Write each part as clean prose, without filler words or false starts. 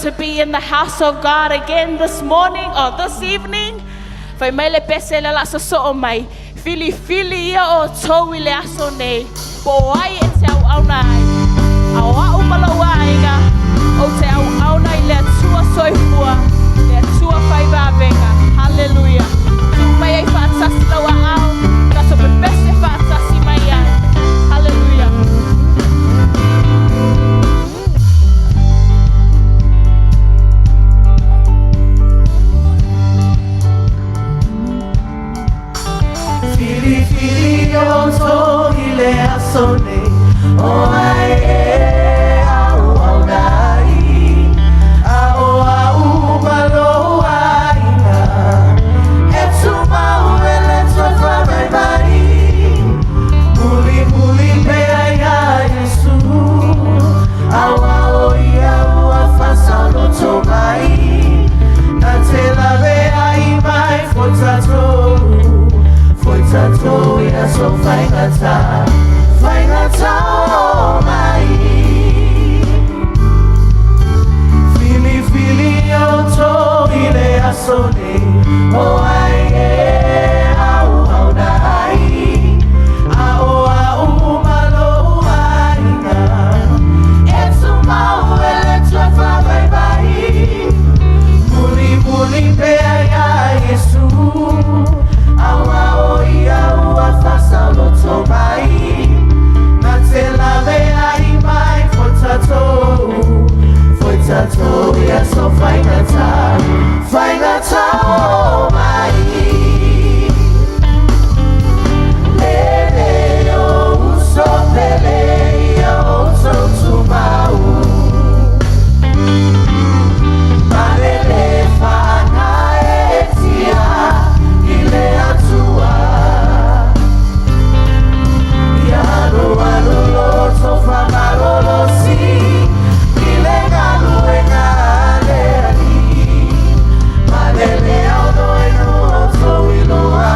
to be in the house of God again this morning or this evening. Fai mai le pese le la so mai. Fili ia o tau I le aso nei. Po ai e te au nai. Au au malawa inga. O te au nai le tua soifua. Le tua fai vavenga. Hallelujah. Tu mai ai whaatasi lawa au. Ka so pe pese whaatasi mai ai. Hallelujah. Fili o to ile asone o ai au nai au malo aina e tu mau ele tu fa mai muli me ai Yesu au ia o fasa lo to mai na te la ve ai mai fortato Fortato ia so fai ngata o mai Fili o to ile asone o ai au nai au malo aina e tu mau ele tua fa vai muli pe ai Yesu Au ia ua fasa loto mai Na te lave ai mai Foi tato ia so fai ngata o mai Lele o uso pele ia o so tumau Malele whana e tia Ile atua Iano lo so fa malolo si Ile galu e ngale ali Malele au doi no so iloa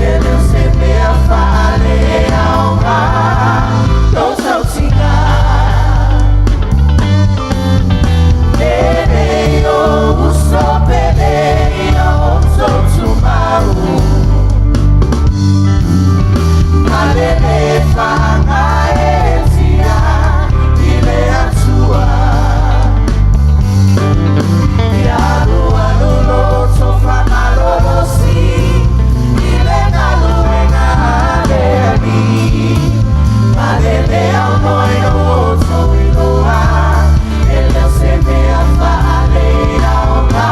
Ele se me a fale au ma Lo tau tinga Nene o uso pele o so tumau Malele whanga e tia Ile atua Iaru lo tofa malolo si Ile galu e ngale ali Malele au noi no to iloa Ele se me a fale au ma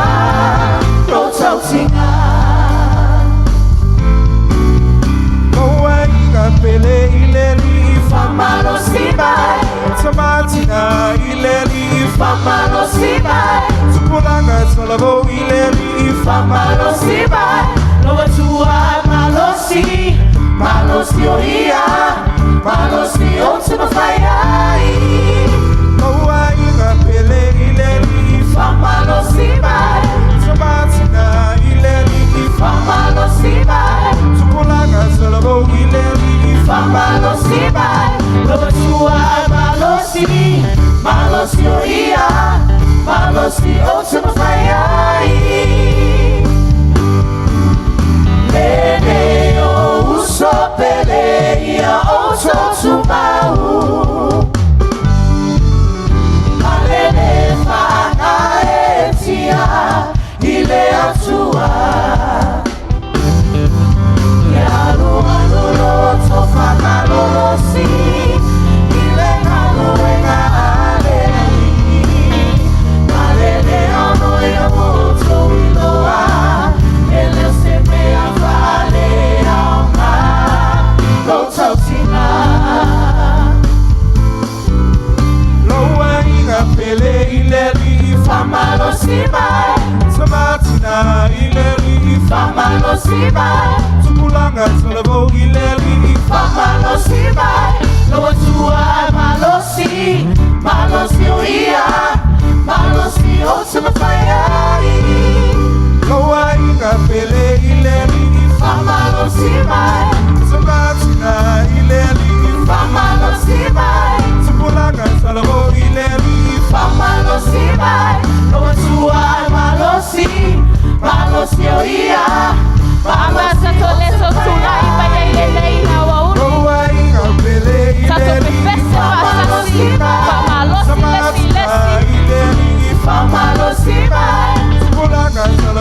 Lo tau tinga Pele ileli famalo sibai Tomatina ileli famalo sibai Tupulanga salavo ileli famalo sibai Loa tua malosi Malosi o ia Malosi o tuma faiai Loa inga pele ileli famalo sibai Tomatina ileli famalo sibai Tupulanga salavo ileli Famalo si vai, loa tua malosi o ia, malosi o tuma faiai. Lene o uso pele ia o so tumau,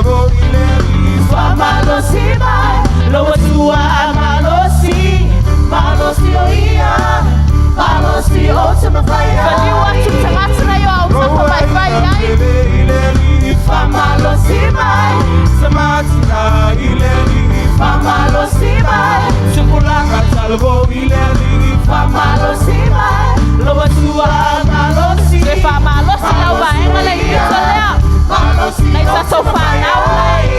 salvo ileri Famalosi mai, lo tua malosi, malosi oia, malosi ultima fire. Faliwa tutangatana yo ultima mai fire. ileri Famalosi mai, Samatina ileri famalosi mai, Chupulanga salvo ileri famalosi mai, lo tua malosi. Se famalosi na wa engale itolea, na itasofana ulai.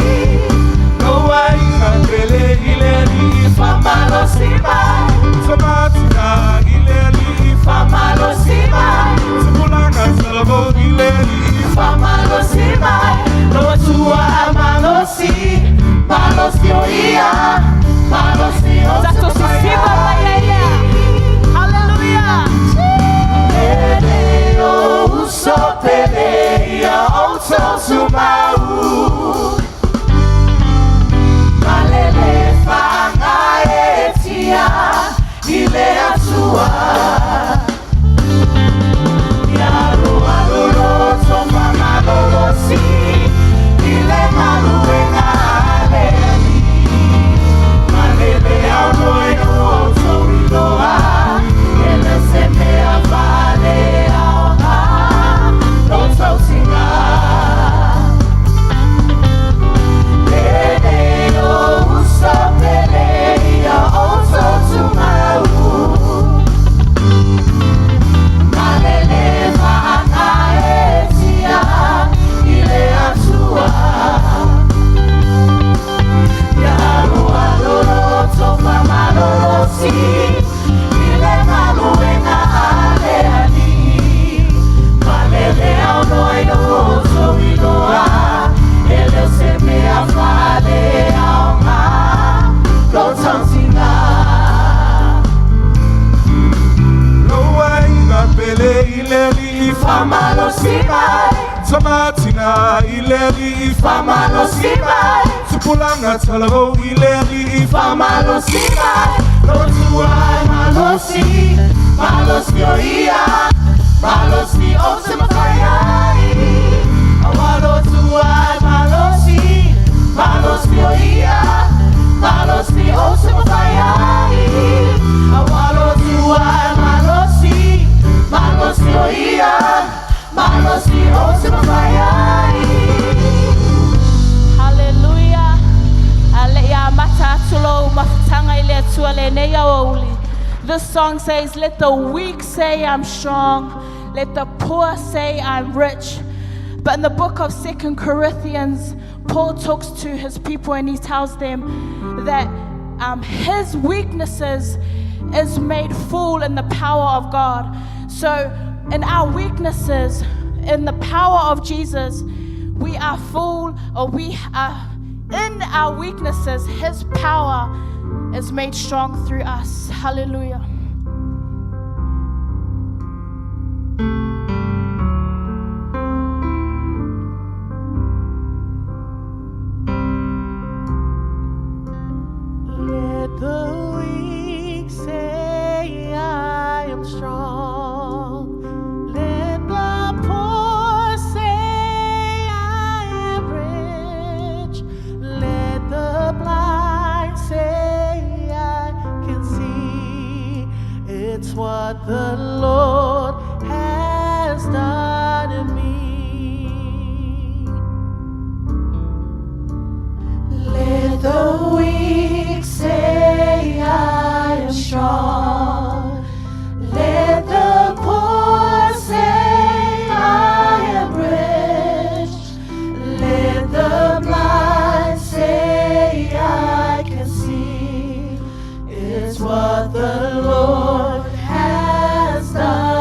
Famalosi mai, Samatina ileri famalosi mai, Chupulanga salvo ileri famalosi mai, lo tua malosi, malosi oia, malosi ultima fire. Hallelujah. Eleo usopeleia autosumau Malele fanga etia, ile atua. Yaro alolo toma malolosi, ile maluenga aleli. Malele auloeno autoriloa, ele semea vale aoha, lotautinga. Leneo usapeleia autotumau. Malele vanga etia, ile atua. Yaro alolo toma malolosi, ile maluenga aleani. Malele auloeno soiloa, ele semea vale aonga, lotantinga. Loainga pele ileri Famalosi mai, Samatina ileri famalosi mai, Chupulanga salvo ileri famalosi mai, lotua malosi, malosi oia, malosi ultima fire. Awalotua malosi, malosi oia, malosi ultima fire. Awalotua malosi, malosi oia, malosi ultima fire. Hallelujah. Aleya mata tulo mafutanga ile tuale ne yaoli. This song says, let the weak say I'm strong, let the poor say I'm rich. But in the book of 2 Corinthians, Paul talks to his people and he tells them that his weaknesses is made full in the power of God. So in our weaknesses, in the power of Jesus, we are full, or we are in our weaknesses, his power is made strong through us. Hallelujah. Let the weak say I am strong. Let the poor say I am rich. Let the blind say I can see. It's what the Lord has done in me. Let the weak say I am strong. Let the poor say I am rich. Let the blind say I can see. It's what the Lord has done.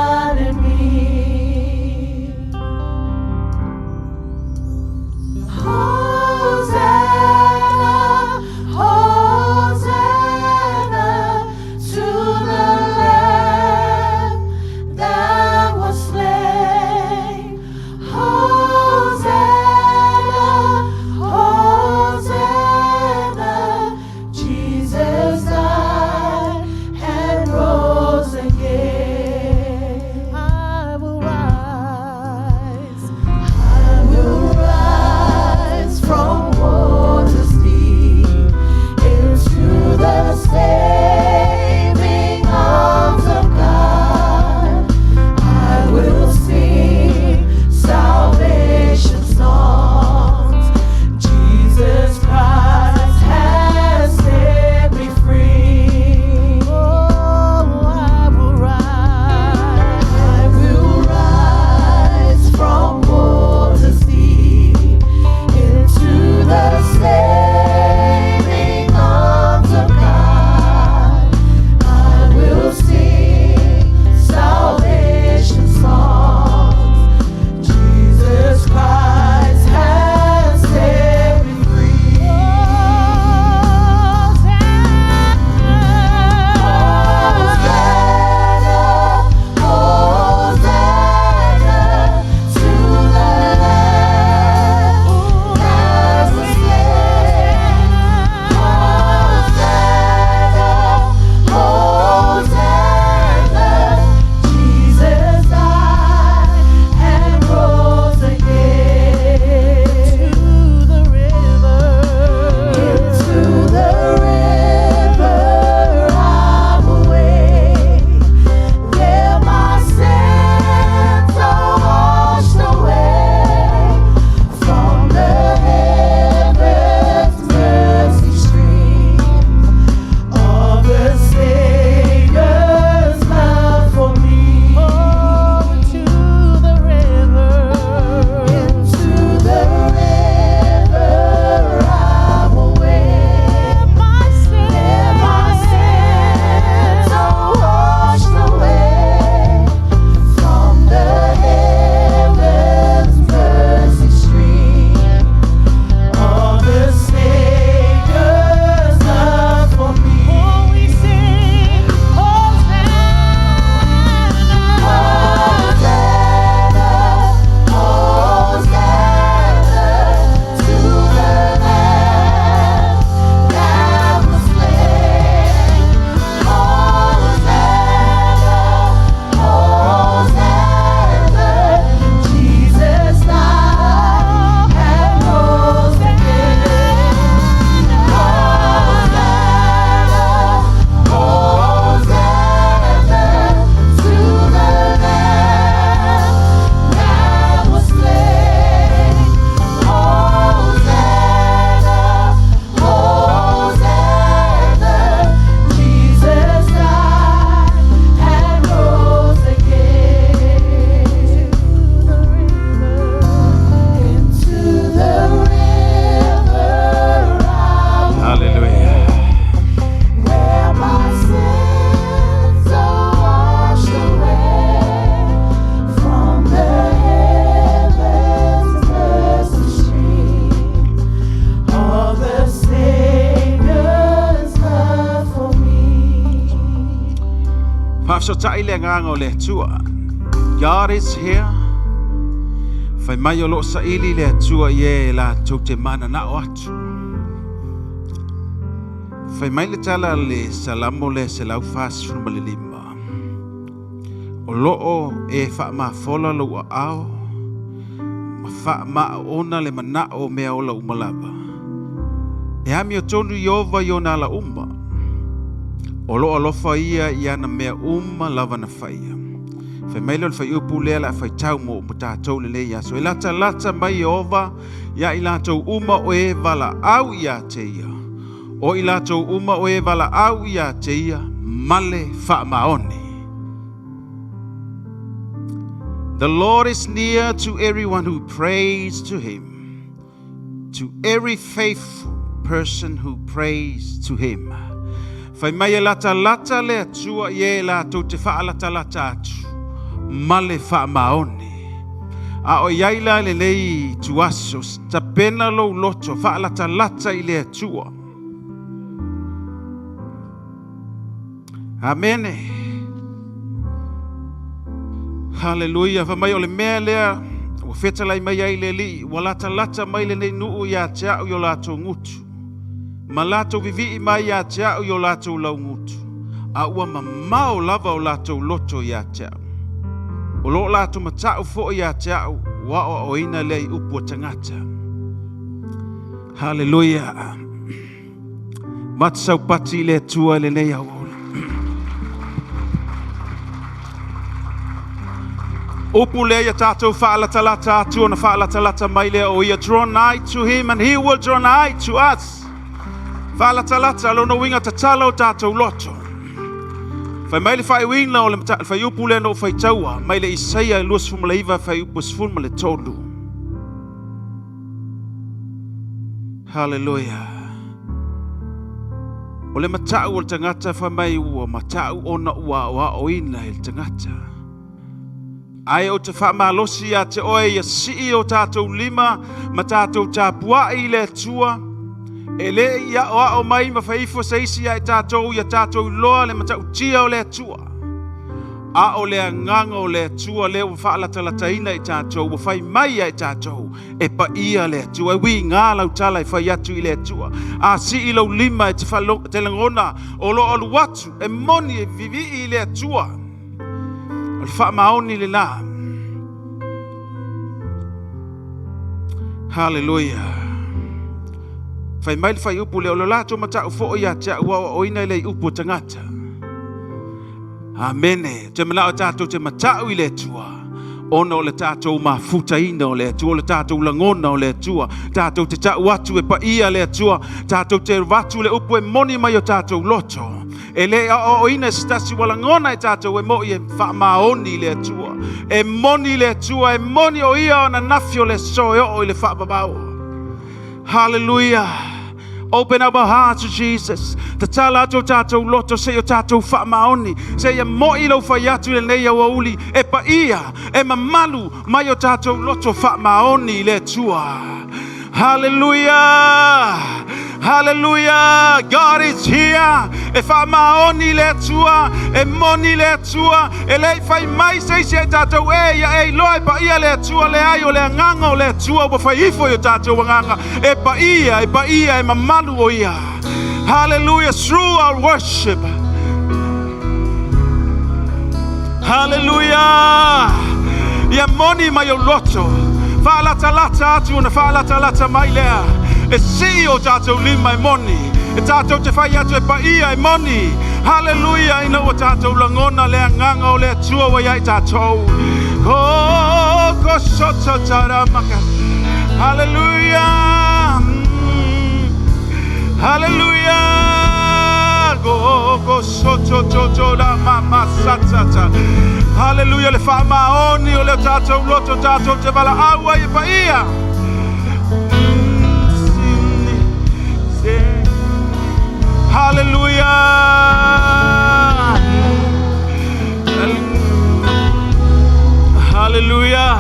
so taile ngango le tua. God is here. Fai mai o lo sa ili le tua ye la tau te mana na o atu. Fai mai le tala le salamo le se lau fasunu ma le lima. O loo e wha ma fola lo a ao. Ma wha ma ona le mana o mea o la umalaba. E ami o tonu Iova i o na la umma. O loo alofa ia i ana mea umma lava na whaia. Fai mai lon fai upu lea la fai tau mo tātou le leia. So e lata mai Iova ia i lātou umma o e vala au ia te ia. O i lātou umma o e vala au ia te ia. Male wha maoni. The Lord is near to everyone who prays to Him, to every faithful person who prays to Him. Fai mai e lata le atua ye la tau te wha lata atu, male wha maoni. A o iaila le lei tuaso, ta pena lo loto wha lata I le atua. Amene. Hallelujah. Fa mai o le mea lea, o whetalai mai ai le li, wa lata mai le nei nuu ia te au yo lato ngutu. Ma lato vivi mai ia te au yo lato lau ngutu. A ua mamao lava o lato loto ia te au. O lo lato matau fo ia te au, wa o ina lei upu tangata. Hallelujah. Matsau pati le tua le nei au. Upu le ia tātou whaalatala atu na whaalatala mai le o ia draw nigh to Him and He will draw nigh to us. Whaalatala lo no winga tatalo tātou loto. Fai mai le whai wina o le whai upu le no whai taua mai le Isaia luas fumaleiva whai upu sfuma le tolu. Hallelujah. O le matau o le tangata whai mai ua matau ona ua o ina il tangata. Ai o te whamalosi a te oe ia sii o tātou lima, ma tātou tāpua I le tua. E le ia o mai ma whaifo seisi ai tātou ia tātou loa le matau tia o le tua. A o le ngango le tua le o whaalatalaina I tātou, o whai mai ai tātou, e pa ia le tua. E wi ngā lau tala I whai atu I le tua. A sii lau lima e te langona o lo alu watu, e moni e vivi I le tua. O le wha maoni le nā. Hallelujah. Fai mai le whai upu le o lo lato matau fo ia te ua o ina le upu tangata. Amene. Te mana o tātou te matau I le tua. Ona o le tātou mafuta ina o le tua. O le tātou langona o le tua. Tātou te tau atu e pa ia le tua. Tātou te watu le upu e moni mai o tātou loto. E le o ina stasi walangona e tātou e mo I e wha maoni le tua. E moni le tua, e moni o ia o na nafio le so e o I le wha babao. Hallelujah. Open up our hearts to Jesus. Ta tala ato tātou loto se o tātou wha maoni. Se ia mo I lau whai atu le nei Aloalii. E pa ia, e mamalu mai o tātou loto wha maoni le tua. Hallelujah. Hallelujah. God is here. E wha maoni le tua, e moni le tua, e le whai mai se se tātou e ia e loa e pa ia le tua le ai o le nganga o le tua o whai ifo o tātou nganga. E pa ia, e mamalu o ia. Hallelujah. Through our worship. Hallelujah. Ia moni mai o loto. Whaalatala atu na whaalatala mai lea. E si o tātou lima e moni. E tātou te whai atu e pa ia e moni. Hallelujah. Ina o tātou langona lea nganga o lea tua wa iai tātou. Ko soto taramaka. Hallelujah. Hallelujah. Go soto toto la mama satata. Hallelujah. Le wha maoni o lea tātou loto tātou te wala aua e pa ia. Hallelujah. Hallelujah.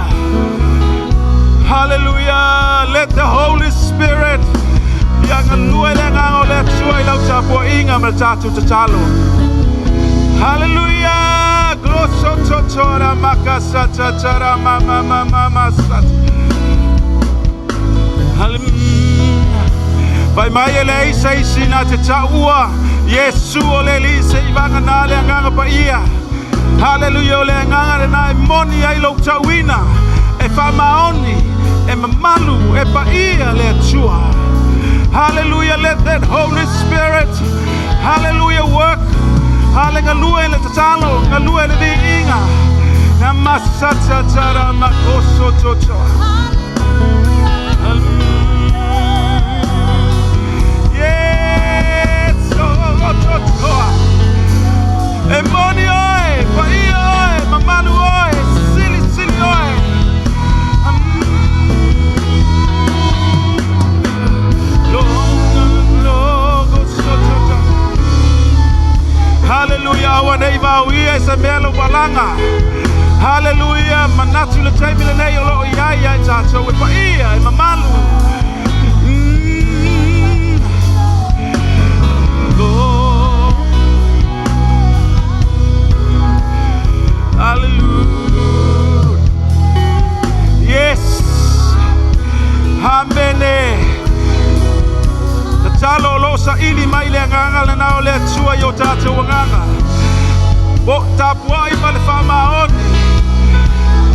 Hallelujah. Let the Holy Spirit yang alua le ngao le tua I lau tapo inga me tatu te talo. Hallelujah. sototora makasata tara mama sat. Pai mai ele sei sina te taua. Yesu ole li se ivanga na le nganga pa ia. Hallelujah ole nganga na moni ai lo tawina. E fa maoni e mamalu e pa ia le tua. Hallelujah, let that Holy Spirit, hallelujah, work. Hallelujah, le tatalo, hallelujah, le diinga. Namasata tara makoso toto. Yes, oh toto. Emoni oi, pai oi, mamalu oi, sili oi. Hallelujah, awa nei vau ia e sa melo walanga. Hallelujah, manatu le taimi le nei o lo ia ia e tātou e pa ia e mamalu. Hallelujah. Yes. Amene. Talo lo sa ili mai le nganga le nao le tua yo tātou nganga. Bo tapua i pale whamaoni.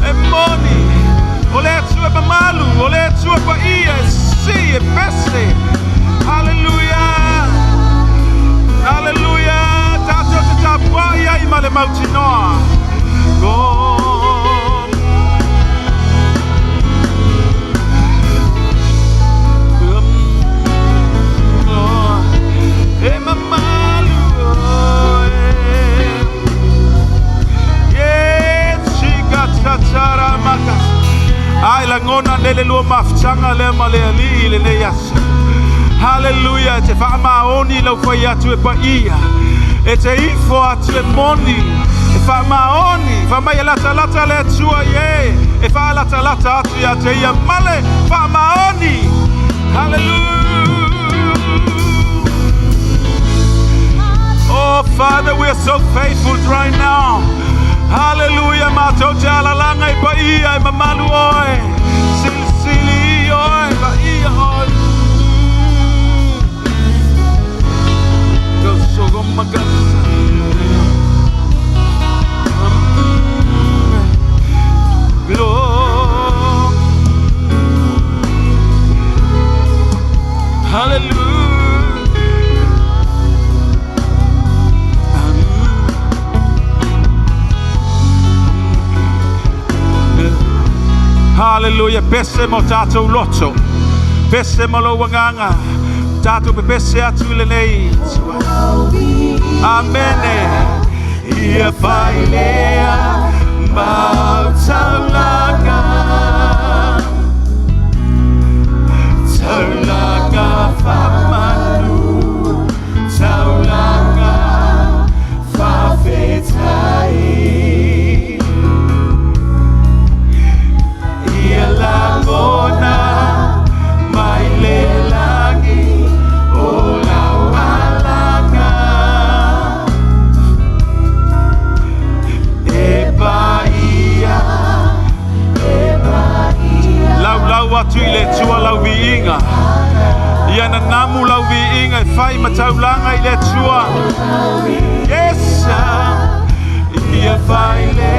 E moni. O le tua pa malu. O le tua pa ia. Si e pese. Hallelujah. Hallelujah. Tātou te tapua ia i male mauti noa. Go. Ai la ngona lele lua mafutanga le maleali le ne yasa. Hallelujah, te whaamaoni lau whai atu e pa ia. E te ifo atu e moni. E whaamaoni, whamai e lata le tua ye. E wha lata atu ia te ia male whaamaoni. Hallelujah. Oh Father, we are so faithful right now. Hallelujah, matou te alalanga i pa ia i mamalu oi. Sili oi, pa ia oi. Gosogo magasa. Hallelujah. Hallelujah, pese mo tātou loto. Pese mo lo wanganga. Tātou pe pese atu le nei. Amene. Ia whai lea mau taulanga. Taulanga whamanu. Taulanga whawhetai. Langona mai le langi o laualanga e paia lau atu i le tua lau viinga ia na namu lau viinga e whai mataulanga i le tua yes ia whai le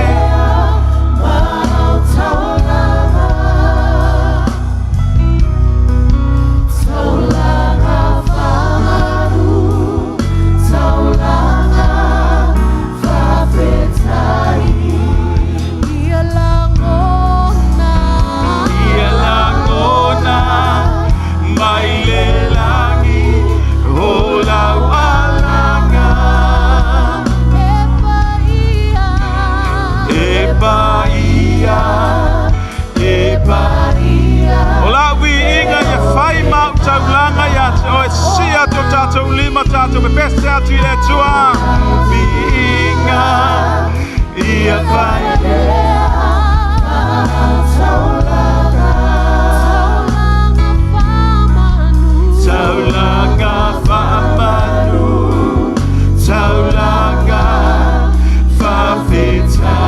Tātou lima tātou me pese atu i le tua Vinga ia whai Taulanga whamanu Taulanga whawhetai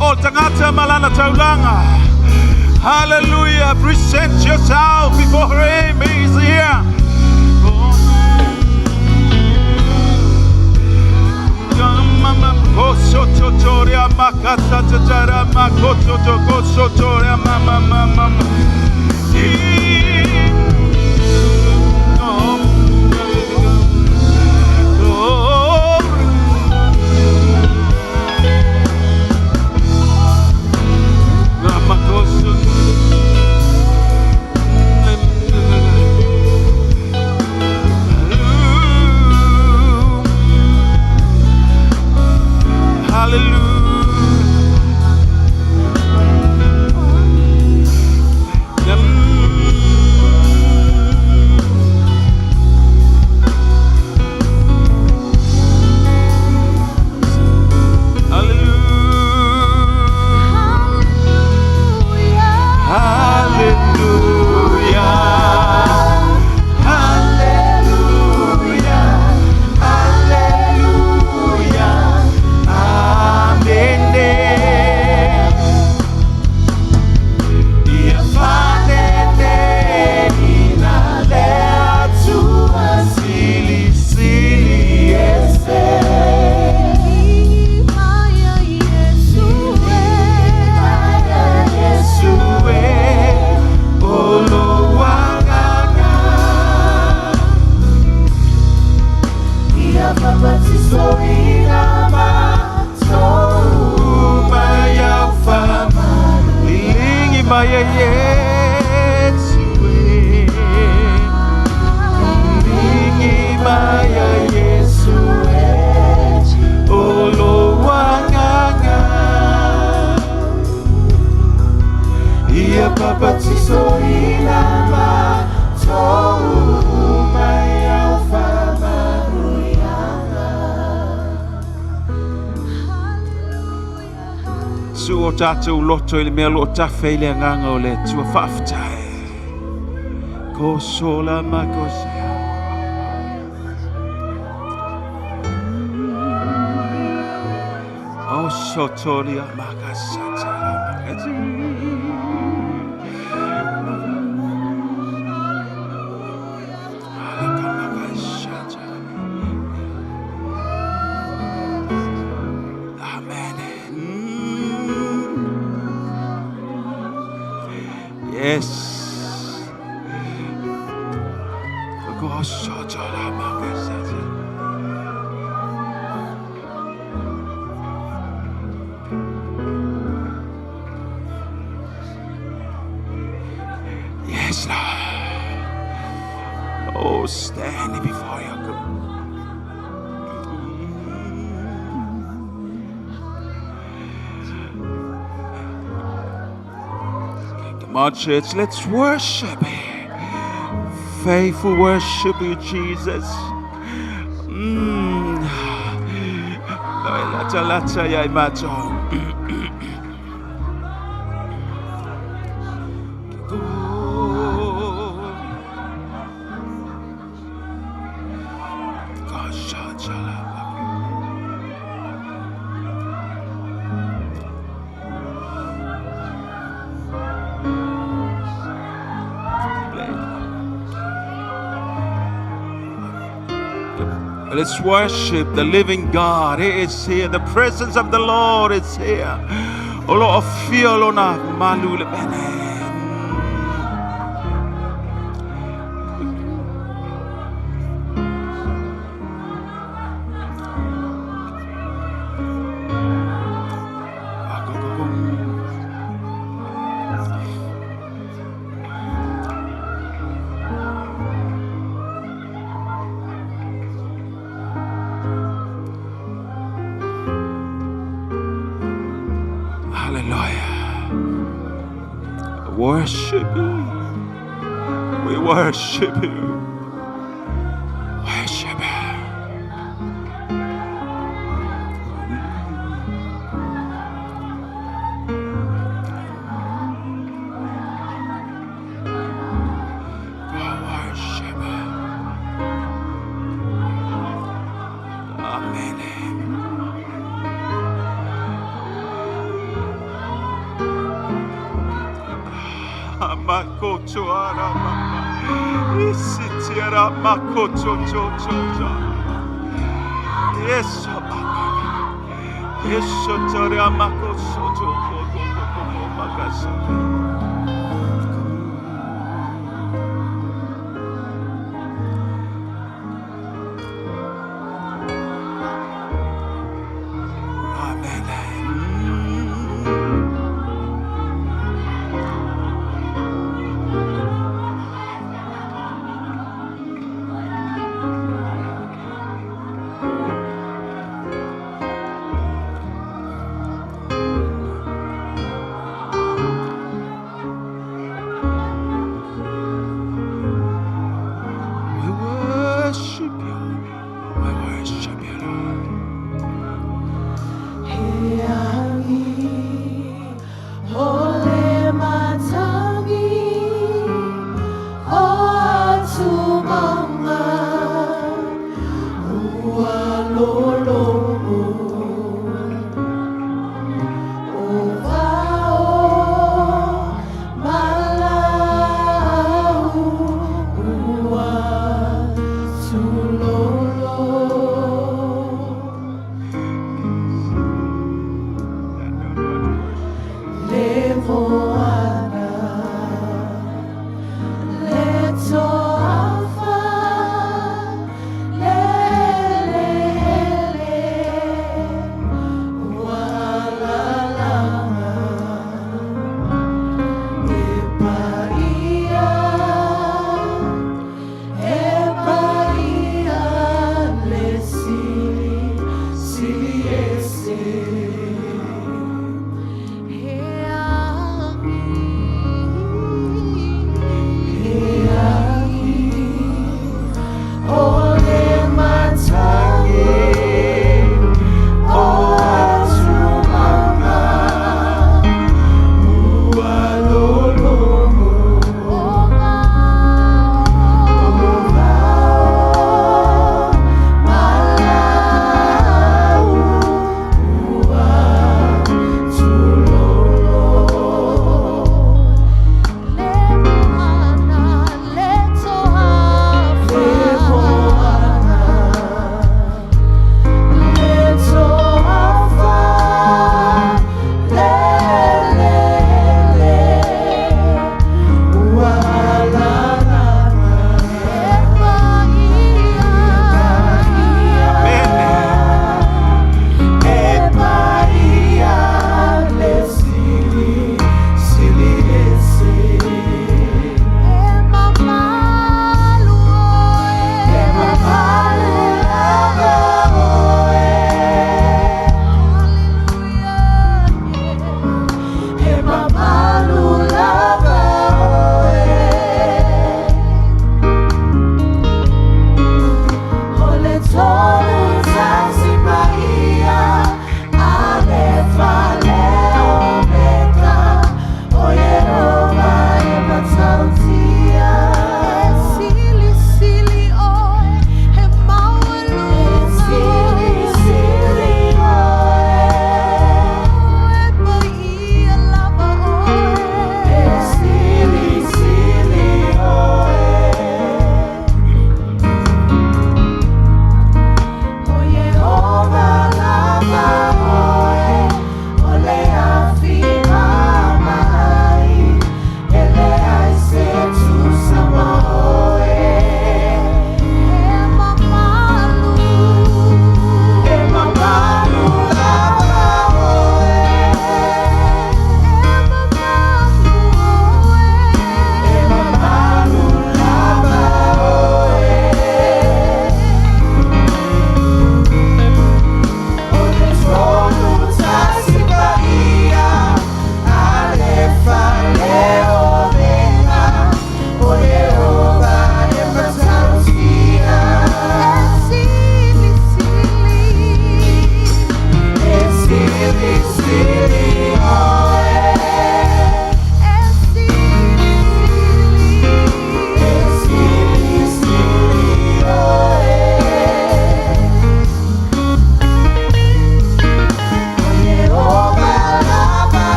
O tangata malana taulanga. Hallelujah. Present yourself before him. He's here. Kosotoria makata tatara makoto kosotoria mama mama. Su o tātou loto i le mea lo tafe i le anganga o le tua whaafatai. Ko sola makosea. O sotoria makasatara makasatara. Yes. Yes, Lord. Oh, standing before you. Come on, church, let's worship. Faithful worship you, Jesus. Lata ya imato. Let's worship the living God. He is here. The presence of the Lord is here. O lo ofia lo na malu le bene. Worship you. We worship you. Worship you. Worship you. Amen. makocho arama. Isitiara makocho chocho. Yes, Yeso toria makocho chocho makasa.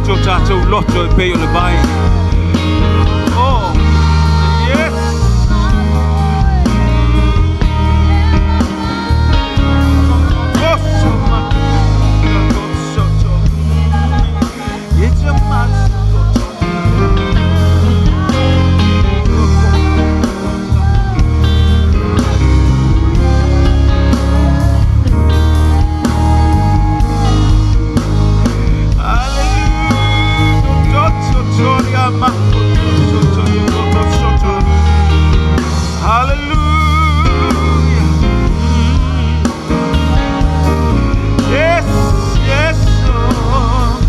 loto tātou loto e peo le vai. Oh, yes. Oso maka, oso to. It's a master. Hallelujah. Yes, yes, Lord.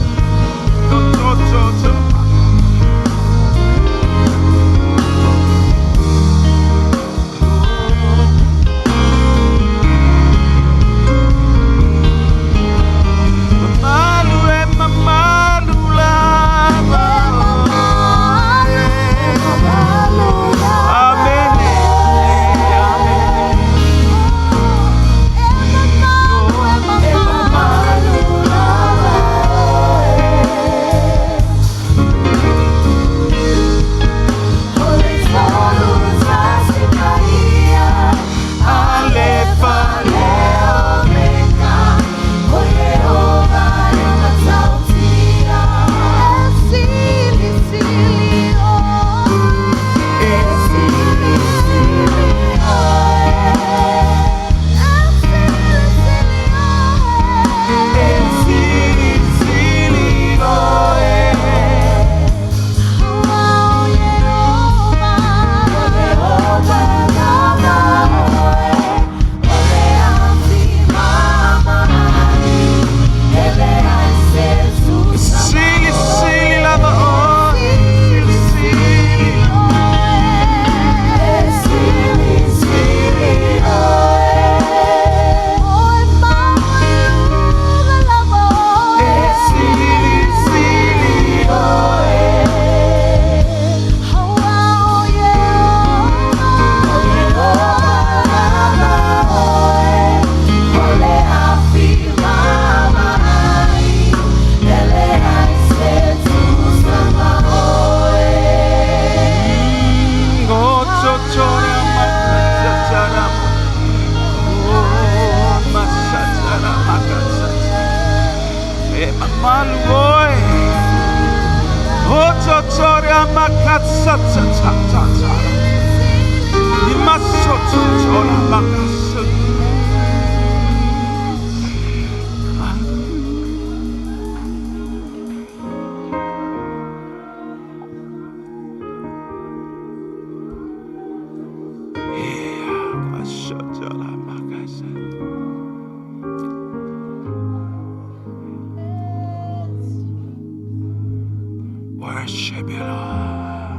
Worship you, Lord.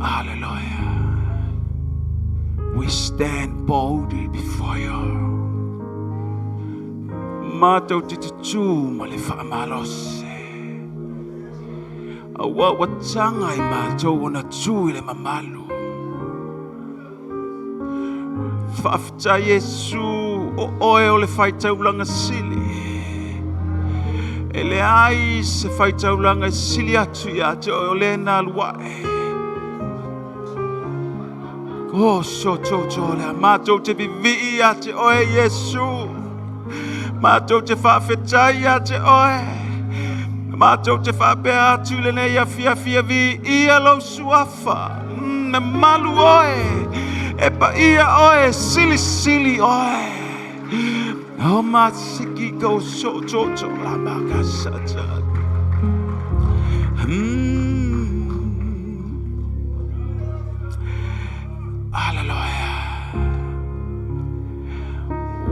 Hallelujah. We stand boldly before you. Mātou te tutu ma le whaamalose. Awa watanga I mātou ona tū I le mamalu. Whaafta Yesu o oe o le whaitaulanga sili. E le ai se whaitaulanga sili atu ia te o le nā luae. Ko so toto le mātou te vivi a te oe Yesu. Mātou te whaafetai a te oe. Mātou te whaapea atu le nei a fia vi ia lau suafa. Me malu oe. E pa ia oe sili oe. O masiki go so toto la makasata. Hallelujah.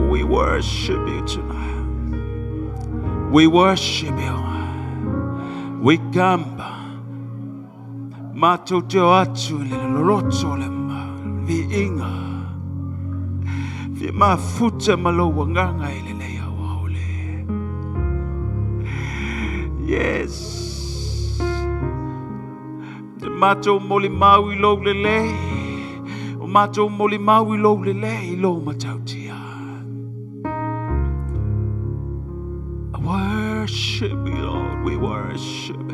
We worship you tonight. We worship you. We gamba. Mato te atu le loroto le vi inga vi mafuta malowa nganga ile le waole. Yes, te mato moli maui lo le mato moli mau I lo le I lo matautia. Worship you, Lord. We worship.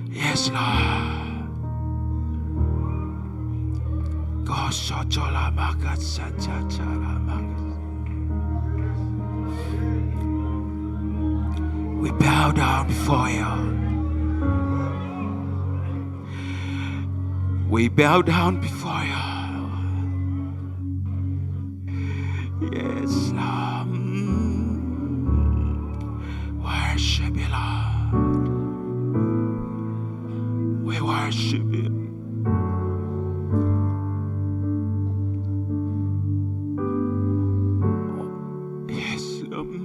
Yes, Lord. Gosotola makasachala makas. We bow down before you. We bow down before you. Yes, Lord. Worship you, Lord. We worship you. Yes, Lord.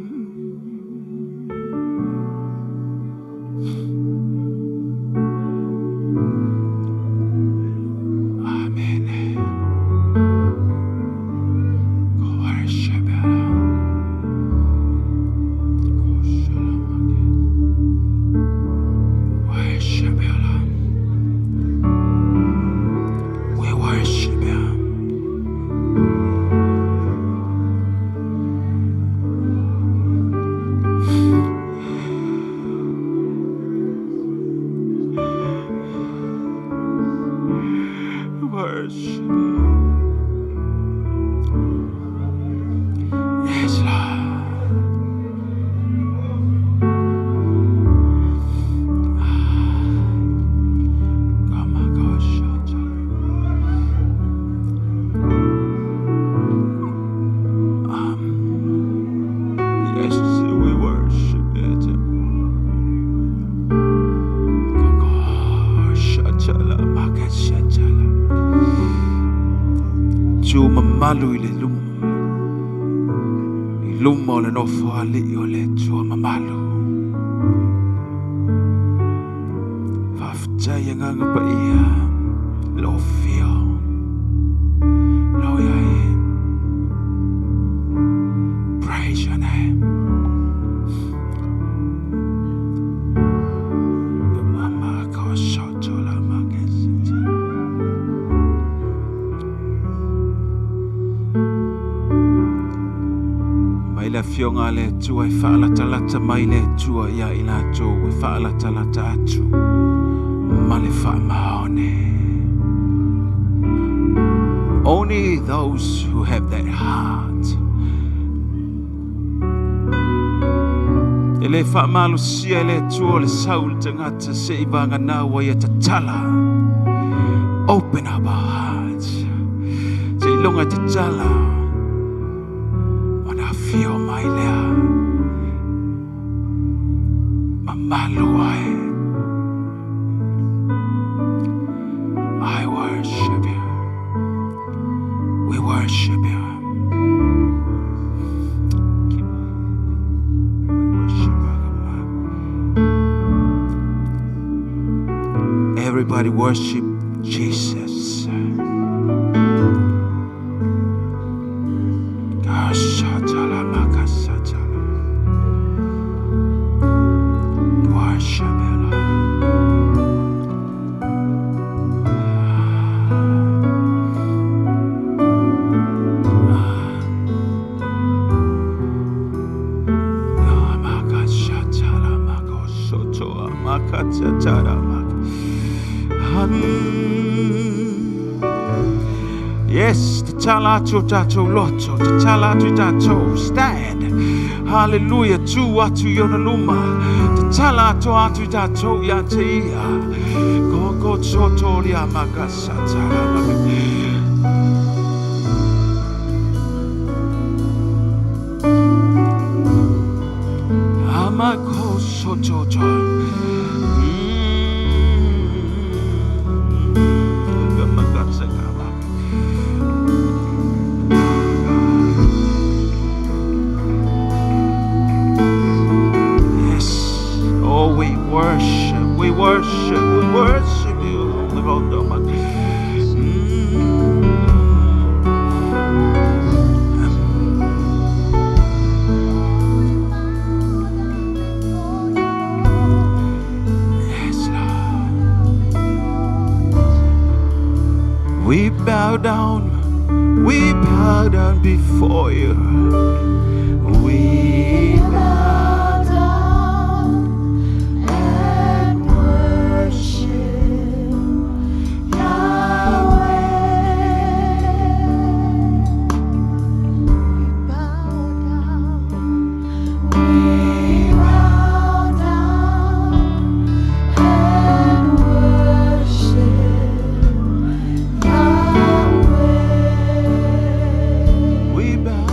Malu I le luma. I luma o le nofo ali o le tua mamalu. Whaftai nganga pa ia. Lo fio. Lo iai. Praise your name. The mama ko soto la makesiti. La fionga le tua I whaalatala mai le tua ia I lato I whaalatala atu ma le whaamaone. Only those who have that heart. E le whaamalo sia le tua le saul tangata se I vanga nawa ia tatala. Open up our hearts. Se ilonga tatala. Fio mai lea Mamalu ai I worship you. We worship you. Everybody worship Jesus. Yes, the talato tato loto, the talato tato stand. Hallelujah, tu atu yonaluma, the talato atu tato yatia. Go soto lia makasata. Amako soto. We worship you, Lord Almighty. bow down. We bow down before you. We bow down and worship Yahweh. We bow down and worship Yahweh. We bow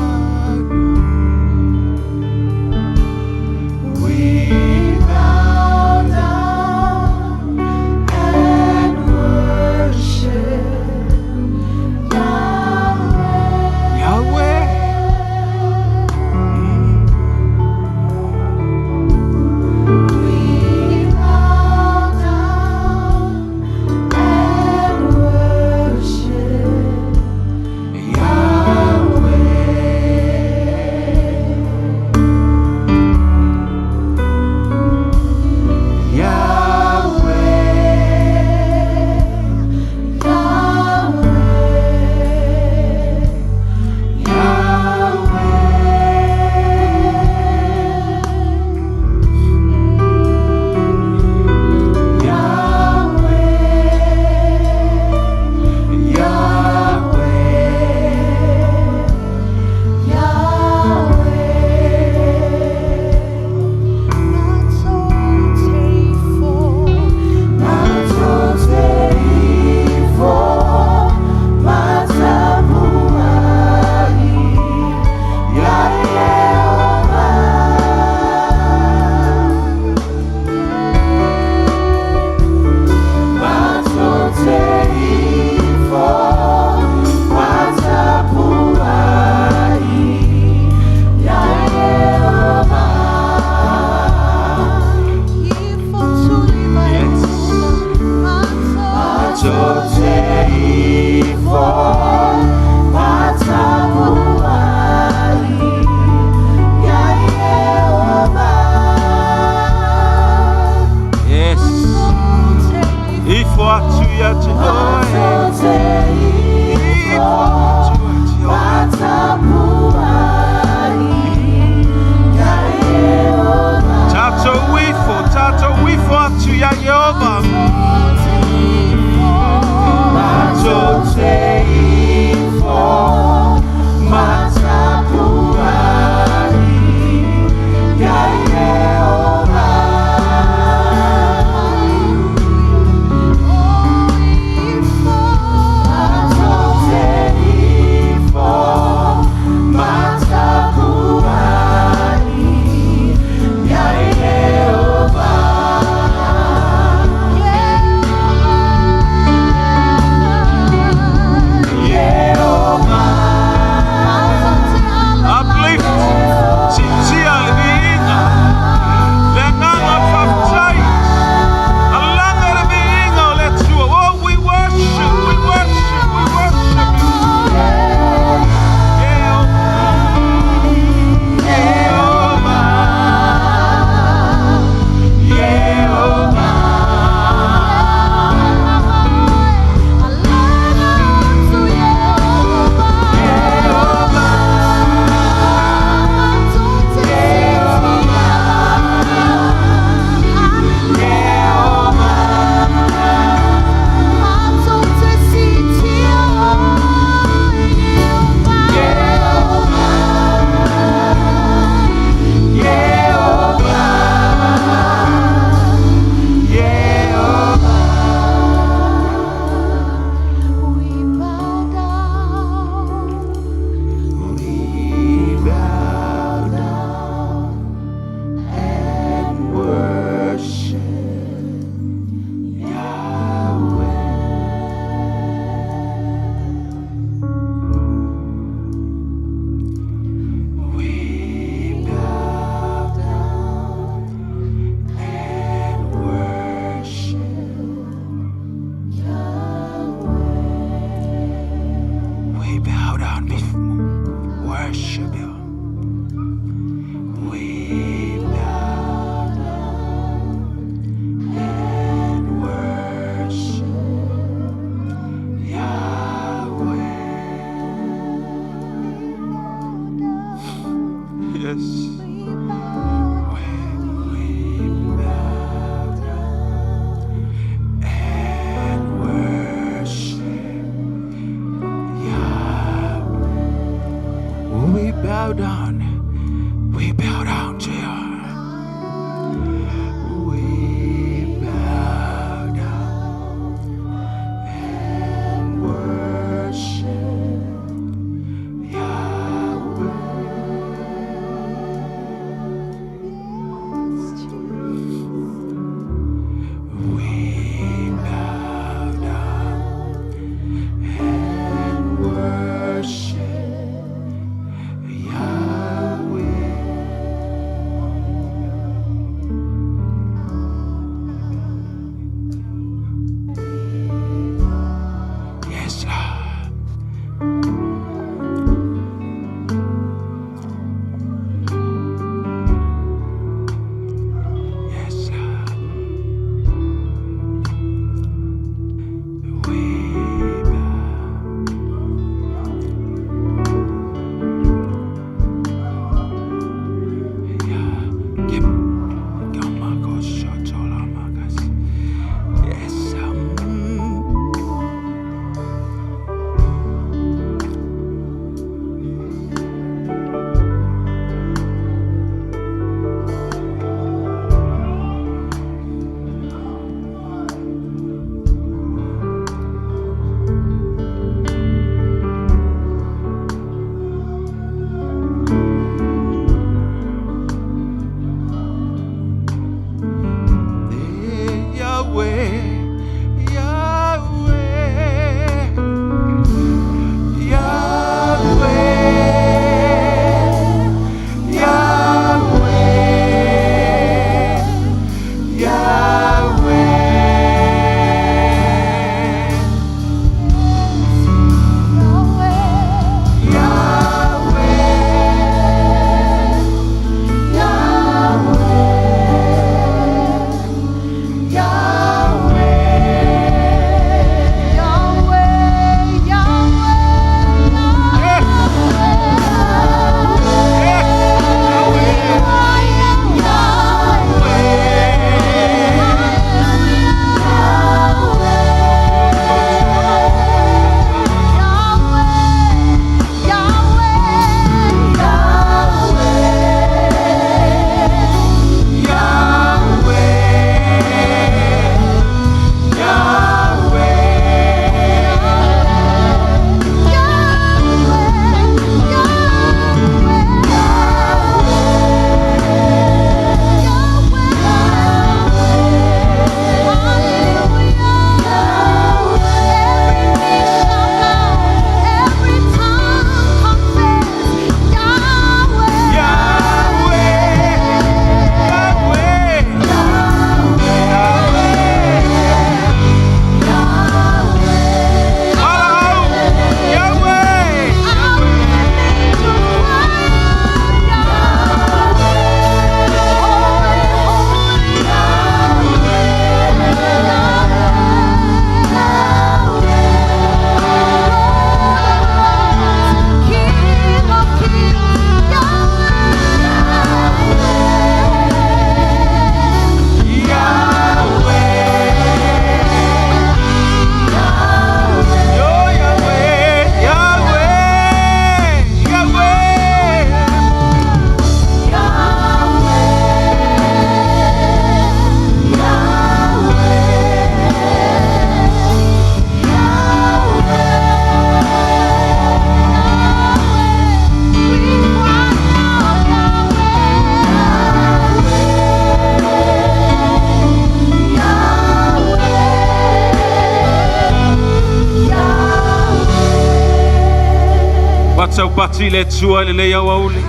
sau pati le tua le le auli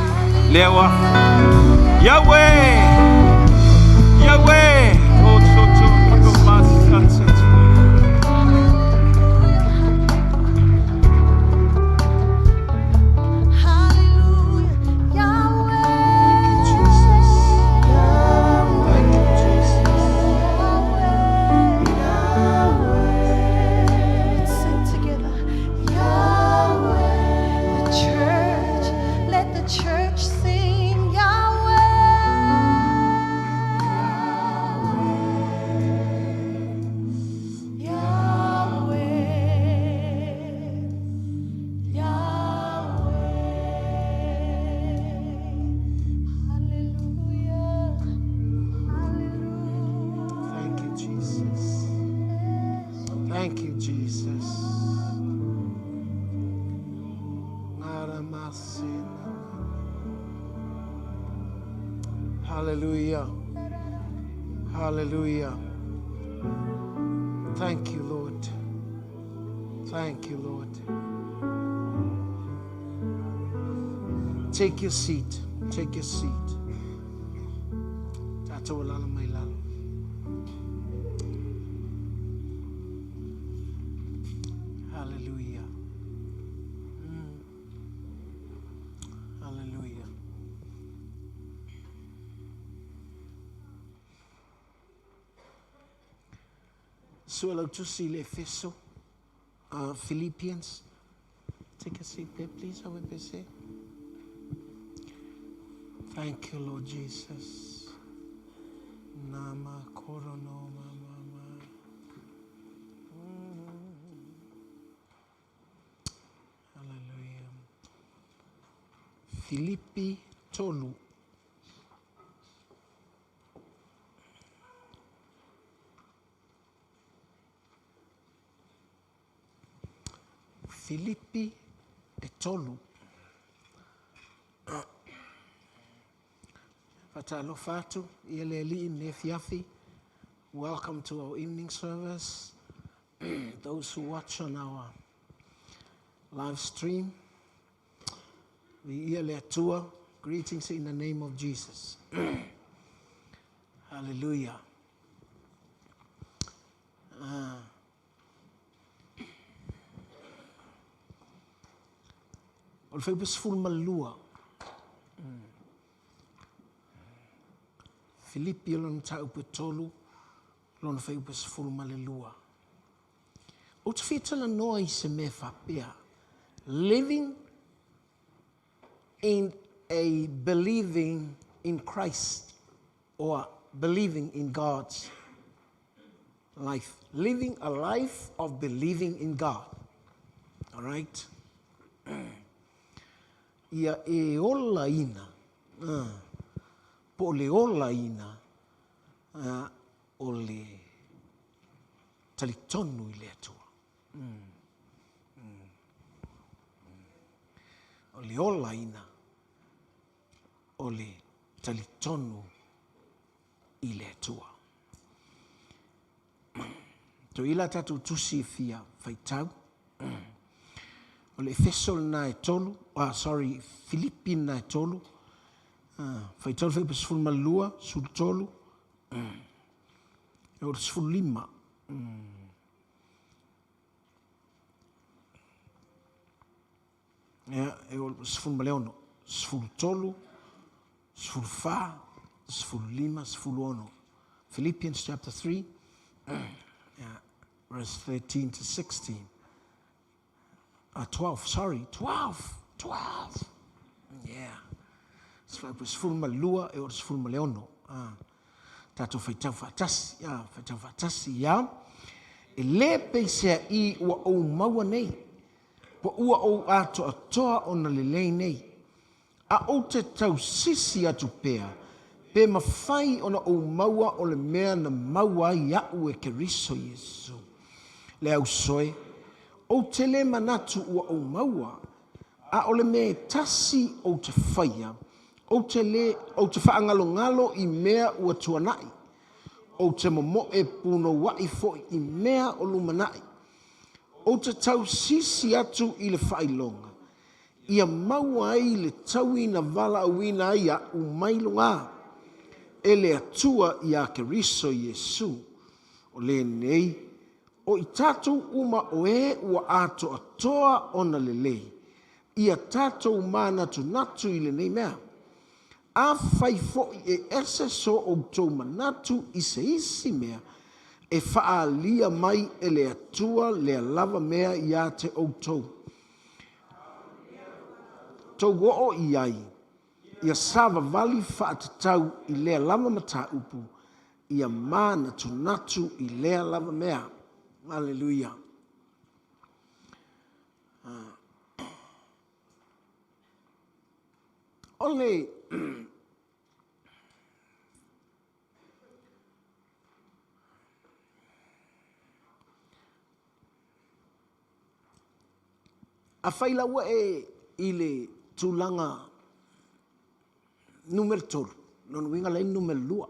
le wa Yahweh Yahweh o soto ko masatsa Thank you, Jesus. Hallelujah. Hallelujah. Thank you, Lord. Thank you, Lord. Take your seat. Take your seat. Hallelujah. Hallelujah. So I'll just see Epheso, Philippians. Take a seat there, please. I will say. Thank you, Lord Jesus. Nama korono mama. Hallelujah. Philippi tolu. Philippi etolu. Fatalo fatu yeleli nefiafi. Welcome to our evening service. Those who watch on our live stream, the yearly tour, greetings in the name of Jesus. Hallelujah. Olfebus full malua. Philippi lon tau petolu lon febus full malelua. Utfitala noi se me fapia. Living in a believing in Christ or believing in God's life. Living a life of believing in God. All right? Ia e ola ina. Po le ola ina. O le talitonu I le atua. O le ola ina. O le talitonu I le atua. To ila tatu tusi fia faitau. O le Efeso na e tolu. Philippi na e tolu. Faitau fai pesful malua sul tolu. E o pesful lima. E o pesful maleono. Sful tolu. Sful fa. Sful lima. Sful ono. Philippians chapter 3. Verse 13 to 16. 12, sorry. 12. Yeah. So it was full malua, it was full maleono. Tato faitau fatasi ya. E le peisea I ua o maua nei. Po ua o ato atoa o na lelei nei. A o te tau sisi atu pea. Pe mawhai o na o maua o le mea na maua ia ue keriso Yesu. Le au soe. O te le manatu ua o maua. A o le mea tasi o te whaia. O te whaangalo I mea ua tuanai. O te momo e puno wai fo I mea o lumanai. O te tau sisi atu I le whailonga. ia maua ai le tauina vala auina ai a umailonga e le atua i a Keriso Iesu o le nei o i tātou uma o e ua ato atoa ona lelei ia tātou mana tu natu i le nei mea a fai fo'i e ese so o tau manatu i se isi mea e whaalia mai e le atua le lava mea i a te o tau. Tau go'o i ai, ia sava vali whaatatau i lea lava mata upu, ia mana tu natu i lea lava mea. Hallelujah. Ole, a whaila ua e i le tūlanga numero tolu. Non winga lai numero lua.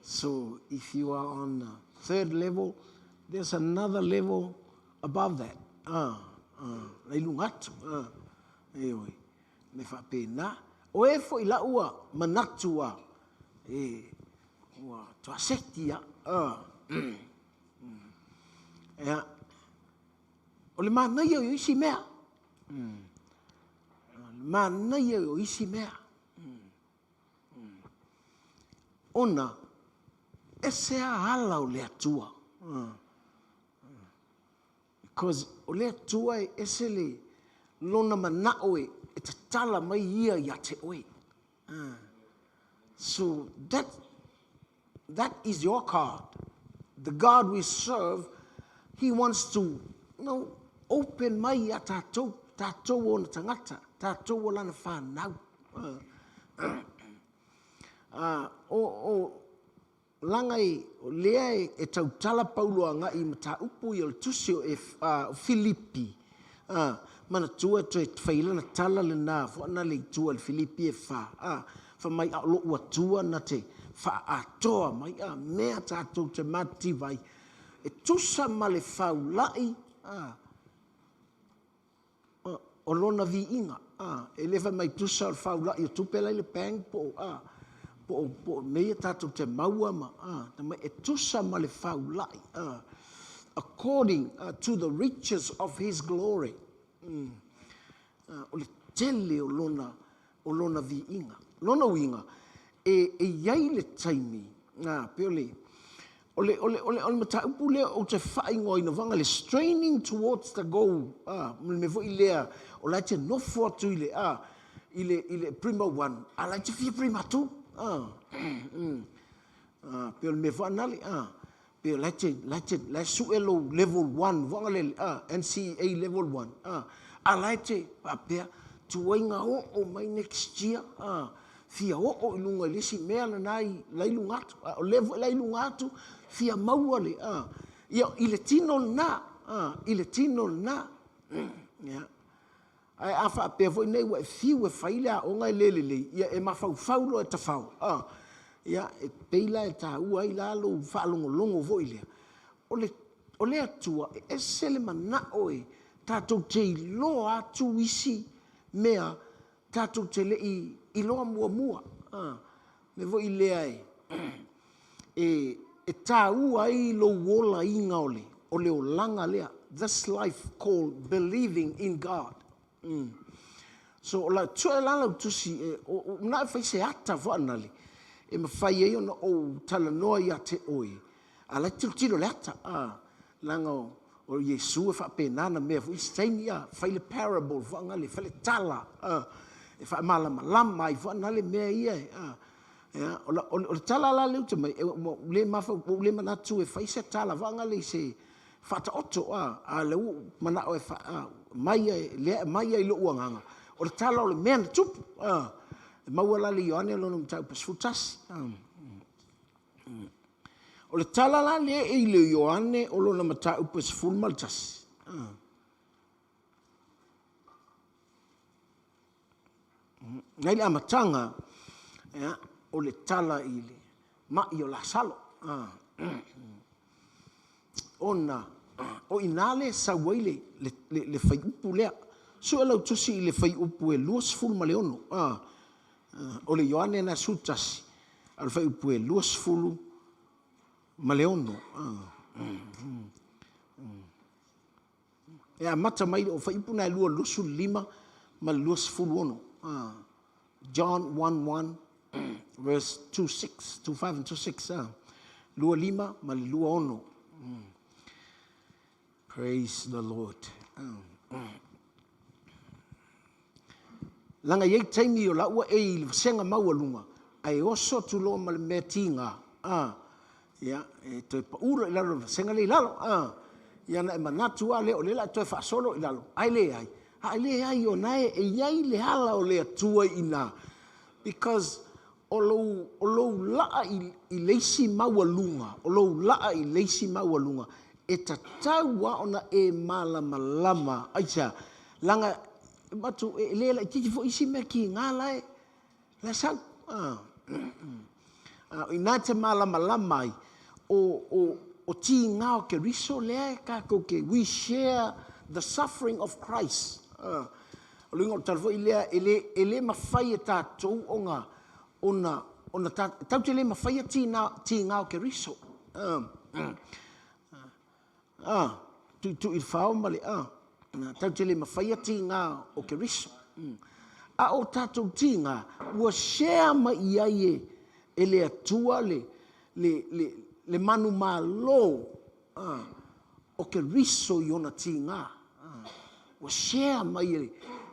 So if you are on the third level, there's another level above that. Lai lungatu. Eoi. Me whapena. O e fo i la ua manatua. Ua tua setia. Ea. O le mana ia o isi mea. Mana ia o isi mea. Ona, ese a ala o le atua. Because o le atua e ese le lona mana oe e te tala mai ia ia te oe. So that is your card. The God we serve, He wants to, open mai a tātou o na tangata, tātou o lana whanau. O langai o lea e tau tala pauloanga i mata upu i o tusi o Filipi. Mana tua to e whaila na tala le nā, whaana le tua le Filipi e wha. Wha mai a lo ua tua na te wha atoa mai a mea tātou te mati vai. E tusa ma le whaulai. O lona vi inga. E lewa mai tusa o whaulai o tupela i le pang po. Po mea tātou te maua ma. E tusa ma le whaulai. According to the riches of His glory. O le tele o lona vi inga. Lona winga. E iai le taimi. Pio ole mata upu lea o te whaingo ina vanga le straining towards the goal. Me vo i lea o lai te nofo atu i le prima one. A lai te fia prima tu. Pio me vo anali. Pio lai suelo level 1. Vanga le NCA level 1. A lai te apea tuainga o mai next year. Fia o ilunga lisi mea na nai lai lungatu. O level lai lungatu. Fia maua le. I le tino na. I le tino na. Ai afa apea voi nei wa e fiu e whaila o ngai lelele. Ia e mawhau whaulo e tawhau. Ia e peila e tā ua i lalo whaalongolongo voi lea. O le atua e sele mana oe tātou te iloa atu isi mea tātou te le i loa mua. Me voi lea e tā ua i lo wola inga ole. O leo langa lea. This life called believing in God. So la tue lala tusi o na fai se ata vanali. E ma fai e ona o tala noa ia te oi. A la tilo le ata. Langa o Yesu e fa penana me fu istaini ia fai le parable vangali fai le tala. E fa malama i vanali me ia. O le tala la le mai le mafa le manatu e fai se tala vangali se fata oto a le mana o fa mai i lo uanga o le tala o le men tup maua le Ioane lo no tau pasfutas o le tala la le i le Ioane o lo na mata upes full maltas ngai le amatanga o le tala i le ma i o la salo ona o ina le sauai le fai upu lea. So lau tusi i le fai upu e luas fulu ma le ono. O le Ioane na sutasi. Al fai upu e luas fulu ma le ono. E a mata mai o fai upu na lua lusu lima ma luas fulu ono. John 1:1 verse 2:6, 2:5 and 2:6. Lua lima ma lua ono. Praise the Lord. Langa yei taimi o laua e senga maualunga. Ai oso tulo ma le mea tinga. Ya, e toi pa ura i lalo, senga le i lalo. Ia na e manatu a leo, le la toi fa solo i lalo. Ai le ai. Ai le ai o nae e iai le hala o le atua ina. Because o lou laa i leisi maualunga. O lou laa i leisi maualunga. E tatau wa ona e malama. Aisa, langa, matu e lela i titi fo isi mea ki ngā lae. La sau. Ina te malama ai. O ti ngā o ke riso lea ka ko ke we share the suffering of Christ. O lingo o talfo i lea ele mawhai e tātou o ngā ona tau te le mawhai e ti ngā o ke riso. Tu i whao male. Tau te le mawhai e ti ngā o ke riso. A o tātou ti ngā ua share ma i ai e le atua le manu malo o ke riso i ona ti ngā. Ua share ma i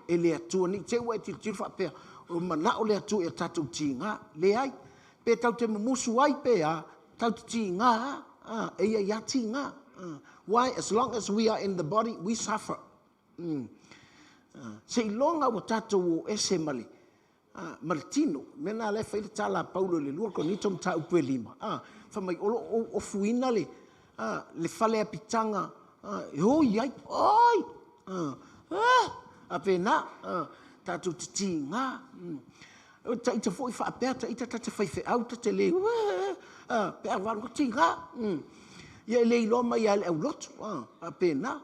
e le atua ni te ua e tiri whapea o mana o le atua e tātou ti ngā le ai pe tau te mamusu ai pe a tau te ti ngā e ia ti ngā. Why? As long as we are in the body, we suffer. Se ilonga o tātou o ese male Martino, mena le whaile tala Paulo le lua ko nitom ta upe lima. Whamai o fuina le whale apitanga ho iai, oi! A pena, tātou te ti ngā. Ta ita fo i whaapea, ta ita te whaife au, ta te le, pea wano ti ngā. Ia le iloma ia le au lotu, a pena,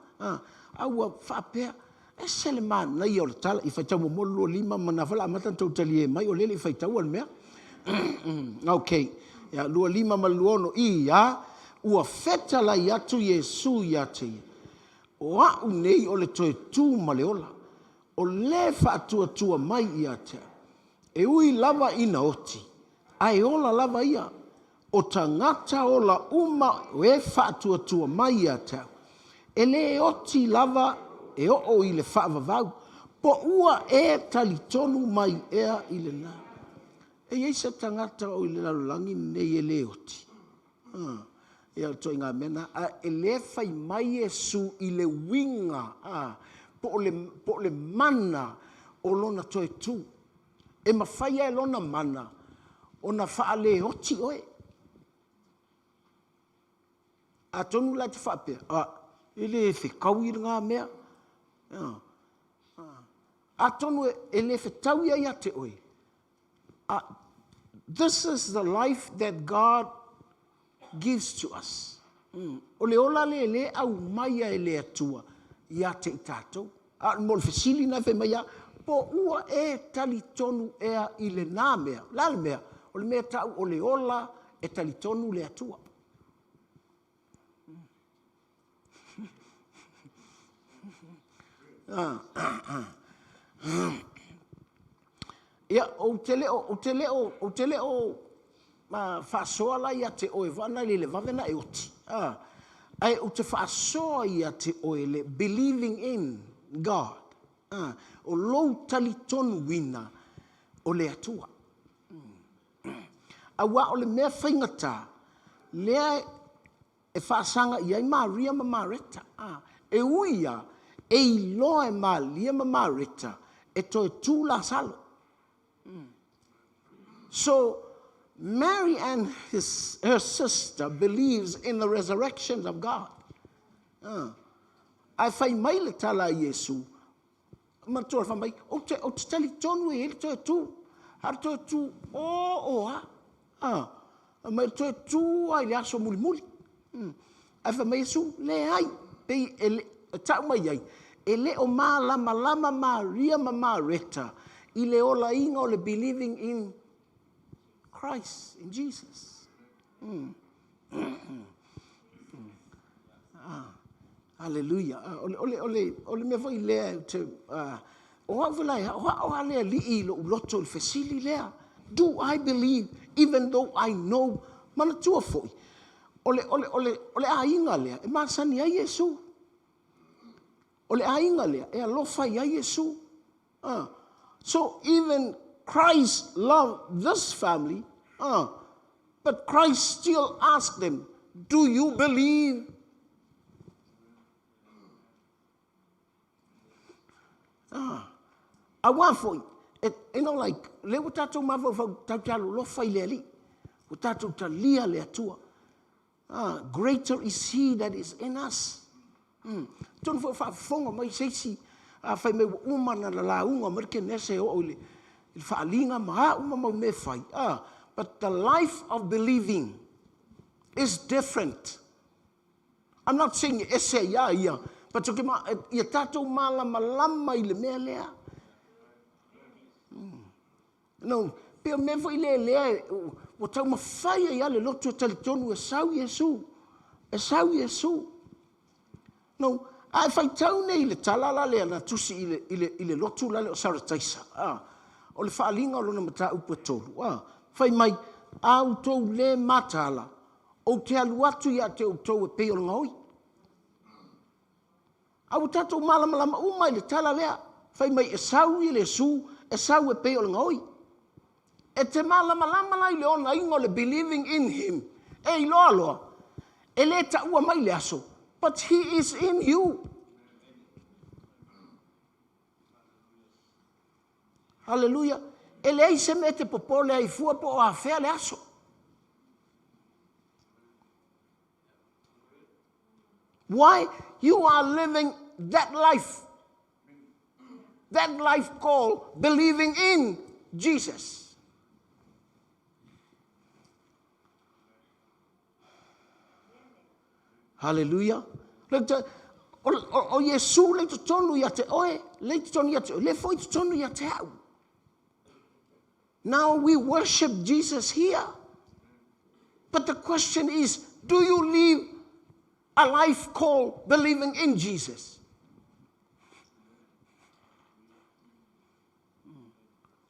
aua whaapea. E sele mana i o le tala, i whaitau mo molo lima, mana whala amata tau tali e mai, o lele i whaitau al mea. Ok, ia lua lima ma luono i ia, ua whetala i atu Iesu i ate ia. O au nei o le toe tū ma le ola, o le whaatua mai i ate. E ui lava ina oti, ai ola lava ia, o tangata ola uma o e whaatua mai i ate. E le oti lava e o i le whaavavau, po ua e talitonu mai ea i le nā. E eisa tangata o i le lalulangi nei e le oti. E al toi ngā mena, e le whai mai e su i le winga, po le mana o lona toi tū. E mawhai e lona mana, o na wha le oti oe. A tonu lai te whaapea, e le whikau i ngā mea, atonu ele fetau ia te oi. This is the life that God gives to us. O le ola le au mai e le atua ia te tātou. Mo le fesili na fe mai po ua e talitonu ea i le nā mea. La le mea, o le mea tau o le ola e talitonu le atua. Ia o te leo whaasoa la ia te oe vana le vavena e oti. Ai o te whaasoa ia te oe le believing in God. O lou talitonu wina o le atua. Awa o le mea whaingata lea e whaasanga ia i Maria ma Mareta. E uia e iloa e Maria ma Mareta e toe tū la salo. So Mary and her sister believes in the resurrection of God. Ai whai mai le tala i Iesu. Matua wha mai, o te tali tonu e ele toe tū. Har toe tū Mai toe tū ai le aso muli muli. Ai wha mai Iesu, le ai. Pei tau mai ai. Ele o lama Maria Mareta. Ile ola inga o le believing in Christ, in Jesus. Hallelujah. Ole me foi lea te o havela o hale li lo loto le fesili lea. Do I believe even though I know mana tua foi. Ole ainga lea e masani ai Yesu. Ole ainga lea e alofa ai Yesu. So even Christ loved this family, but Christ still asked them, do you believe? I want for it, like, le utato mavo fa tauchalo lo fai le ali. Utato talia le atua. Greater is he that is in us. Don't for fonga mai seisi. Fai me umana la unga merke nese o ile. Il fa linga ma uma me fai. But the life of believing is different. I'm not saying ese ya, but you ma ia tato mala malama ile melea. No, pe me foi le o tau ma fai ia le loto telefonu e sau Yesu. E sau Yesu. No, ai fai tau nei le talala le na tusi ile lotu la le o sarataisa. O le whaalinga o lona mata upa tolu. Fai mai au tau le matala o te alu atu ia te o tau e peo ngoi. Au tatou malamalama umai le tala lea. Fai mai e sau i le su, e sau e peo ngoi. E te malamalama lai le ona ingo le believing in him. E iloa loa. E le ta ua mai le aso. But he is in you. Hallelujah. Ele ai se mete popole ai fua po a fea le aso. Why? You are living that life. That life called believing in Jesus. Hallelujah. O Yesu le tonu ia te oe, le tonu ia te oe, le foi tonu ia te au. Now we worship Jesus here. But the question is, do you live a life called believing in Jesus?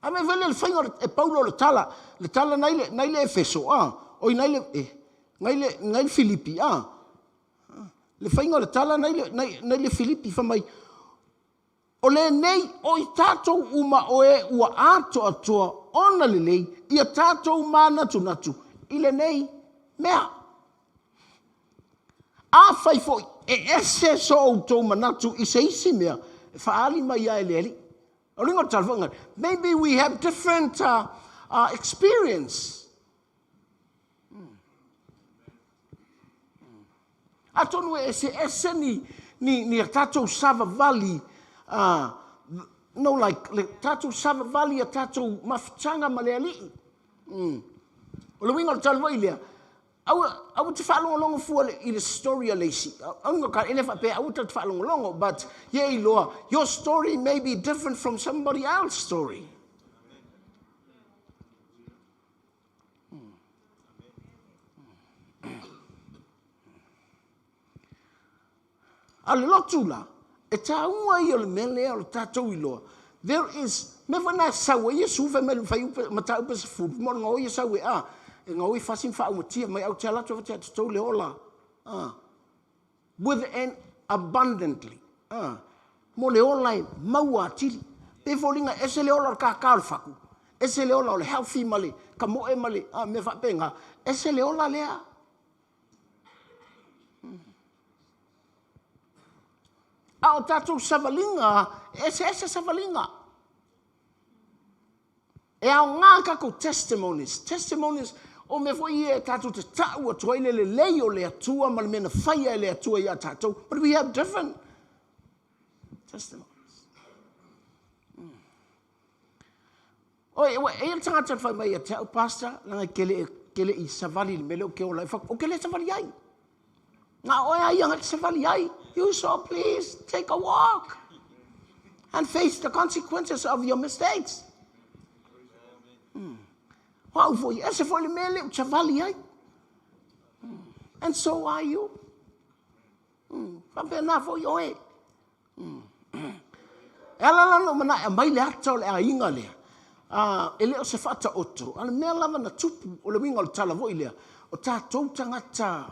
A me vele le whainga e Paulo le tala nai le Efeso, oi nai le Filipi, le whainga le tala nai le Filipi whamai. O le nei o I tātou uma oe ua ato atua ona le lei ia tātou mānatu natu I le nei mea. A whai fo e ese so o tau manatu I se isi mea e whaali mai a ele eli. O ringo talwanga, maybe we have different experience. Atonu ese ni a tātou Sava Valley, no, like tātou Sava Valley a tātou mawhitanga maleali. O le winga o talwai lea, au te whaalonga fua I le story a leisi. Au ka ele whape au te whaalonga, but yeah, loa, your story may be different from somebody else's story. A le lotu la, e tā unga I o le mele o le tātou I loa. There is, me wana sawe Yesu fe me whai mata upa se fupu, mo ngā oia sawe e ngā oi whasin wha umatia, mai au te alato wate atu tau le ola. With and abundantly. Mo le ola e maua atiri. Pe fōringa ese le ola o ka whaku. Ese le ola o le healthy male, ka moe male, me whapenga. Ese le ola lea. A o tātou savalinga, ese savalinga. E au ngā kako testimonies. Testimonies o me foi e tātou te tau atua I le lei o le atua, ma le mena whaia le atua I a tātou. But we have different testimonies. Oi, e tangata whai mai a tau, pastor, langa kele I savali le mele o ke o lai whak. O kele savali ai. Ngā oe ai anga savali ai. You so please take a walk and face the consequences of your mistakes. Wow, for you, for the and so are you. For your way. Ela no mana mai le ata le ainga le. Ele o se fata oto. Ana me lava na tupu o le winga o tala vo ile. O tatou tangata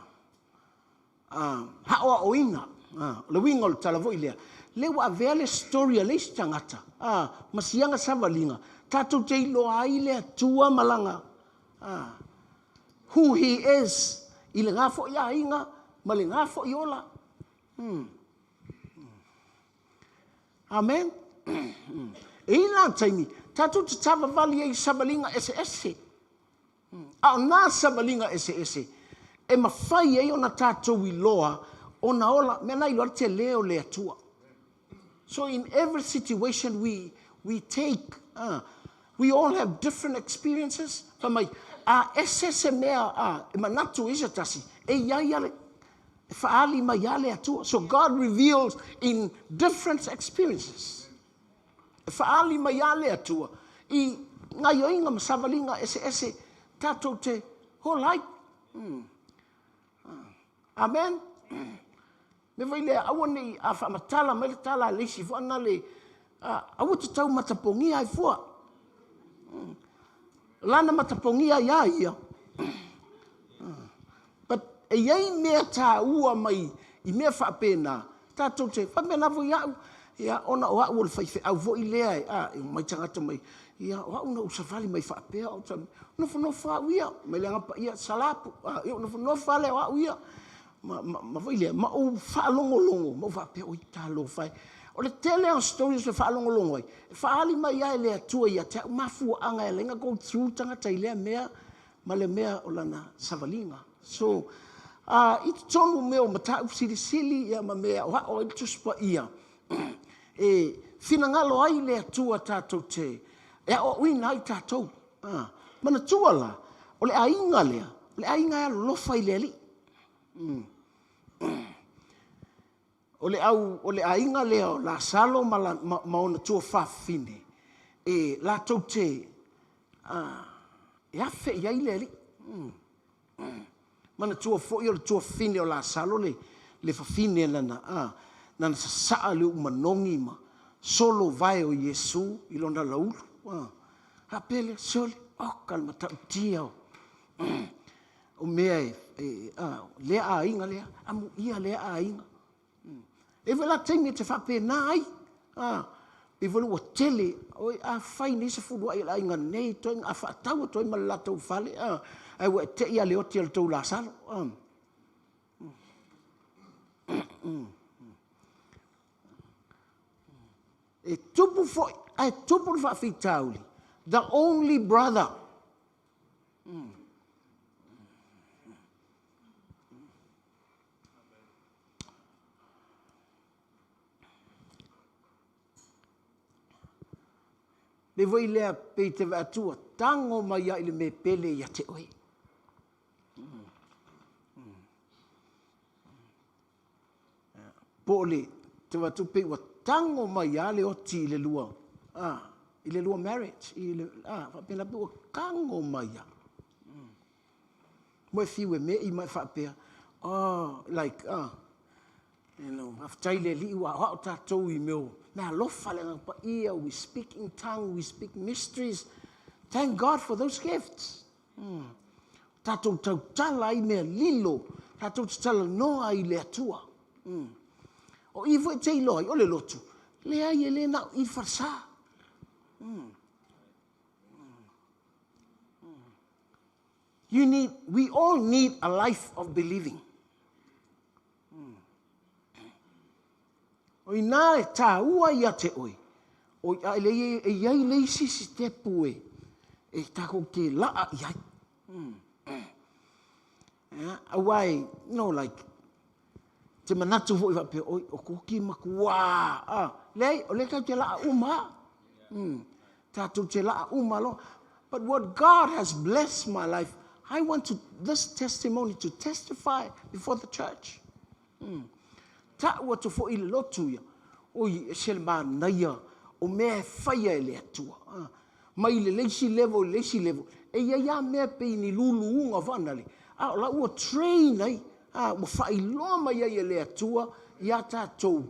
ha o oina. Le winga o tala vo ile. Le wa vele story le tangata. Masianga savalinga. Tatou te ilo ai le tua malanga. Who he is. Ile nga fo ia inga, male nga fo iola. Amen. Ina taimi, tatu tava vali e sabalinga ese. Na sabalinga ese. E mafai e ona tatu wiloa, ona ola, mena ilo te leo le atua. So in every situation we take, we all have different experiences. Famai, ese mea, manatu isa tasi, e yayale. So God reveals in different experiences. Fa'ali mayale atua. I ngayo inga masavalinga ese tato te whole life. Amen. Me vai le awani afa matala me tala le si fo na le awu te tau matapongi ai fo. Lana matapongi ia. E iei mea tā ua mai, I mea whaapena, tātou te whapena vo iau, ia ona o hau o le whaife, au vo I lea, mai tangata mai, ia o hau na usawhali mai whaapea, o tami, nofa au ia, mai leanga pa ia salapu, ia nofa le o hau ia, ma vo I lea, ma o whaalongolongo, ma o whaapea o I tālo whai, o le tele ang stories le whaalongolongo ai, whaali mai ia lea tua ia, te au mafua anga e lenga go through tangata I lea mea, ma le mea o lana savalinga, so, I tonu meo mata sili ia ma mea o tuspa ia. Finangalo ai le tua tātou te. E o wina ai tātou. Mana tua la, o le ainga lea. Le ainga ea lofa I le li. O le ainga lea o la salo ma ona tua whawhine. La tau te. E afe iai le li. Mana tua fo yo tua fine o la salo le fa fine nana nana sa le manongi ma solo vai o Yesu I lona laulu apele sole kalma ta tia o mea le ainga le amu ia le ainga e vela temi te fa pe nai e volu o tele o a fai ni se fudu ai ainga nei to a fa tau to ma la to fale ai wa te ia le oti al tau la salo e tupu fa fitauli the only brother me voi lea pe te atua tango mai ia I le me pele ia te oi. Pole te watu pe wa tango mai ia le oti I le lua. I le lua marriage. I le whapena pe wa kango mai ia. Moe fiwe me I mai whapea. Like, you know, after le li wa hao tātou I meo. Na lofa le pa ia, we speak in tongue, we speak mysteries. Thank God for those gifts. Tātou tau tala I mea lilo. Tātou tala noa I le atua. O I voi te iloi, o le lotu. Le ai e le nau I farsa. We all need a life of believing. O I nā e tā ua ia te oi. O I iai le sisi te pue. E tako te laa iai. Awai, you know, like, te manatu hoi wape oi, o kuki makua. Lei, o le kau te laa uma. Tātou te laa uma lo. But what God has blessed my life, I want this testimony to testify before the church. ta'u atu fo i le lotu ia. Oi, e sel ma naia, o mea whaia e le atua. Mai le leisi level. E ia mea pe ni lulu unga vanali. O la ua train ai, ua whailo mai ai e le atua, ia tātou.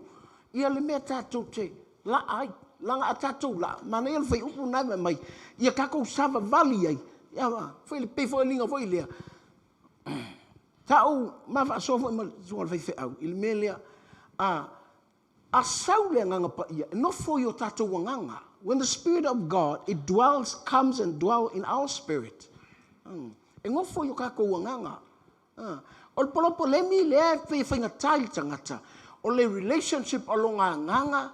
Ia le mea tātou te, la ai, langa a tātou la, mana ia le whai upu nai mai, ia kako sava vali ai. Ia whai le pe fo linga fo i lea. Tau, ma fa so fo ma so fai fe au, il me lea a saule nganga pa ia, no fo yo tato wanganga. When the Spirit of God, it comes and dwell in our spirit. E ngo fo yo kako wanganga. O polopo le mi le fe fa ngatai tangata. O le relationship alonga nganga,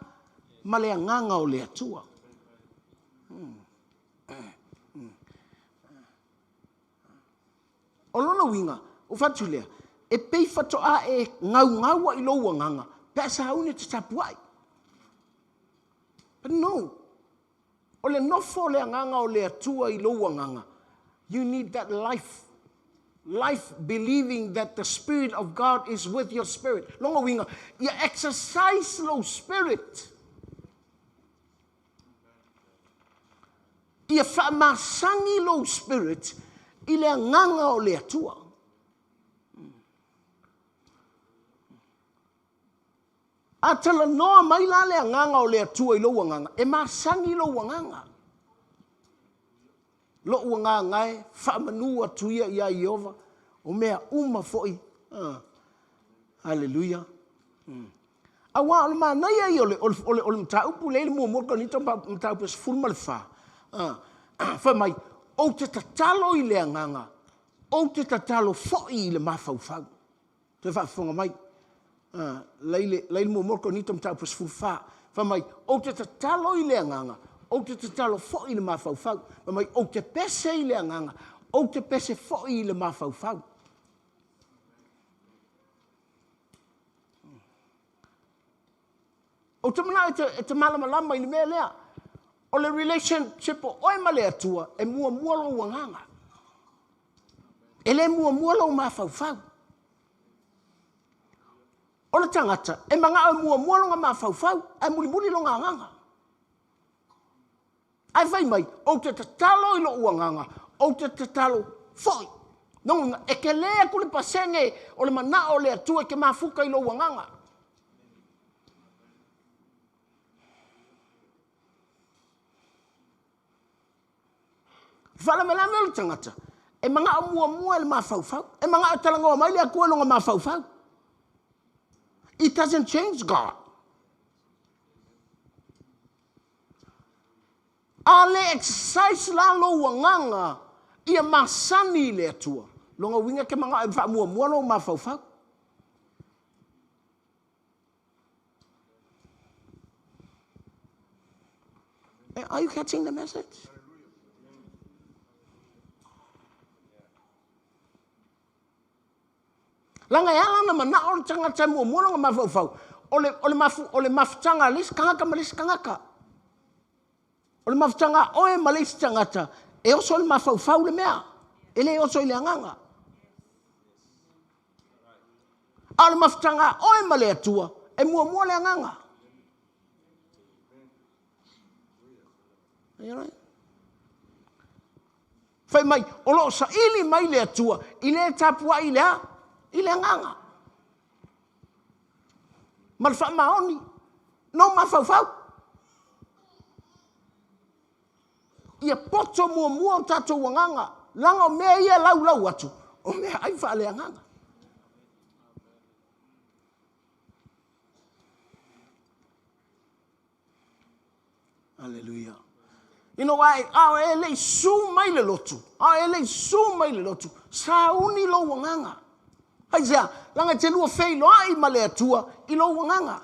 ma le nganga o le atua. O lona winga, o fatu lea, e pei fatoa e ngau i lo wanganga, pe sa haune te tapuai. But no, o le nofo le nganga o le atua i lo wanganga. You need that life believing that the Spirit of God is with your spirit. Longa winga, you exercise low spirit. Ia whamasangi low spirit, i le nganga o le atua. A tala noa mai la le nganga o le atua i lo wanganga. E masangi lo wanganga. Lo wanganga e whamanua tuia ia Iova. O mea uma foi. Hallelujah. Awa o le manai ai o le mtaupu le mua morka nito mtaupu es fulma le wha. Whamai, o te tatalo i le nganga. O te tatalo foi i le mawhauwhau. Te whaafonga mai. Leile mo morko nito mtaupu es fulfa. Whamai, o te tatalo i le nganga. O te tatalo foi i le mawhauwhau. Whamai, o te pese i le nganga. O te pese foi i le mawhauwhau. O te mana e te malama i le mea lea. O le relationship o oi ma le atua e mua lo wanganga. E le mua lo mawhauwhau. O le tangata, e manga o mua lo mawhauwhau, e muli lo nganga. Ai whai mai, o te tatalo i lo uanganga, o te tatalo foi. Nonga, e ke lea kule pasenge o le mana o le atua ke mafuka i lo uanganga. Fala mela mel tangata. E manga mua le mawhauwhau. E manga o talanga o mai le akua longa mawhauwhau. It doesn't change God. A le exercise la lo wanganga ia masani le atua. Longa winga ke manga e wha mua lo mawhauwhau. Are you catching the message? Langa ya na mana o tanga tamo mo nga mafau. O le mafutanga lis kangaka malis kangaka. O le mafutanga o e malis tangata e o sol mafau le mea. Ele o so ile nganga. O le mafutanga o e male atua e mo le nganga. You know? Fai mai o lo sa ili mai le atua ile tapua ile nganga. Malfa maoni. No mafau. Ia poto mua tato wanganga. Langa o mea ia lau atu. O mea ai fa le nganga. Hallelujah. You know why? Ele su mai le lotu. Ele su mai le lotu. Sauni lo wanganga. Hai zea, langa te lua fei loa i male atua i lo wanganga.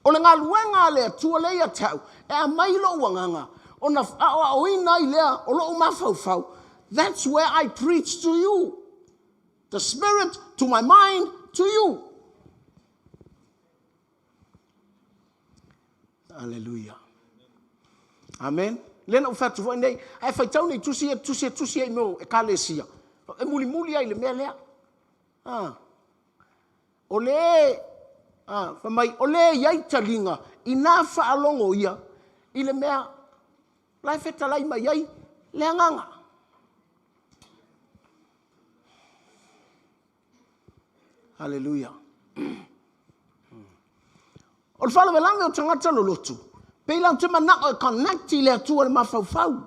O le ngā luenga le atua le ia tau, e a mai lo wanganga. O na o ina i lea, o lo mafau. That's where I preach to you. The Spirit to my mind, to you. Hallelujah. Amen. Lena o fatu foi nei, ai fai tau nei tusi e mo e kalesia. E muli ai le mea lea. O le, whamai, o le iai talinga, I nā whaalongo ia, I le mea, lai whetalai mai iai, le anganga. Hallelujah. O le whalawelange o tangata lo lotu. Pei lau te manako e connecti le atua le mawhauwhau.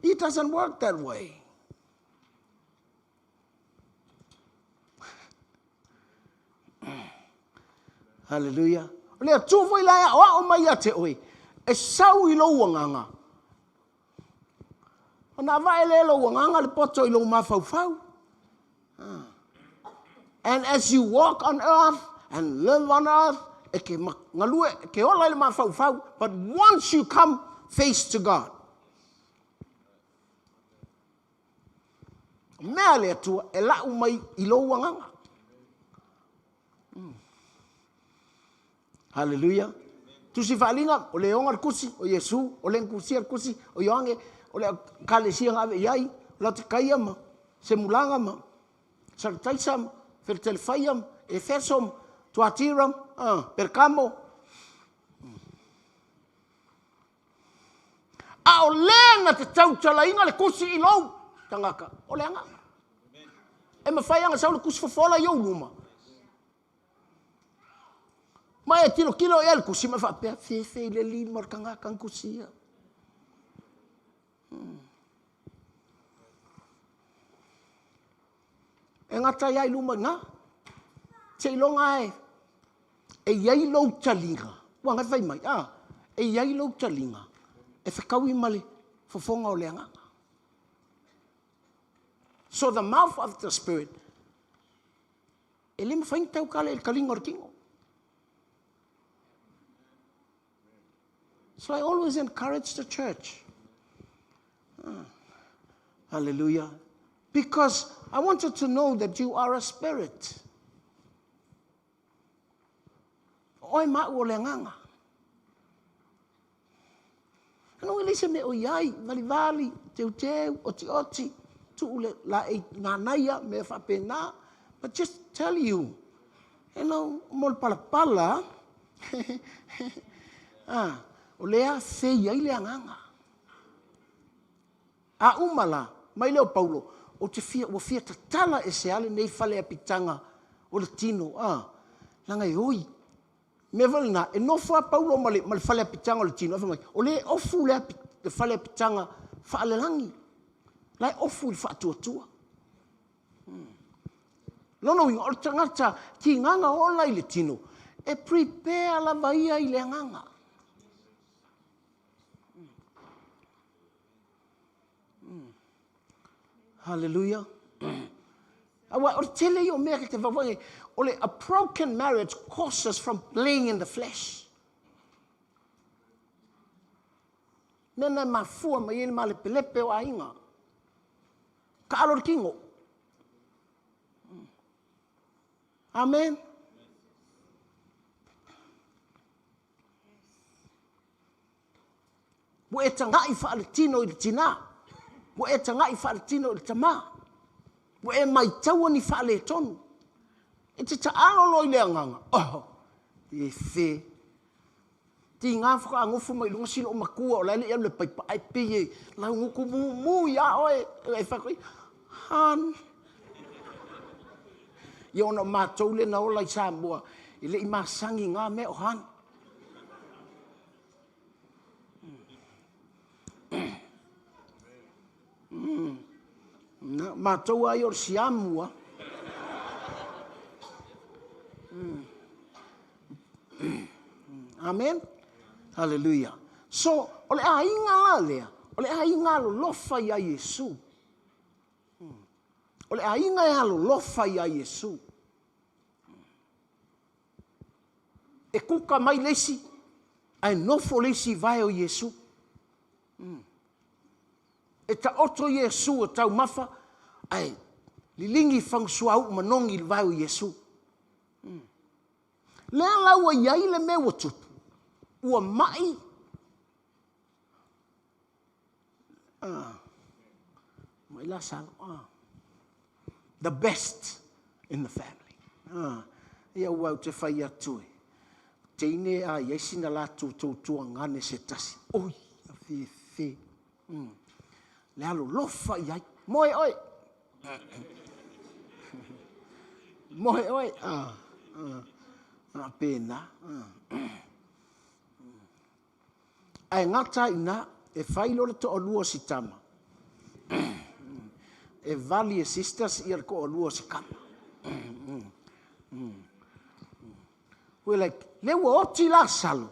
It doesn't work that way. Hallelujah. O le atua voi laia o mai a te oe. E sau I lo wanganga. O na vae le lo wanganga le poto I lo mawhauwhau. And as you walk on earth and live on earth, but once you come face to God, mea le atua e lau mai I lo wanganga. Hallelujah. Tusi whaalinga, o le onga kusi, o Yesu, o le kusi kusi, o yoange, o le kalesia ngave iai, la te kaiama, se mulanga ma, sa taisam, fer telefaiam, efesom, tuatiram, percamo. A o lenga te tau talainga le kusi I lou, tangaka, o le anga. E mawhaianga sau le kusi fafola iau luma. Mai e tino kilo e le kusi, ma whapea fefe le lima tangaka kusia. E ngata iai luma nga, te ilonga e iai lou talinga. Wanga whai mai, e iai lou talinga. E whakau I male, fofonga o le anganga. So the mouth of the Spirit, e lima whain tau kale el kalinga o kingo. So I always encourage the church. Hallelujah. Because I want you to know that you are a spirit. Oi ma o le nganga. Ano ele se me o iai, vali, teu, oti, tu ule la e nganaia me whapena. But just tell you, mol pala, o lea fe iai le nganga. A umala, mai leo Paulo, o fia tatala e se ale nei fale apitanga o le tino, langa e oi. Me valina, e no fa Paulo male fale apitanga o le tino, o le ofu le fale apitanga fa alelangi. Lai ofu le fa tua. Lono inga o tangata ki nganga o lai le tino, e prepare la vaia I le nganga. Hallelujah. Awa o tele yo mea te wawange, ole a broken marriage causes from playing in the flesh. Nena mafua ma yene male pelepe o ainga. Ka alor kingo. Amen. Wo e tanga I fa ale tino I tina. Wo e tanga I fa ale tino I tama. Wo e mai tau ni fa ale tonu. E te ta alolo I le anganga. E fe. Ti ngā whaka angofu mai lunga sino o makua o laile iam le paipa ai peye. Lau nguku mu ya oe. E whakoi. Han. I ona mātou le na ola I Samoa. I le I masangi ngā me o han. Mātou ai o Siamua. Amen. Hallelujah. So, ole a inga la lea. Ole a inga lo lofa ia Yesu. Ole a inga ia lo lofa ia Yesu. E kuka mai lesi. Ai nofo lesi vai o Yesu. E ta oto Yesu o tau mafa. Ai lilingi fangsuau manongi vai o Yesu. Lea lau a iai le me watupu. Ua mai. Mai la salo. The best in the family. Ia ua te whai atue. Te ine a iesina la tua ngane se tasi. Oi, a fe. Le alo lofa iai. Moe oi. Moe oi. Pēnā. Ai ngata ina e whailora to o lua si tama. E vali e sisters ia ko o lua si kama. We're like, lewa oti la salo.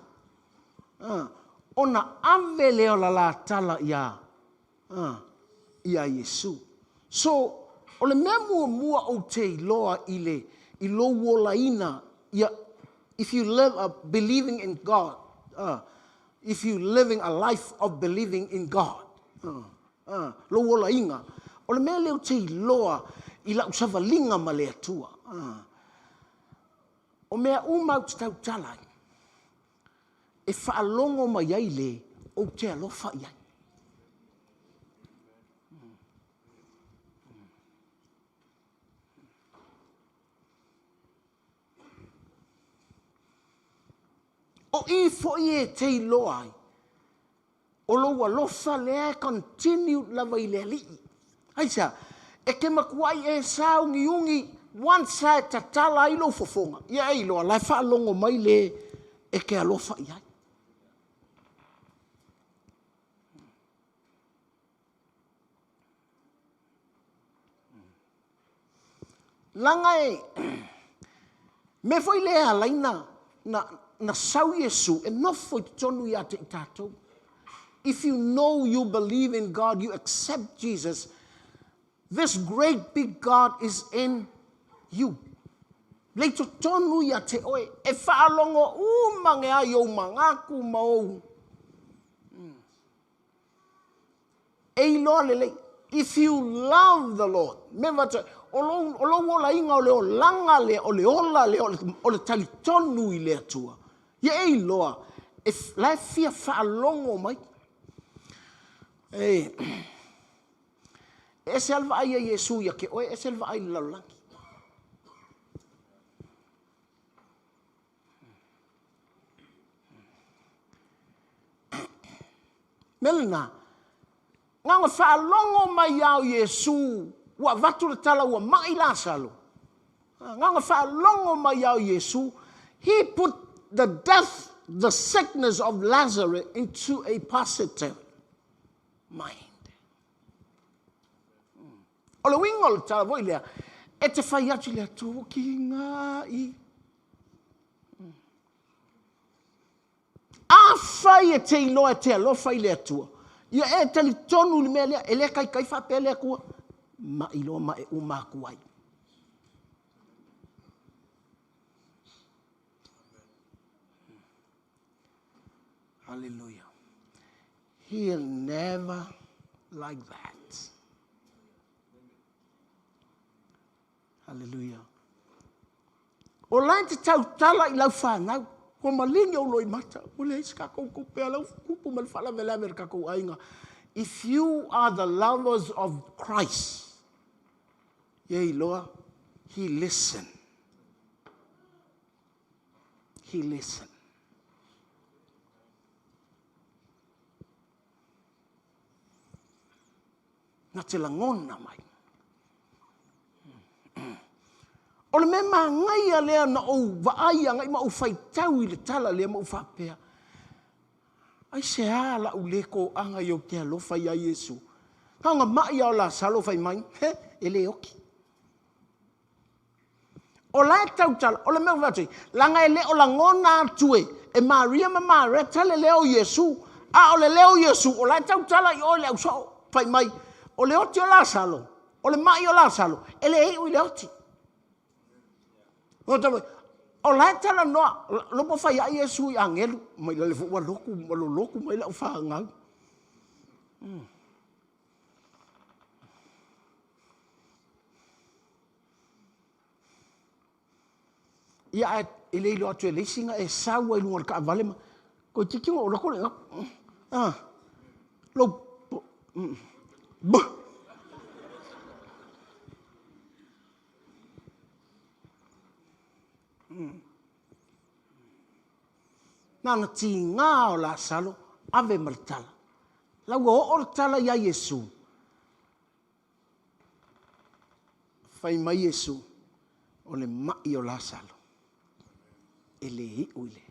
Ona ave leo la tala ia Yesu. So, o le mea mua o te iloa i lo wola ina, if you live believing in God, if you living a life of believing in God, lo wola inga, o le mea leo te iloa i la usava linga ma le atua. O mea umau te tau talai, e whaalongo mai ai le o te alofa iai. O I fo I te iloa ai, o lo alofa lea continue lava I le alii. Aisa, e ke makuai e sao ngiungi, once I tatala I lo fofonga. Ia e iloa, lai whaalongo mai le e ke alofa iai. Langa e, me foi lea laina na sau Yesu, e no foi tonu ia te tatou. If you know you believe in God, you accept Jesus, this great big God is in you. Leito tonu ia te oe, e whaalongo umange ai o mangaku mau. E iloa lele, if you love the Lord, remember to, o lo wola inga o leo langa le, o le ola le, o le tali tonu I le atua. Ia e iloa, e lai fia whaalongo mai. E se alva ai a Yesu ia ke oe, e se alva ai laulangi. Melina, nganga whaalongo mai au Yesu, ua vatu le tala ua mai la salo. Nganga whaalongo mai au Yesu, he put the death, the sickness of Lazarus into a positive mind. O le wingo le tala voi lea, e te whai atu lea tō ki ngā I. A whai e te iloa e te alofa I lea tua. Ia e tali tonu li mea lea, e lea kai whape lea kua, ma iloa ma e umaku ai. Hallelujah. He'll never like that. Hallelujah. O lai te tau tala I lau whanau, ko malinga o loi mata, o le isi kako kupea lau kupu mal whala velamer kako ainga. If you are the lovers of Christ, yei loa, he listen. He listen. Na te langona mai. O le mema ngai a lea na o vaai a ngai ma o whaitau I le tala lea ma o whapea. Ai se a la uleko anga I o te alofa I a Yesu. Hanga mai o la salo whai mai, e le oki. O la e tau tala, o le mea vatui, langa e le o la ngona atue, e Maria ma Mareta le leo Yesu, a o le leo Yesu, o la e tau tala I o le au so, whai mai, o le oti o la salo, o le mai o la salo, e le e ui le oti. O lai tala noa, lopo whai a Yesu I angelu, mai le fua loku, mai la uwha ngau. Ia e leilo atu e leisinga e saua I lunga ka avale ma, ko tikinga o lako le ngau. na ti ngā o la salo, ave maritala. Lau o tala ia Yesu. Fai mai Yesu, o le mai o la salo. E le i uile.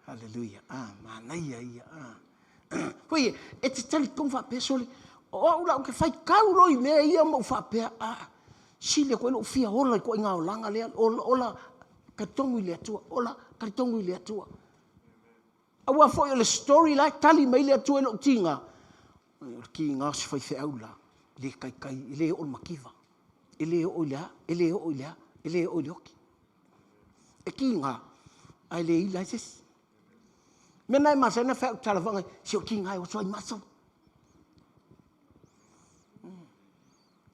Hallelujah. Manai ia. Hoi, e te tali kong whapea sole. O ula o ke whai kauroi mea ia mo whapea. Sile koe lo fia ola ko inga o langa lea. Ola karitongu i le atua. Ola karitongu i le atua. Awa foi o le story lai tali mai le atua lo tinga. Ki ngā si whai whai aula. Le kai, le o makiva. Ele o ilea, ele o ilea, ele o ilioki. E ki ngā, ai le ila ses. Mena e masa na whau talavanga, si o ki ngā o soai masau.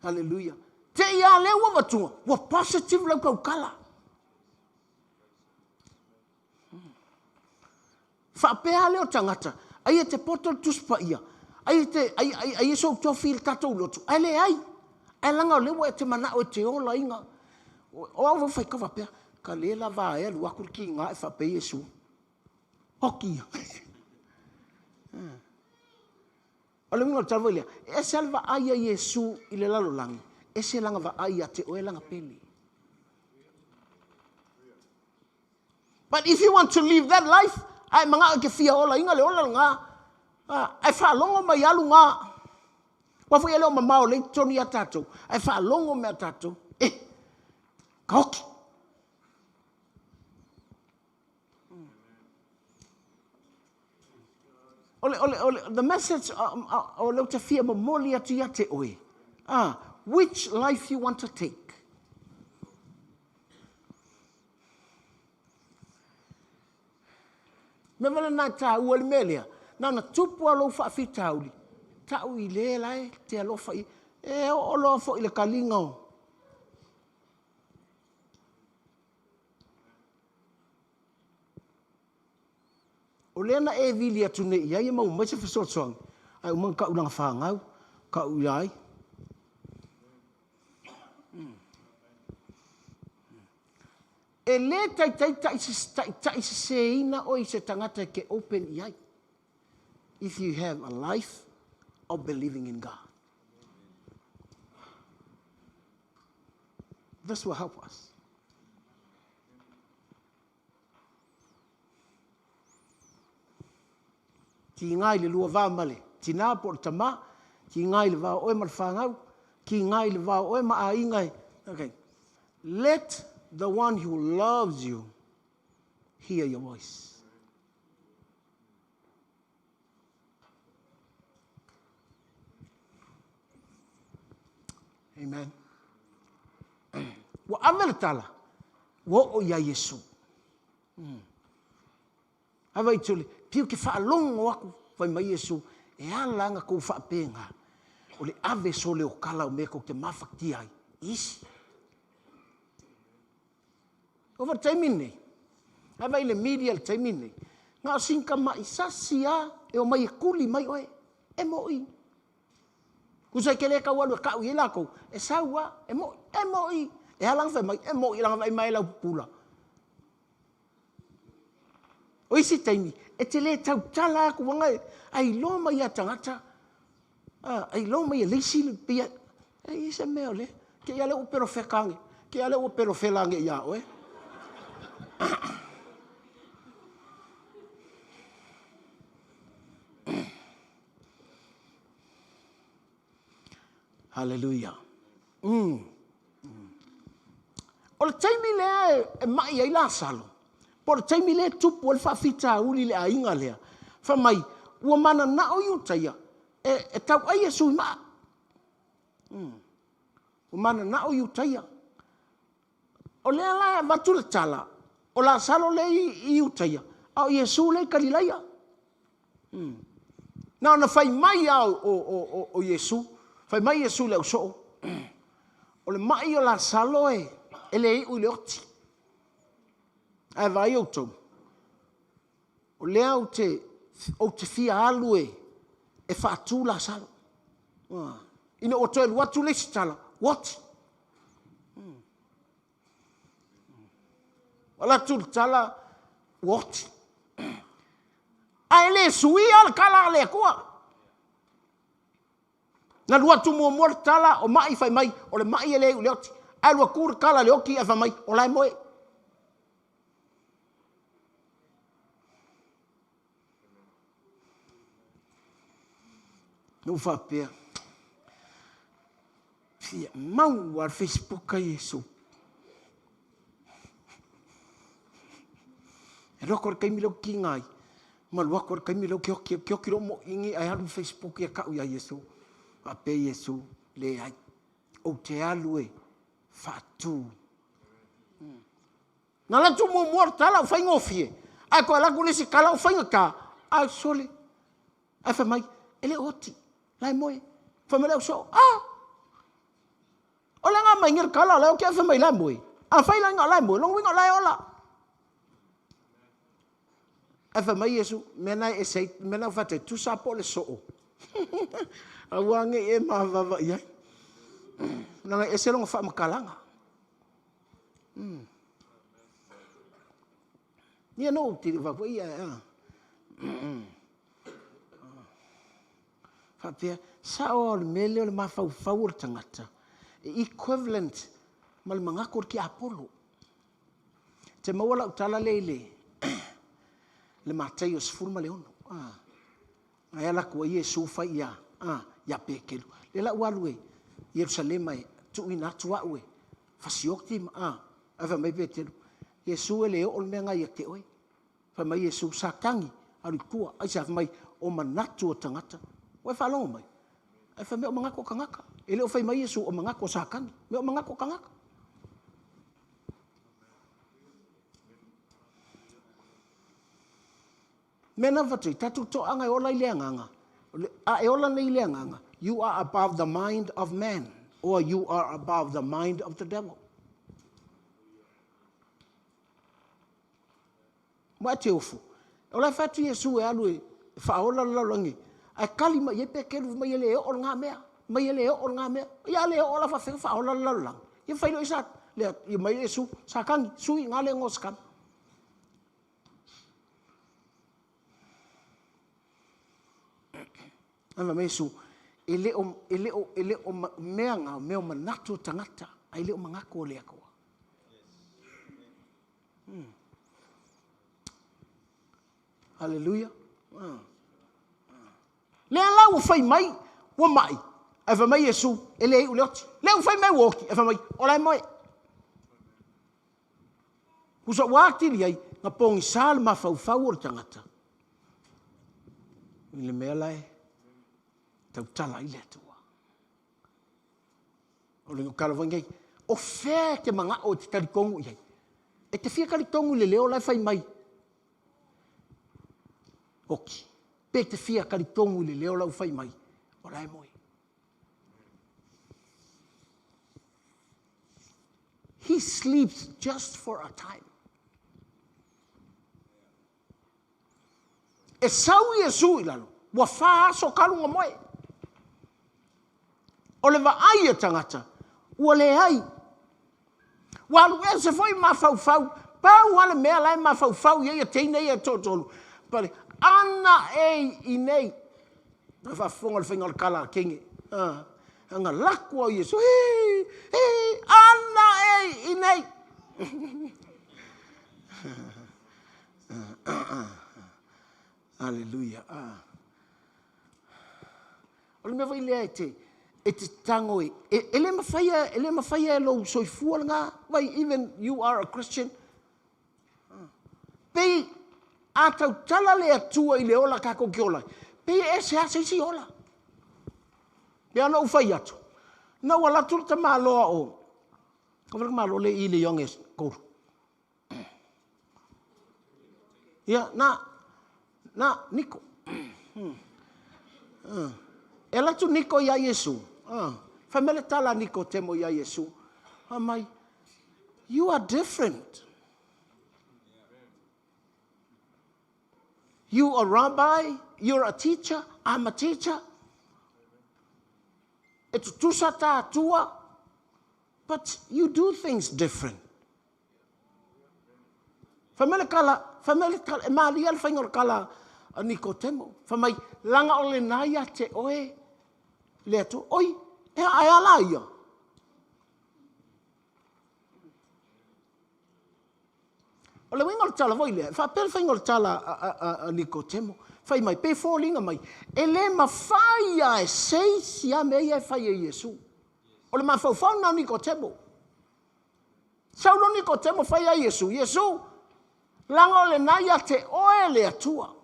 Hallelujah. Te ia le ua watunga, wa positive lau kau kala. Whapea leo tangata, ai e te potol tuspa ia, ai e so tofi il tatou lotu, ai le ai. Ai langa o lewa e te mana o te ola inga. O awa whai ka whapea. Ka le la vā e alu akur ki ngā e whape Yesu. Hoki. O le mingo tawa ilia. E se alwa aia Yesu i le lalo langi. E se langa va aia te oe langa peli. But if you want to live that life, ai manga o ke fia ola inga le ola ngā. Ai whalongo mai alu ngā. Wa foi leo mamao le toni a tatou. Ai fa longo me a tatou. Ka hoki. Ole, the message o leo te fia mamoli atu ia te oe. Which life you want to take? Me vale nai ta ua le melea. Nana tupu alo whaafi tauli. Tau i le lai, te alofa i. E o lofo i le kalinga o. O lena e vili atu ne ia, ia mau mai se whasotsong. Ai umang ka ulanga whangau, ka uiai. E le tai se seina o i se tangata ke open iai. If you have a life of believing in God. This will help us. Ki ngai le lua vā male, tina po tama, ki ngai le vā oe marwhangau, ki ngai le vā oe maa ingai. Okay. Let the one who loves you hear your voice. Amen. Wa amela tala. Wa o ia Yesu. Ava i tole, piu ke whaalongo aku, vai mai Yesu, e alanga kou whaapenga. O le ave so leo kala o meko te mawhakti ai. Isi. O wa taimine. Ava i le media le taimine. Ngā o sinka mai sasia, e o mai e kuli mai oe. E mo i. Kusai ke le ka walu ka u ila ko e sawa e mo i e halang fa mai e mo i lang mai la pula o isi taimi e te le tau tala ku wanga ai lo mai a tangata ai lo mai le sili pia e ise me ole ke ya le o pero fekange ke ya le o pero felange ya oe Hallelujah. O le taimi lea e mai ai la salo. Po le taimi lea tupu o le whaafita uli le a inga lea. Whamai, ua mana na o iutaia. E tau ai e sui maa. Ua mana na o iutaia. O lea la watu le tala. O la salo le iutaia. Au Yesu le kalilaia. Na ona whai mai au o Yesu. Fai mai Yesu leo so. O le mai o la salo e le i ui le oti. Ai vai o tau. O lea o te fia alu e whaatu la salo. Ina o toi watu le sitala. What? Wala tu tala what? Ai le sui al kala le kua. Na lua tu mo tala o mai fai mai o le mai ele u leoti. Ai lua kur kala le oki e fai mai o lai moe. No fa pia. Fia mau ar Facebook ka Yesu. E roko kai milo ki ngai. Ma lua kor kai milo ki oki ro mo ingi ai alu Facebook ia ka u ia Yesu. A pe Yesu le ai. O te alu e fatu. Na la tu mo tala fai ngofie. Ai ko la kulisi kala fai ngaka. Ai sole. Ai fa mai ele oti. Lai moe. Fa mai so. Ola nga mai ngir kala la o ke fa mai lai moe. A fai la nga lai moe, long winga lai ola. A fa mai Yesu mena e sei mena fa te tu sa po le so. A wange e ma va ia. Na e se long fa makalanga. Ni no ti va ko ia. Fa pia sa o mele le ma fa tangata. Equivalent mal mangakor ki Apollo. Te mawala utala leile. Le Mateo sfurma le ono. Ai ala ko Yesu fa ia. Ya pekelu. Le la walwe Yerusalem ai tu ina tua we. Fasiokti ava mai petelu. Yesu ele o menga ia te oi. Fa mai Yesu sakangi alikua ai sa mai o manatu o tangata. Wa fa lo mai. Ai fa me o mangako kangaka. Ele o fai mai Yesu o mangako sakangi. Me o mangako kangaka. Mena vatu tatu to anga e ola ile nganga. A e ola nei ile nganga. You are above the mind of man, or you are above the mind of the devil. Wa te ofu. Ola fatu Yesu e alu e fa ola lalongi. A kalima ye pekelu mai ele o nga mea. Mai ele o nga mea. Ya le ola fa ola lalang. Ye fa lo isa le ye mai Yesu sakangi sui ngale ngoskan. Ama Yesu ele o meanga meo manatu tangata ai le o mangako le ako. Hallelujah. Le ala u fai mai o mai. E fa mai Yesu ele u loti. Le u fai mai woki e fa mai ola mai. Kusa wakti li ai nga pongi sal ma fau o tangata. Le melai tau tala i le tua. O le ngokala wangai, o fea ke manga o te karikongu iai. E te fia karikongu le leo lai fai mai. Oki. Pe te fia karikongu le leo lau fai mai. O lai moi. He sleeps just for a time. E sau Yesu ilalo. Wa faa so kalunga moe. O le vaai e tangata, ua le ai. Walu e se foi ma fau, pau wale mea lai ma fau, ia teina ia totolu. Pare, ana e i nei, na whafonga le whinga le kala kingi. Anga lakua o Yesu, ana e i nei. Hallelujah. O le mea vai lea e te tango ele mawhaia lo soifua nga, wai even you are a Christian. Pei a tau tala le atua i le ola kako ki ola. Pei e se ase isi ola. Pei ana ufai atu. Na wala tulu ta maloa o. Kawala malo le i le yonges kouru. Ia, na, Niko. E latu Niko ia Yesu. Famele tala Niko temo ia Yesu. Amai, you are different. You are a rabbi, you're a teacher, I'm a teacher. It's tusata tua, but you do things different. Famele kala, mali al whainga kala a Nikotemo. Famai, langa o le naia te oe, le atu, oi, e ai ala ia. O le winga o tala voi lea, fa pele whainga o tala a Nikotemo. Fai mai, pe fōlinga mai, e le mawhai a e seisi a mea e whai e Yesu. O le mawhau whauna o Nikotemo. Saulo Nikotemo whai a Yesu, Yesu, langa o le naia te oe le atua.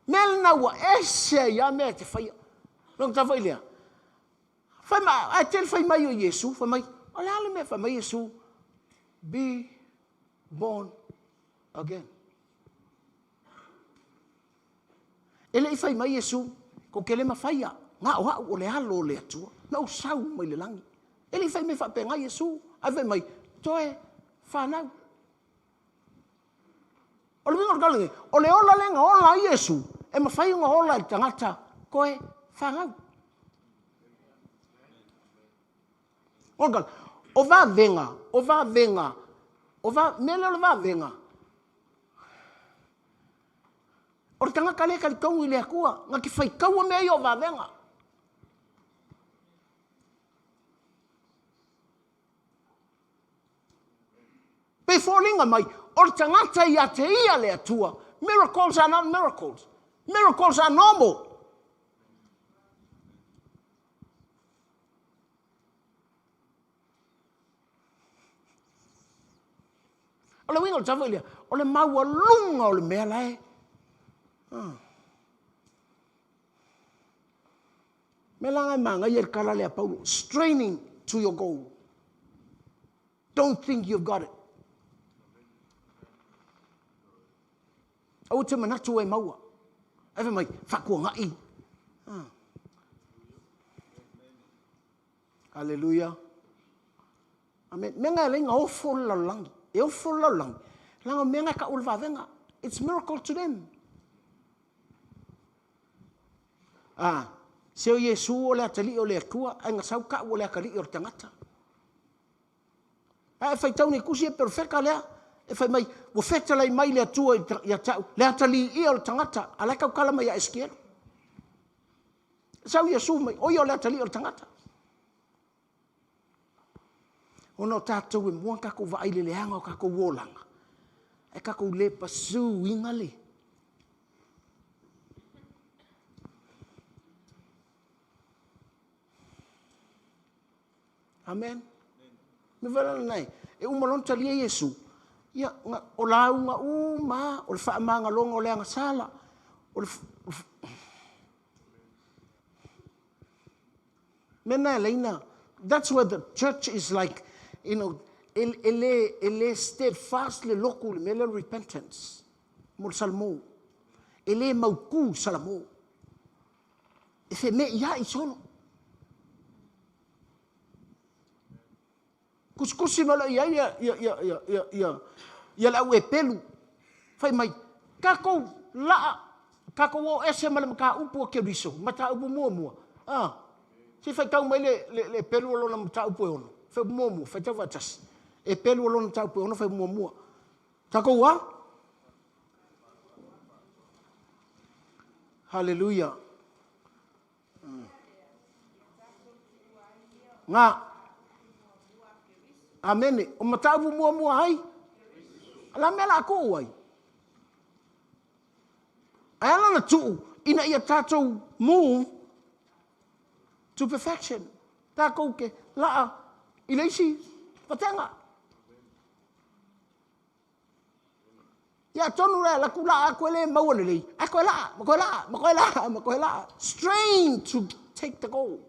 Mel na ua ese ia mea te whaia. Long ta whai lea. Whai mai, a tel whai mai o Yesu, whai mai, o le ale mea whai mai Yesu, be born again. Ele i whai mai Yesu, ko ke le mawhaia, ngā oha o le alo le atua, na o sau mai le langi. Ele i whai mai whape ngā Yesu, ai whai mai, toe whanau. O le winga kalingi, o le ola lenga ola Yesu, e mawhai unga ola i tangata, koe whangau. O kal, o va venga, mele o le va venga. O le tanga kale kali kaungu i le akua, ngā ki whai kaua mea i o va venga. Pe fōlinga mai, o le tangata i a te ia le atua, miracles are not miracles. Miracles are normal. O le winga o tawailia, o le maua lunga o le mea lai. Me langa manga i kala lea Paulo, straining to your goal. Don't think you've got it. Au te manatu e maua. Ewe mai, whakua ngai. Hallelujah. Amen. Menga e lenga o fola langi. E o fola langi. Langa menga ka ulva venga. It's miracle to them. Se o Yesu o le atali o le atua, ai ngasau ka o le akali o tangata. E fai tau ni kusi e perfeka lea. E fai mai, wo feta lai mai le atua i tau. Le atali i o tangata, ala kau kala mai a eskielu. Sau Yesu mai, oi o le atali o tangata. Ono tātou e mua kako wa aile leanga o kako wōlanga. E kako le pasu ingale. Amen. Me wala nei. E umalon talia Yesu. Ia o launga uma, o le whaamanga longa o leanga sala. Mena leina. That's where the church is like, you know, ele steadfast le loku le mele repentance. Mo salmo. Ele mauku salamo. E fe me ia i sono. Kuskusi mala ia lau e pelu. Fai mai, kako laa, kako o ese mala maka upu o ke riso, mata upu mua. Si fai tau mai le pelu o lona mata upu e ono. Fai mua, fai tau vatas. E pelu o lona mata upu e ono, fai mua. Tako ua? Hallelujah. Ngā. Amene, o matavu mua hai. Ala mela ko ai. Ala na tu ina ia tatou mu to perfection. Ta ko ke la ilaisi patenga. Ya tonu la kula akwele mawale. Makola. Strain to take the goal.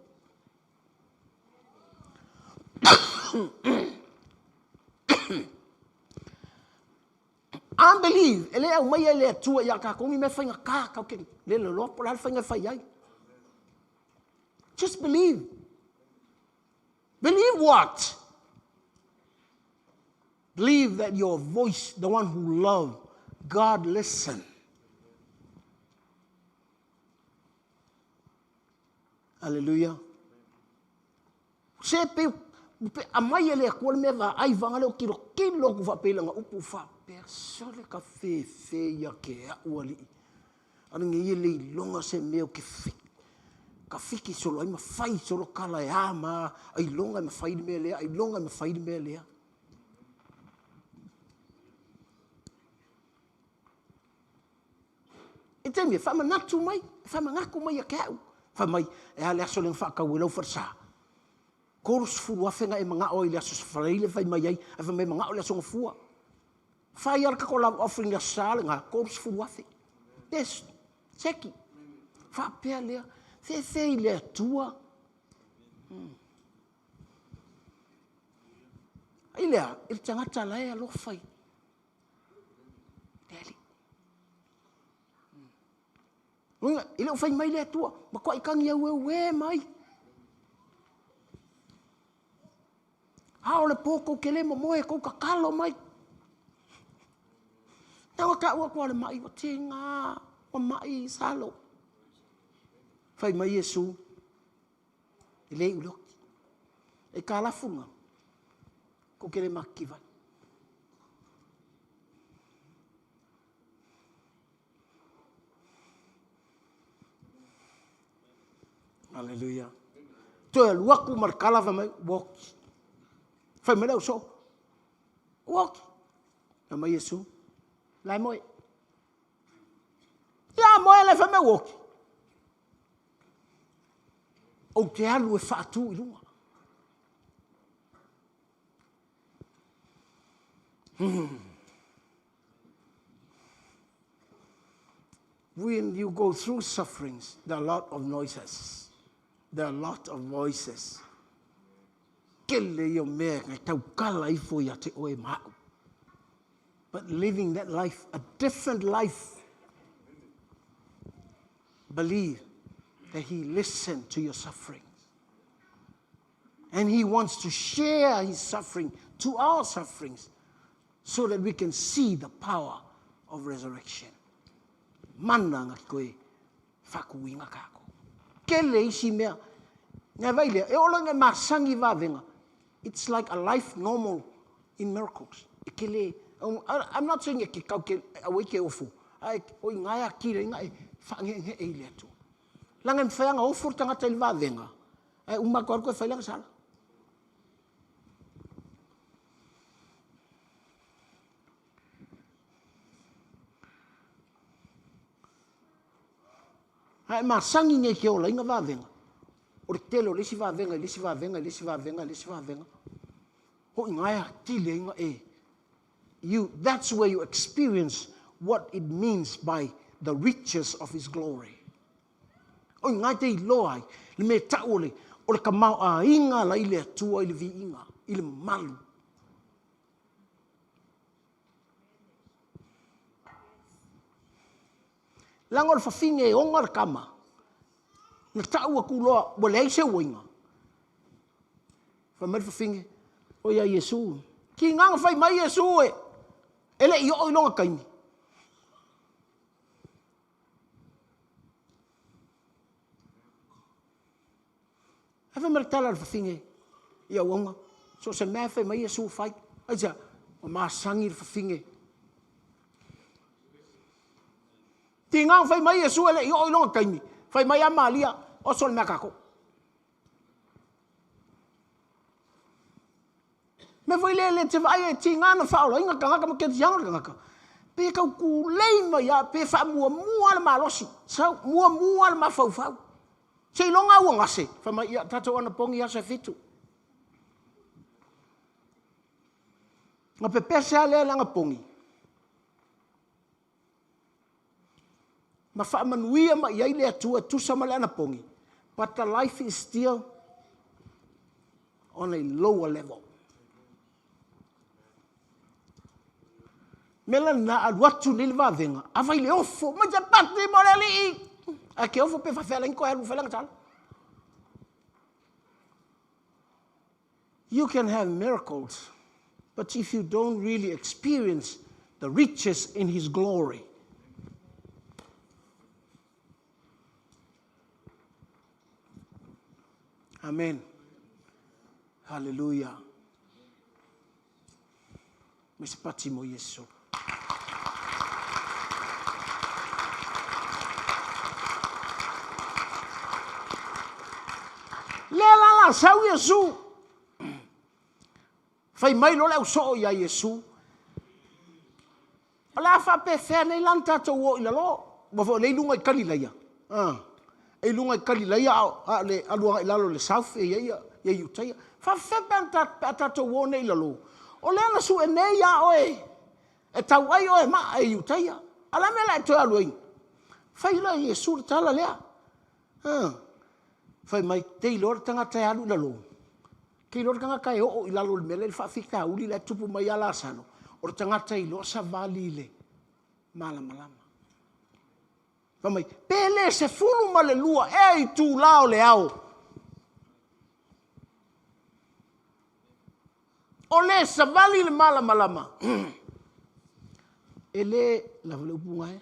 Unbelieve, ele au mai ele tua ia ka kongi me fainga ka ke le lo por al fainga fai ai. Just believe. Believe what? Believe that your voice, the one who loved God, listen. Hallelujah. Se pe Pe amai ele akol me va ai vanga le kilo ku fa pela nga upu fa persole ka fe ya ke Aloalii. Ana ngi ele longa se me o ke fi. Ka fiki solo ai mafai solo kala e ama ai longa mafai me le ai longa mafai me le. E te me fa manatu mai, fa mangaku mai ke au. Fa mai e ale aso le fa ka welo forsa. Kors furu afenga e manga o ile aso faile fa mai ai, fa mai manga o le aso fua. Fa yar ka kola offering ya sal nga kors furu afe. Des seki. Fa pe le se ile tua. Ile il tangata la e lo fai. Deli. Ile o fai mai le tua, ma ko ikangi we mai. Hao le poko ke le moe ko ka kalo mai. Tawa ka ua ko le mai o tinga, o mai salo. Fai mai Yesu. Ile ulo. E ka la funga. Ko ke le makiva. Hallelujah. To el waku markala va mai walk. Fai mai so. Walk. Nama Yesu. Lai moe. Ya moe le fa mai walk. O te alu e fatu i lunga. When you go through sufferings, there are a lot of noises. There are a lot of voices. Kele yo me ngai tau kala I fo ya te oe mau. But living that life, a different life, believe that He listened to your sufferings. And He wants to share His suffering to our sufferings so that we can see the power of resurrection. Mana ngaki koe whakuinga kako. Kele isi mea. Ngai vaile, e ola ngai masangi wavenga. It's like a life normal in miracles. E kele, I'm not saying e ke kau ke awe ke ofu. Ai, oi ngai a kire ngai whange e le atu. Langa mwhanga ofu tangata ili wavenga. Ai, umakor koe whailanga sala. Ai masangi ngai ke ola inga wavenga. O le telo lesi wavenga, lesi wavenga, lesi wavenga, lesi wavenga. Ho ngai a tile inga e. That's where you experience what it means by the riches of His glory. O ngai te loai, le me taole, o le kamau a inga la ile atua ile vi inga, ile malu. Langor fafinge ongar kama. Na tau aku loa, wale ai se woinga. Fa mer fafinge, o ya Yesu. Ki ngang fai mai Yesu e. Ele I o longa kaimi. Fa mer tala fafinge, ia wonga. So se me fai mai Yesu fai. Aja, o ma sangir fafinge. Ti ngang fai mai Yesu ele I o longa kaimi. Fai mai amalia o sol me kako. Me foi le te vai e ti ngana faula inga kanga ma ke yang kanga. Pe ka ku lei ma ya pe fa mua le malosi. Sa mua le mafau fau. Se longa u ngase fa mai ya tato ona pongi ya se fitu. Ma pe pesa le langa pongi. Ma fa manuia ma ia ile atua tu sama le ana pongi. But the life is still on a lower level. Mela na alwatu nilva venga. Ava ile ofo ma ja pati morali. A ke ofo pe fa fela inko heru fela ngal. You can have miracles, but if you don't really experience the riches in His glory, amen. Hallelujah. Mese pati mo Yesu. La sau Yesu. Fai mai lo le so ya Yesu. Ala fa pe fe nei lanta to wo ila lo. Bo fo le lunga Galilea. E lunga Galilea a le alua ila lo le south e ya Utah. Fa fe ta to wo nei lo. O le ana su e nei ya oe. E tau ai oe ma e Utah. Ala me la to aloi. Fai la Yesu tala lea. Fai mai te lor tanga te alu la lo. Ke lor tanga kai o ila lo mele fa fika uli la tupu mai ala sano. O tanga te lo sa vali le. Malama. Fa mai pele se fulu male lua e tu lao le au. O le sa vali le malama. Ele la vole upunga e.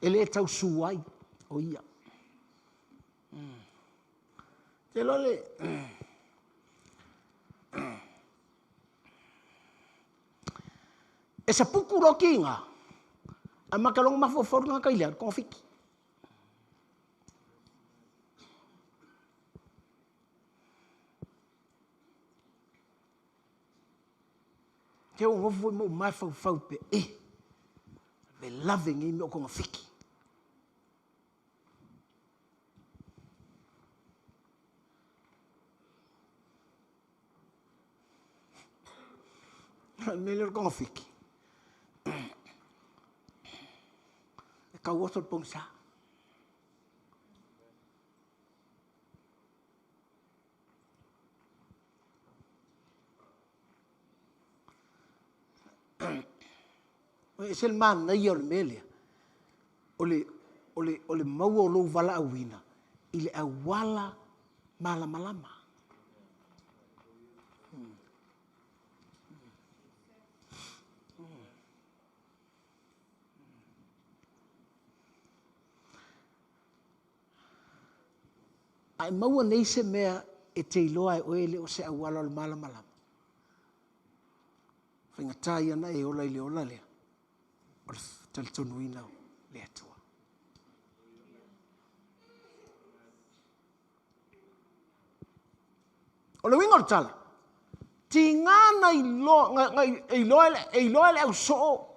Ele tau suai o ia. Te lole. E sa puku roki nga. A makalong mafofor nga kailan kong fiki. Te o ngofu mo mafau pe e. Be loving i mo kong fiki. Melhor kong fiki. E ka wotor pong sa. Es el man na yor melia. Ole mau lo vala awina. Ile awala malama. Ai mau nei se mea e te iloa e oele o se awala o malama. Whaingatai ana e ola ile ola lea. O le talitonuina le atua. O le winga o tala. Ti ngana iloa le au so.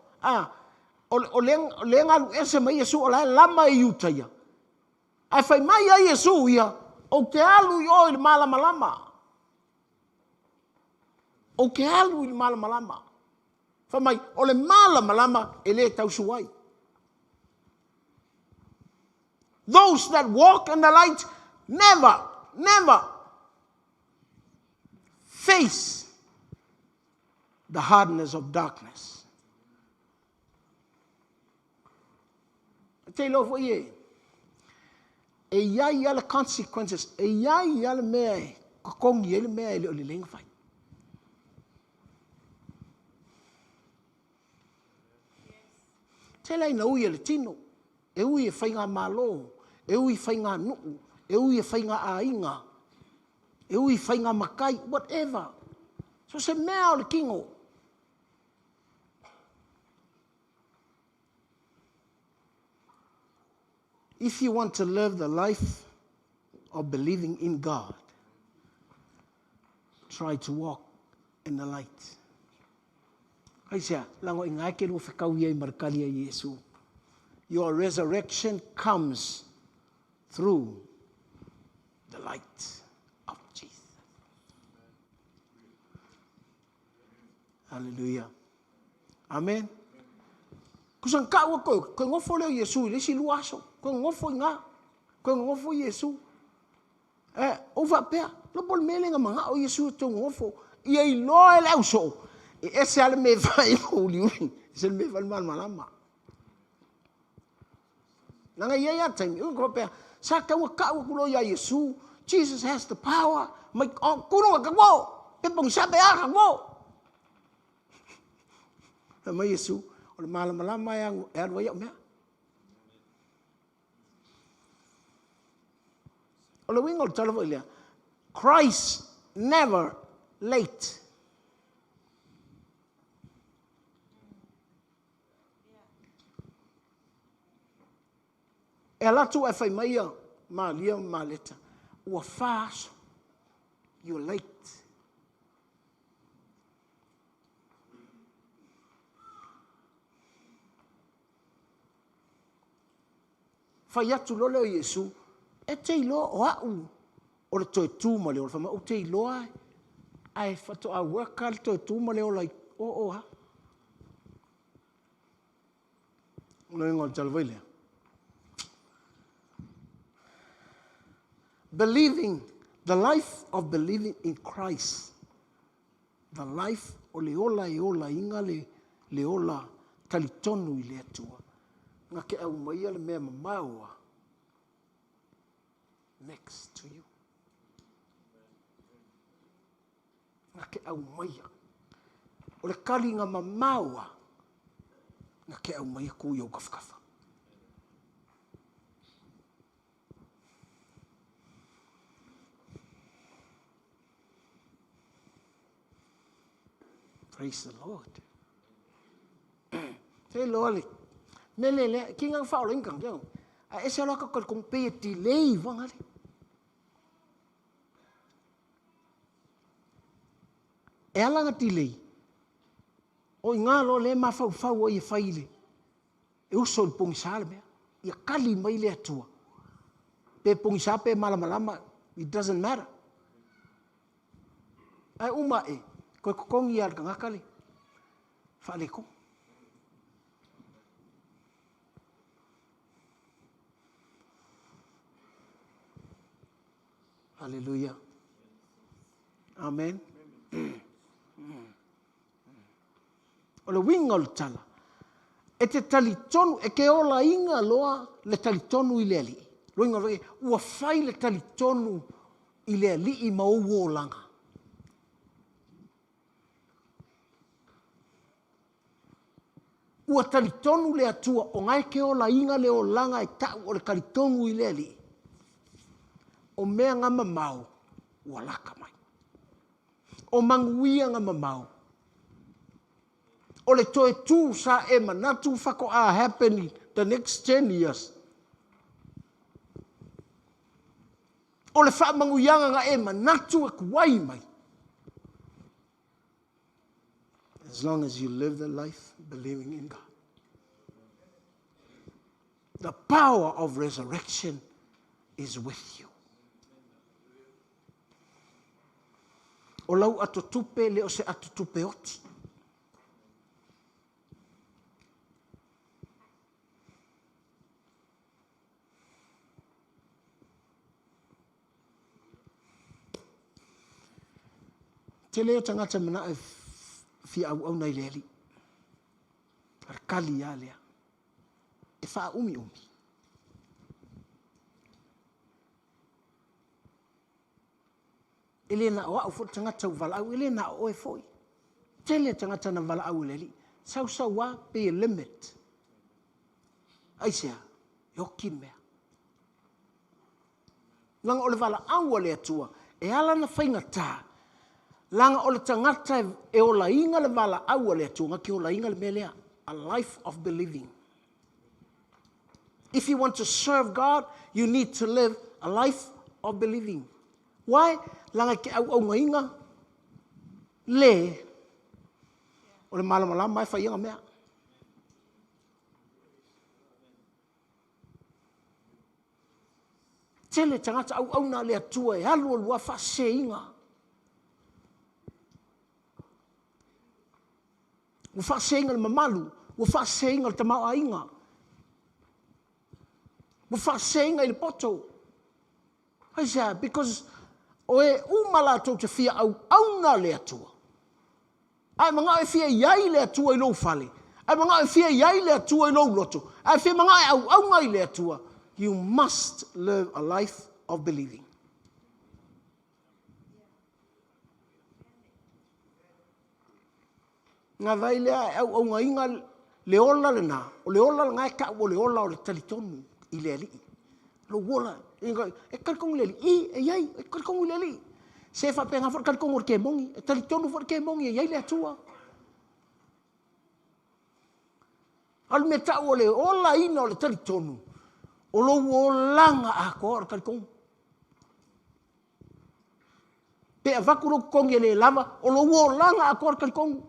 O le ngalu ese mai Yesu o la lama e Utah. Ai fai mai ai Yesu ia. O ke alu i o il malama. O ke alu il malama. Fa mai, o le malama ele tau suai. Those that walk in the light never face the hardness of darkness. I tell you what ye. E iai ala consequences, e iai ala mea e, kakongi ele mea ele o le lenga fai. Tela ina ui ele tino, e ui e whainga malo, e ui whainga nuu, e ui e whainga ainga, e ui whainga makai, whatever. So se mea o le kingo. If you want to live the life of believing in God, try to walk in the light. Aisha, lango ingai ke no whakau iai markali a Yesu. Your resurrection comes through the light of Jesus. Hallelujah. Amen. Kusang kawa ko ngofo le Yesu le si luaso. Ko ngofo nga. Ko ngofo Yesu. Ova pea, lo bol melenga manga o Yesu to ngofo. Ia I loe le uso. Ese ale me vai mo liuri. Ese me vai mal malama. Nanga ia time ko pea. Sa ka kulo ya Yesu. Jesus has the power. Mai kuno ka wo. Pe pong sabe a ka wo. Mai Yesu o le malama yang e alwa ia mea. O le winga o tala ilea. Christ never late. E ala tu e whai mai a ma lia ma leta. Ua whaaso. You're late. Whai atu lole o Yesu, e te iloa o au. O le toi tū ma leo, o te iloa ai whato a waka le toi tū ma leo lai o ha. Una ingo le talawai. Believing, the life of believing in Christ. The life o le ola inga le ola talitonu i le atua. Nga ke au maia le mea mamaua. Next to you. Nga ke au maia. O le kali nga mamaua. Nga ke au maia ku iau kafkafa. Praise the Lord. Te loale. Melele, ki ngang whao ring kang jang. A ese ala ka kong pe delay vangale. E ala nga delay. O ngā lo le ma whau o i whaile. E uso i pongisale mea. Ia kali mai le atua. Pe pongisale pe malamalama. It doesn't matter. Ai uma e. Koe kokongi al ka ngakale. Whale ko. Hallelujah. Amen. O le winga o le tala. E te talitonu, e ke ola inga loa le talitonu i le ali. Loinga vei, ua whai le talitonu i le ali i mauo o langa. Ua talitonu le atua, o ngai ke ola inga le o langa e tau o le talitonu i le ali. O mea nga mamau, ua laka mai. O manguia nga mamau. O le toe tū sa e manatu whako a happening the next 10 years. O le wha manguianga nga e manatu e kuwai mai. As long as you live the life believing in God. The power of resurrection is with you. O lau ato tupe le o se ato tupe oti. Te leo tangata mana e fi au nei leli. Arkali ya lea. E wha umi. Ele na o au fo tangata vala au ele na o e foi. Tele tangata na vala au leli. Sau wa be a limit. Aisia, yoki mea. Langa o le vala au le atua, e ala na whainga tā. Langa o le tangata e o la inga le vala au le atua, ngaki o la inga le melea. A life of believing. If you want to serve God, you need to live a life of believing. Why? Langa ke au ngainga le o le malama mai fa inga mea. Tele tangata au na le atua e halu o lua fa se inga. Ua fa se inga le mamalu, ua fa se inga le tamau a inga. Ua fa se inga i le poto. Haisa, because o e umala tau te fia au na le atua. Ai manga e fia iai le atua i lou fale. Ai manga e fia iai le atua i lou loto. Ai fia manga e au ngai le atua. You must live a life of believing. Nga vai lea au ngai inga le ola le na. O le ola ngai ka o le ola o le talitonu i le ali. Lo wola. E kalkong le li. E iai, e kalkong le li. Se fa penga for kal kongor ke mongi, e tali tonu for ke mongi e le atua. Al me ta ole ola ina ole tali tonu. O lo langa a ko kal kong. Pe avakuro kong ele lava, o lo langa a ko kal kong.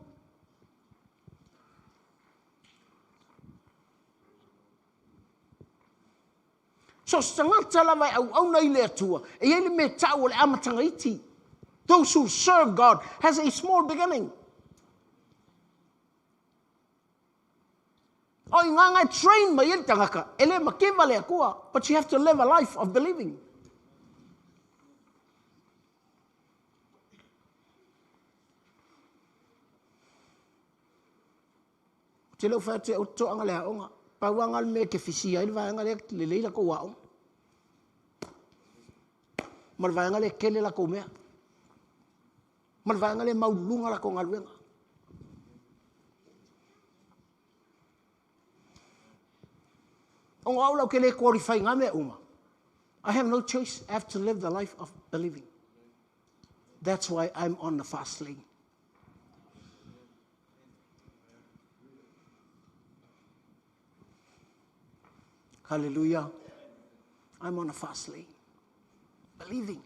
So sangata lava au na ile atua. E ele me ta ole amatanga iti. Those who serve God has a small beginning. Oh, I train my tangaka. Ele makivale akua, but you have to live a life of believing. Te leo whaate o to anga lea onga. Pauangal me ke fisia ili vaenga le leila ko wao. Mal vaenga le kele la ko mea. Mal vaenga le maulunga la ko ngaluenga. Onga aula ke le qualify nga me uma. I have no choice. I have to live the life of believing. That's why I'm on the fast lane. Hallelujah. I'm on a fast lane. Believing.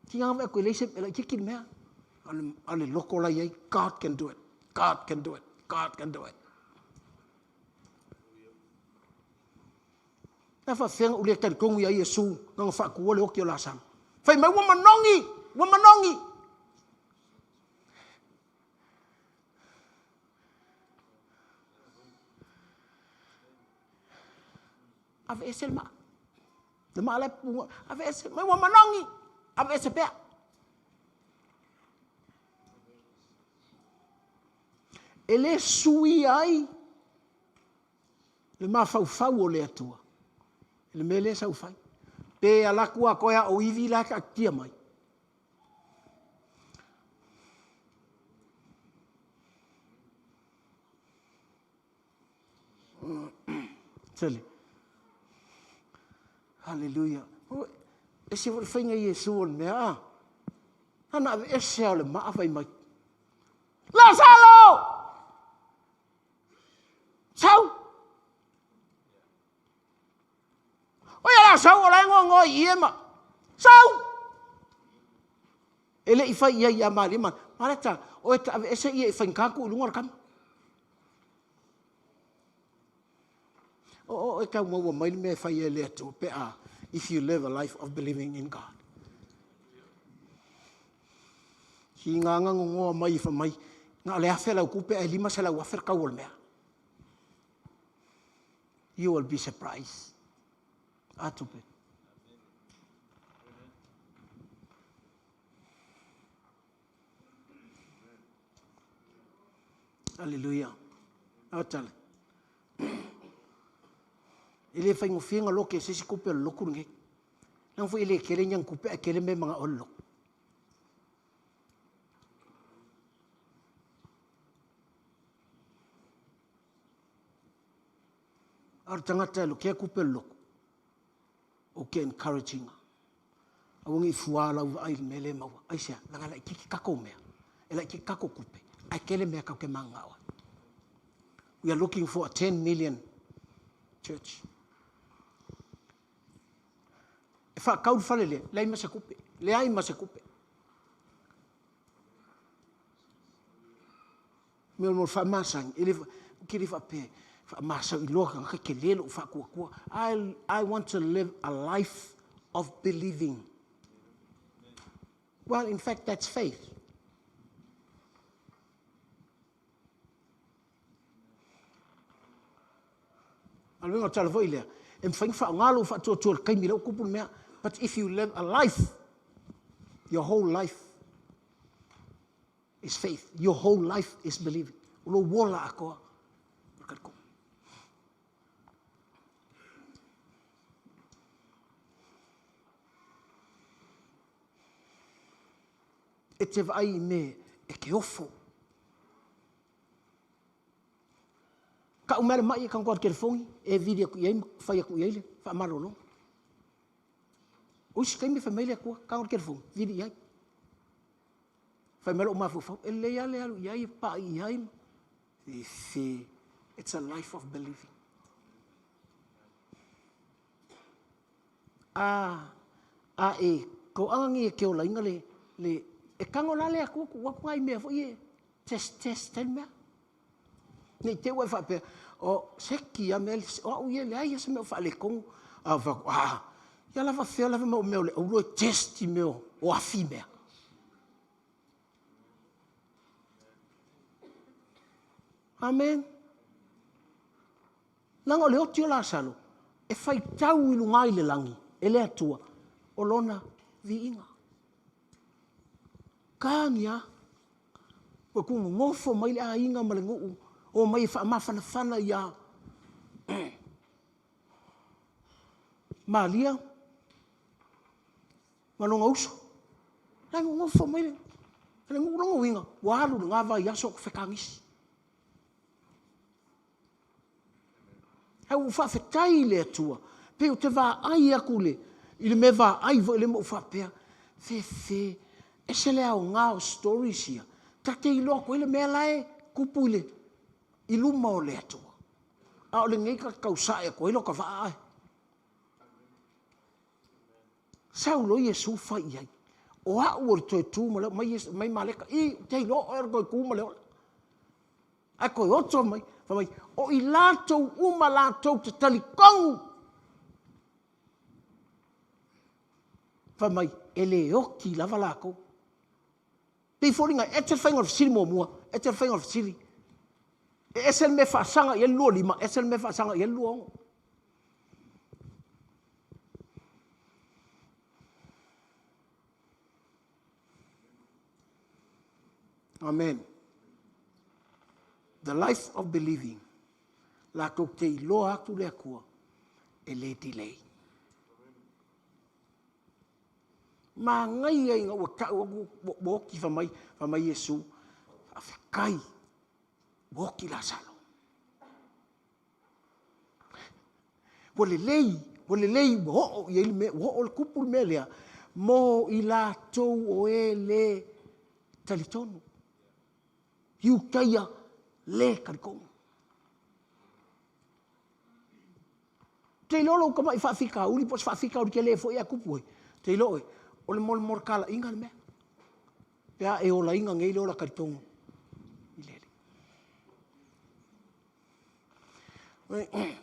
Tia me ko le se pela kikin mea. Ale loko la ye, God can do it. God can do it. God can do it. Na fa feng ule tan kong ya Yesu ngong fa ku le okio la sang. Fai mai wa manongi. Ave eselma. De male punga ave esel mai wa manongi. Ave esepea. Ele sui ai. Le ma fau le atua. Le mele sa ufai. Pe ala kua koia o ivi la ka tia mai. Tele. Hallelujah. Ese vol fainga Yesu ol mea. Ana ese ole ma afai mai. Lazaro! Sao? Oya la sao ola ngo iema. Sao? Ele ifa ia mali man. Maleta o ese ia fankaku lungar kam. O ka mo mai me fa ia le to pe a if you live a life of believing in God. Ki nga ngo mai fa mai nga le afela ku pe lima sala wa fer ka wol me. You will be surprised. Atupe. Hallelujah. Atale. Ele fai ngofinga loke sisi kupe loku nge. Nang fu ele kele nyang kupe kele me mga ollo. Ar tangata lo ke kupe loku. Okay, encouraging. Awang ifuala ai mele mau. Aisha, langa kiki kako mea. Ela kiki kako kupe. Ai kele mea ka ke mangawa. We are looking for a 10 million church. Fa kau fale le, lai masa kupe. Le ai masa kupe. Mel fa masang, ele kiri fa pe. I want to live a life of believing. Well, in fact, that's faith. But if you live a life, your whole life is faith. Your whole life is believing. E te vai me e ke ofo. Ka umere mai kan ko ke fongi e video ku yai fai ku yai fa malolo. Us kai me família ku ka ke fongi video yai Fai melo mafufau. Ele ya le alu yai pa yai. It's a life of believing. Ko angi ke o lainga le e kango la le aku ku wa ngai me fo ye test me. Ni te wa fa pe o seki ya mel o ye le ai se me fa le kong ya la fa fe la me le o test me o afi me. Amen. Nanga le o tio la salo e fai tau i lungai le langi e le atua o lona vi inga. Kania o ku ngofo mai le inga ma le ngu o mai fa mafana ya Malia malonga uso la ngofo mai le ngu longo winga walu nga va ya sok fekangisi au fa fetai le atua pe o te va ai akule ile me va ai vo le mo fa pe fe e se le au nga stories ia ta te ilo ko ile me lai kupule ilu mo le atua a le ngai ka kausa e ko ilo ka va ai Saulo Yesu fa ia o a o to tu mo mai maleka I te ilo er ko ku mo le a ko otso mai fa mai o I latou uma latou te talikong fa mai ele oki lava lako pe foringa etel fainga of sili mo mua etel fainga of sili esel me fa sanga ye lo lima esel me fa sanga ye lo Amen. The life of believing la ko te lo atu le akua e le delay. Ma ngai ai nga ka bo ki fa mai Yesu afkai bo ki la salo. Wole lei bo ye me wo kupul melia mo ila to o ele talitonu. You kaya le karikong. Te lolo kama ifa fika uli pos fa fika uli kele fo ya kupoi. Te lolo o le mol kala inga me. Ya e ola inga ngei lola karikong. Ilele.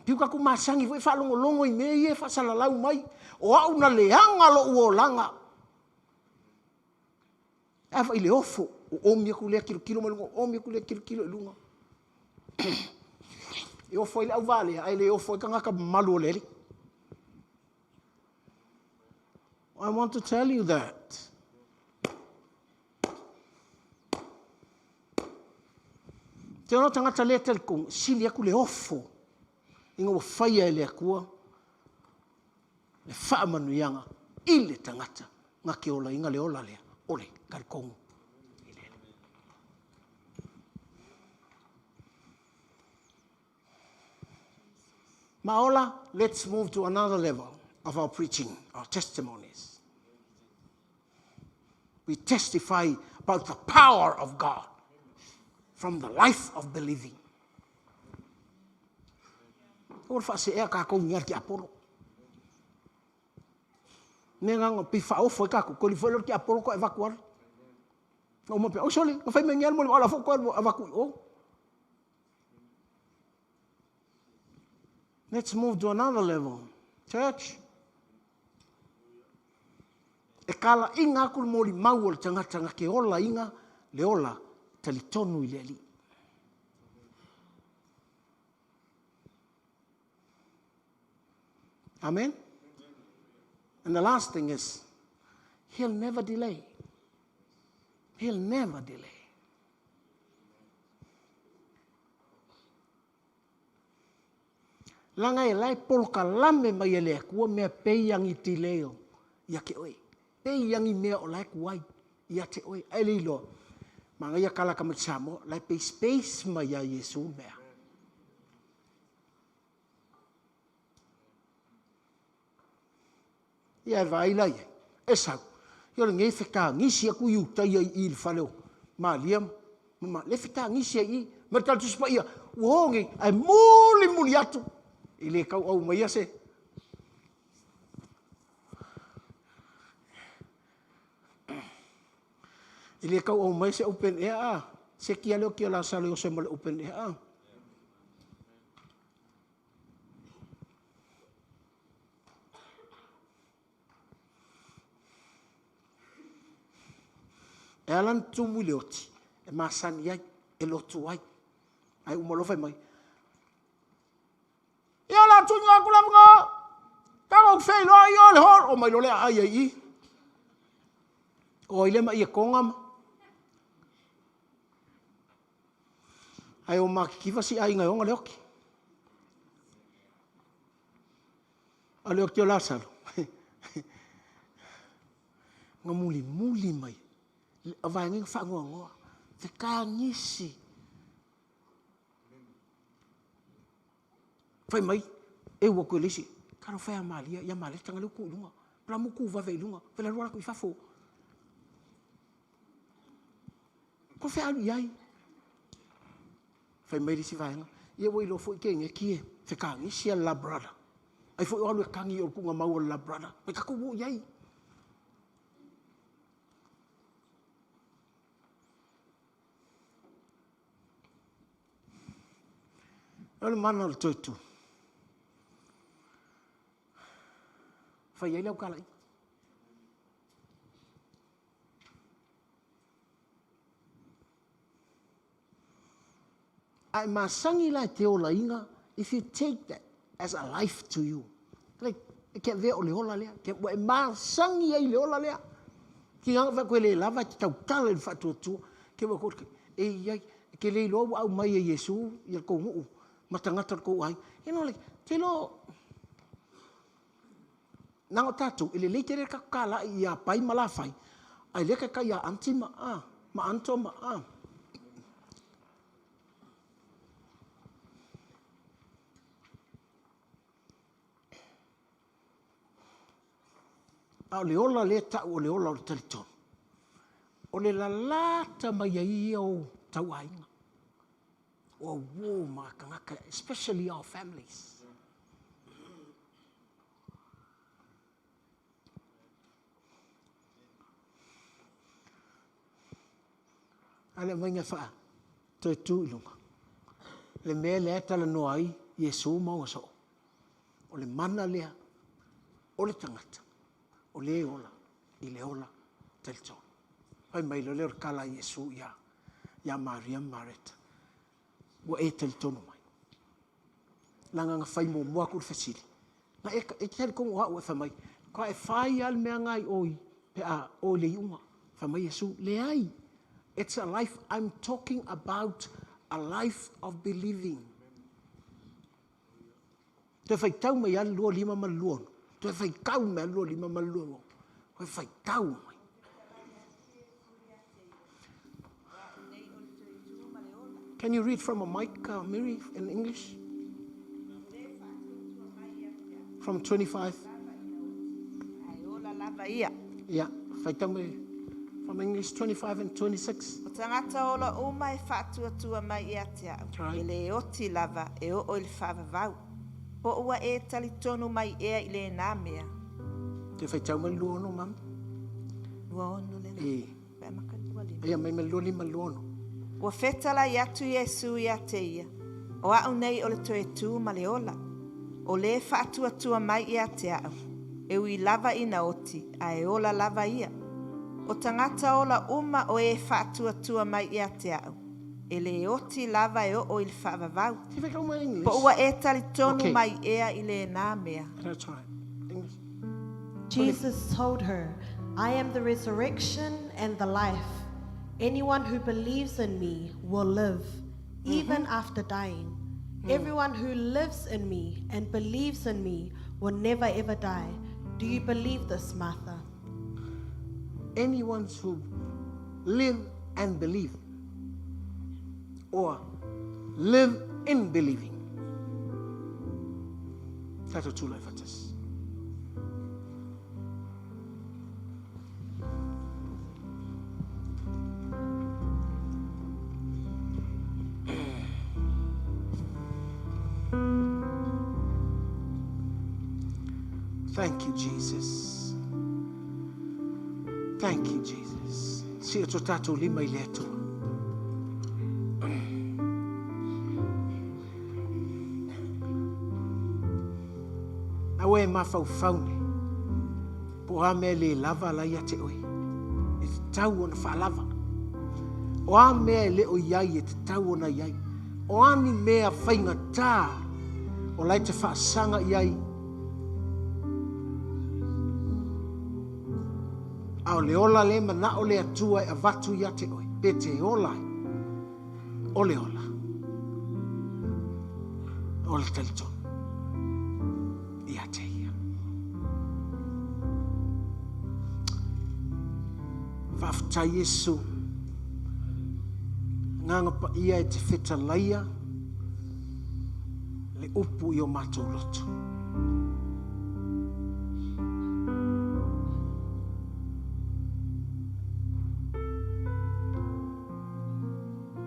Piu ka ku masangi fo fa longo I me ye fa sala lau mai o au na leanga lo o langa. Afa ile ofo o omia ku le kilo malungo omia ku le kilo lunga e ofo ile au vale ai le ofo ka ngaka malu le I want to tell you that te ono tangata le tel kong sili ku le ofo inga o faia ele akua le fa manu yanga ile tangata ngake ola inga le ola le ole karikong Maola, let's move to another level of our preaching, our testimonies. We testify about the power of God from the life of believing. Or fa se e ka ko ngar ki apolo. Nenga pi fa o foi ka ko li foi ki apolo ko evacuar. No mo pe o sole, o fai mengal mo ala fo ko evacuar. Oh. Let's move to another level. Church. E kala inga kul moli mau tanga ke ola inga le ola talitonu I le ali. Amen. And the last thing is, He'll never delay. He'll never delay. Langa e lai polka lame mai ele kua mea peiang I ti leo. Ia ke oi. Peiang I mea o lai kuai. Ia te oi. Ai lilo. Manga ia kala kamatsamo. Lai pei space mai a Yesu mea. Ia vai lai. E sau. Ia le ngei wheka ngisi aku iu tai ai I le whaleo. Maliam, ma le fita ngisi ai, ma tal tu spa ia. Wongi ai muli atu. Ile kau au mai ase. Ile kau au mai se open air. Se kia leo kia la sale o se male open air. E alan tumu leoti. E masani ai. E lotu ai. Ai umalo fai mai. Ia la tunga kula mga. Kau fei lo ai o le hor. O mai lo le ai ai. O ile ma ia kongam. Ai o makikiva si ai ngai onga leoki. A leoki o Lazaro. Nga muli mai. A vai ngai whangoa ngoa. Te ka ngisi. Whai mai. E ua koe lisi. Karo whai a malia. Ia malia tanga leo ku lunga. Pla muku vave lunga. Pela ruara ku i whafo. Ko whai alu iai. Whai mai risi whaenga. Ia wai lo fo i kenge kie. Te ka ngisi a la brada. Ai fo i alu e kangi o kunga mau a la brada. Mai kako wo iai. Ole mana o toitu. Whai ei leo kalai. Ai masangi lai te ola inga, if you take that as a life to you. Like, ke vea o le ola lea. Ke wa masangi ei le ola lea. Ki nganga wha koe le lava te tau tala le whatuatua. Ke wa kore e iai. Ke le ilo au mai e Yesu. Ia kou nguu. Matangata ko ai. You know, like, te lo. Nang o tātou, ele leitere ka kala i a pai malawhai. Ai leka ka ia anti ma a. Ma anto ma a. A le ola le tau o le ola o le taliton. O le lalata mai ai o tau ainga. O wo makangaka, especially our families. Ale mainga wha, toi tu ilunga. Le mea le atala no ai, Yesu maunga so. O le mana lea, o le tangata, o le ola, i le ola, taliton. Pai mai lo leo kala Yesu ya Maria Mareta. Wa e talitono mai. Langa nga whai mo mua kuru whasiri. Nga e tari kongo hau e whamai. Ka e whai al mea ngai oi. Pe a o le iunga. Whamai Yesu. Le ai. It's a life. I'm talking about a life of believing. Te whai tau mai al lua lima maluon. Te whai kau mai al lua lima maluon. Te whai tau mai. Can you read from a mic, Mary, in English? From 25? Yeah, from English 25 and 26. O tangata ola o mai whātua mai i atea au. E le oti lava e o il whāwawau. Po ua e tali tonu mai ea i le nā mea. Te whaitau mai luono, mam? Luono le. E. Pea maka lua lima. Ea mai luoni ma luono. Ua whetala i atu Yesu i ateia. O au nei o le toe tū ma le ola. O le whātua mai i atea au. E ui lava i na oti, a e ola lava ia. O tangata ola uma o e whātua mai i atea au. E le oti lava e o il whaavavau. Te whaikau mai English? Po ua e tali tonu Okay. mai ea i le nā mea. That's right. English. Jesus told her, I am the resurrection and the life. Anyone who believes in me will live, even after dying. Everyone who lives in me and believes in me will never ever die. Do you believe this, Martha? Anyone who live and believe, or live in believing. That's a true life it is. Thank you, Jesus. Thank you, Jesus. Si to tato lima ile atua. Awe mafaufau po ame le lava la ia te oi. E te tau ona whaalava. O a mea le o iai e te tau ona iai. O ani mea whainga tā. O lai te whaasanga iai. Ao le ola le mana o le atua e avatu ia te oi. Pe te ola. O le ola. O le talitonu. Ia te ia. Whafta Yesu. Nganga pa ia e te wheta laia. Le upu i o mātou loto.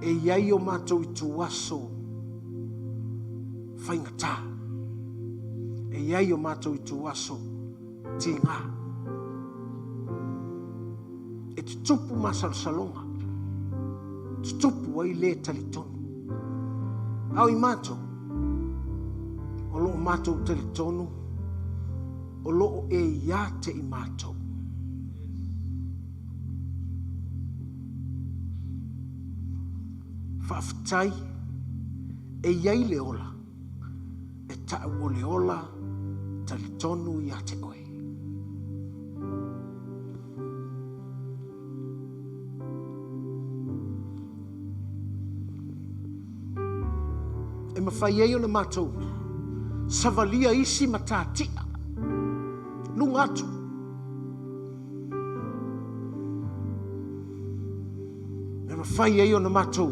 E iai o mātou i tu aso. Whaingata. E iai o mātou i tu aso. Te ngā. E te tupu masalsalonga. Te tupu ai le talitonu. Au i mātou. O loo mātou talitonu. O loo e iate i mātou. Whaftai. E iai le ola. E tau o le ola. Talitonu iate oe. E mawhai ei o na mātou. Savalia isi matatia. Lungatu. E mawhai ei o na mātou.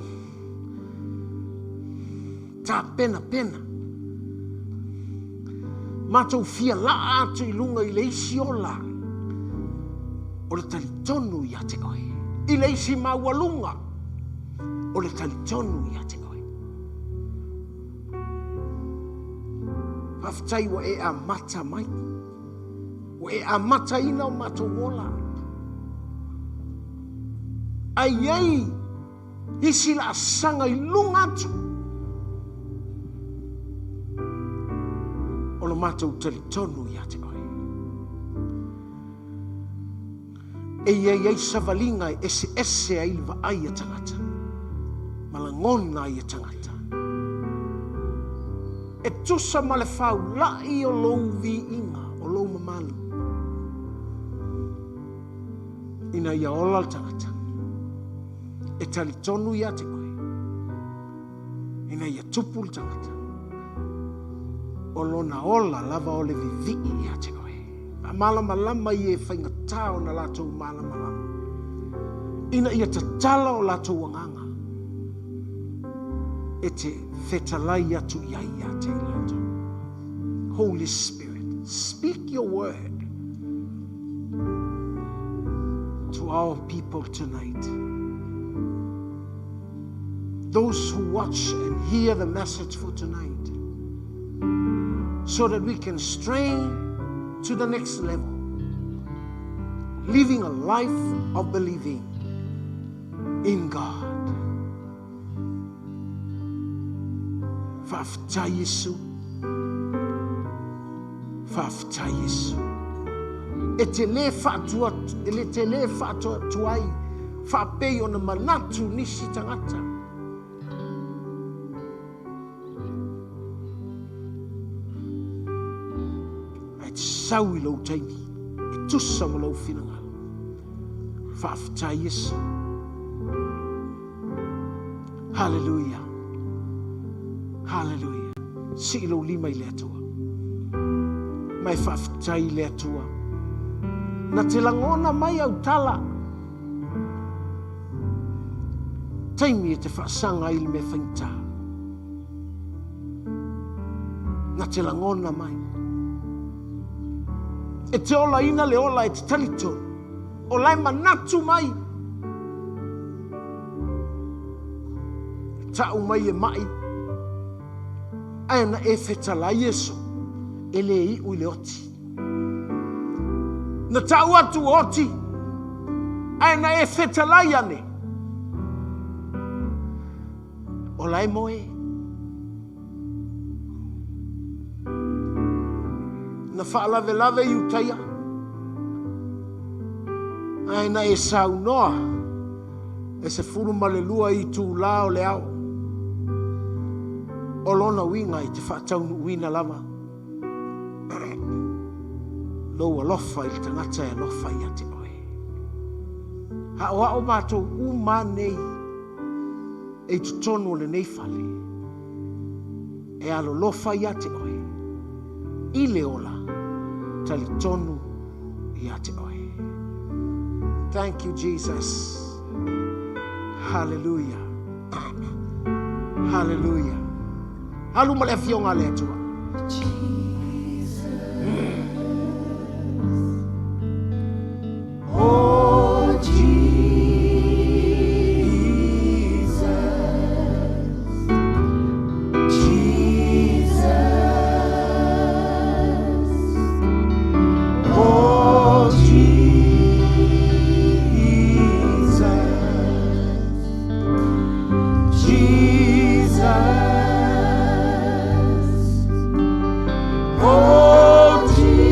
Tā pena pena. Mātou fia la atu i lunga i le isi ola. O le talitonu i ate oe. I le isi maualunga. O le talitonu i ate oe. Whaftai wa e a mata mai. Wa e a mata ina o mātou wola. Ai ei. Isi la sanga i lunga atu. O lo mātou talitonu i ate oe. E iei savalinga ese ai liwa ai a tangata. Malangona ai a tangata. E tusa male whau lai o lou vi inga, o lou mamalu. Ina ia ola tangata. E talitonu i ate oe. Ina ia tupu tangata. O lona ola lava o le vivi i ate oe. A malama lama i e whaingatā o na lātou malama lama. Ina ia tatala o lātou wanganga. E te whetalai atu iai ate lātou. Holy Spirit, speak your word to our people tonight. Those who watch and hear the message for tonight. So that we can strain to the next level. Living a life of believing in God. Whafta Yesu. Whafta Yesu. E te le whaatua, e te le whaatua tuai. Whapei o na manatu nisi tangata. Ai te sau i lau taimi. E tusa ma lau whinanga. Whafta Yesu. Hallelujah. Hallelujah. Si ilo lima i le atua. Mai whaftai le atua. Na te langona mai au tala. Taimi e te whaasanga i me whainta. Na te langona mai. E te ola ina le ola e te talito. O lai manatu mai. Tau mai e mai. Aina e whetala Yesu. E le i ui le oti. Na tau atu oti. Ai na e whetalai ane. O lai moe. Na whaalawe lawe i utaia. Ai na e sau noa. E se furu malelua i tū lao le au. O lona winga i te whaataunu wina lama. Lou alofa i tangata e alofa i ate oe. Ha o ao mātou uma nei e tutonu le nei fale. E alo lofa i ate oe. I le ola tali tonu i ate oe. Thank you, Jesus. Hallelujah. Hallelujah. Halu male fionga le atua. Oh, Jesus. Jesus. Oh, Jesus. Jesus. Oh, Jesus,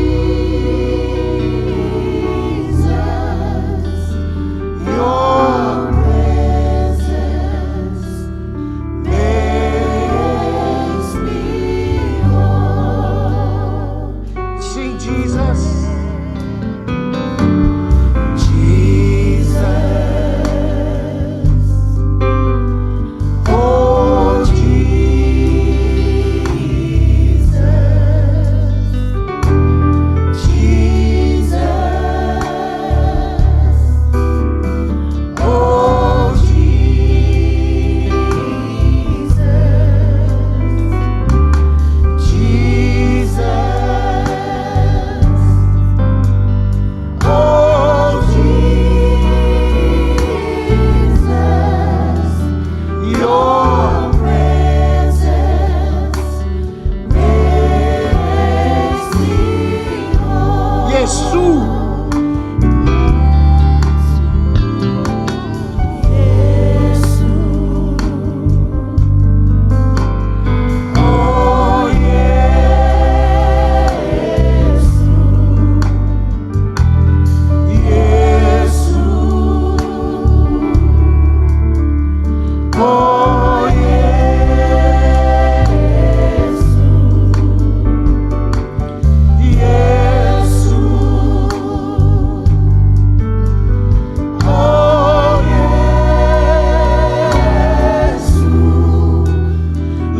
your presence makes me whole. Sing Jesus. Jesus. Oh, Jesus. Jesus. Oh, Jesus. Jesus. Oh, Jesus. Your presence makes me whole. Jesus. Oh, yes. Yes. Oh, yes. Yes. Oh, yes.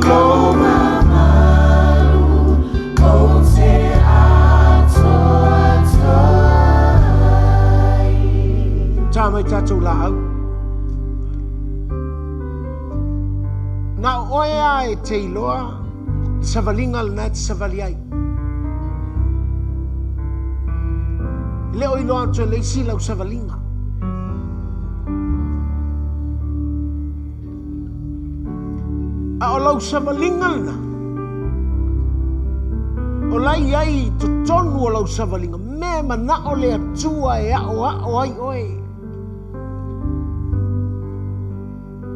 Lo mamalu o te atoatai. Tāmai tātou la au. Na oea e te iloa, savalinga lana te savali ai. Leo iloa atu e leisi lau savalinga. A o lau savalinga lana. O lai ai to tonu o lau savalinga. Me mana o le atua e a o ai oe.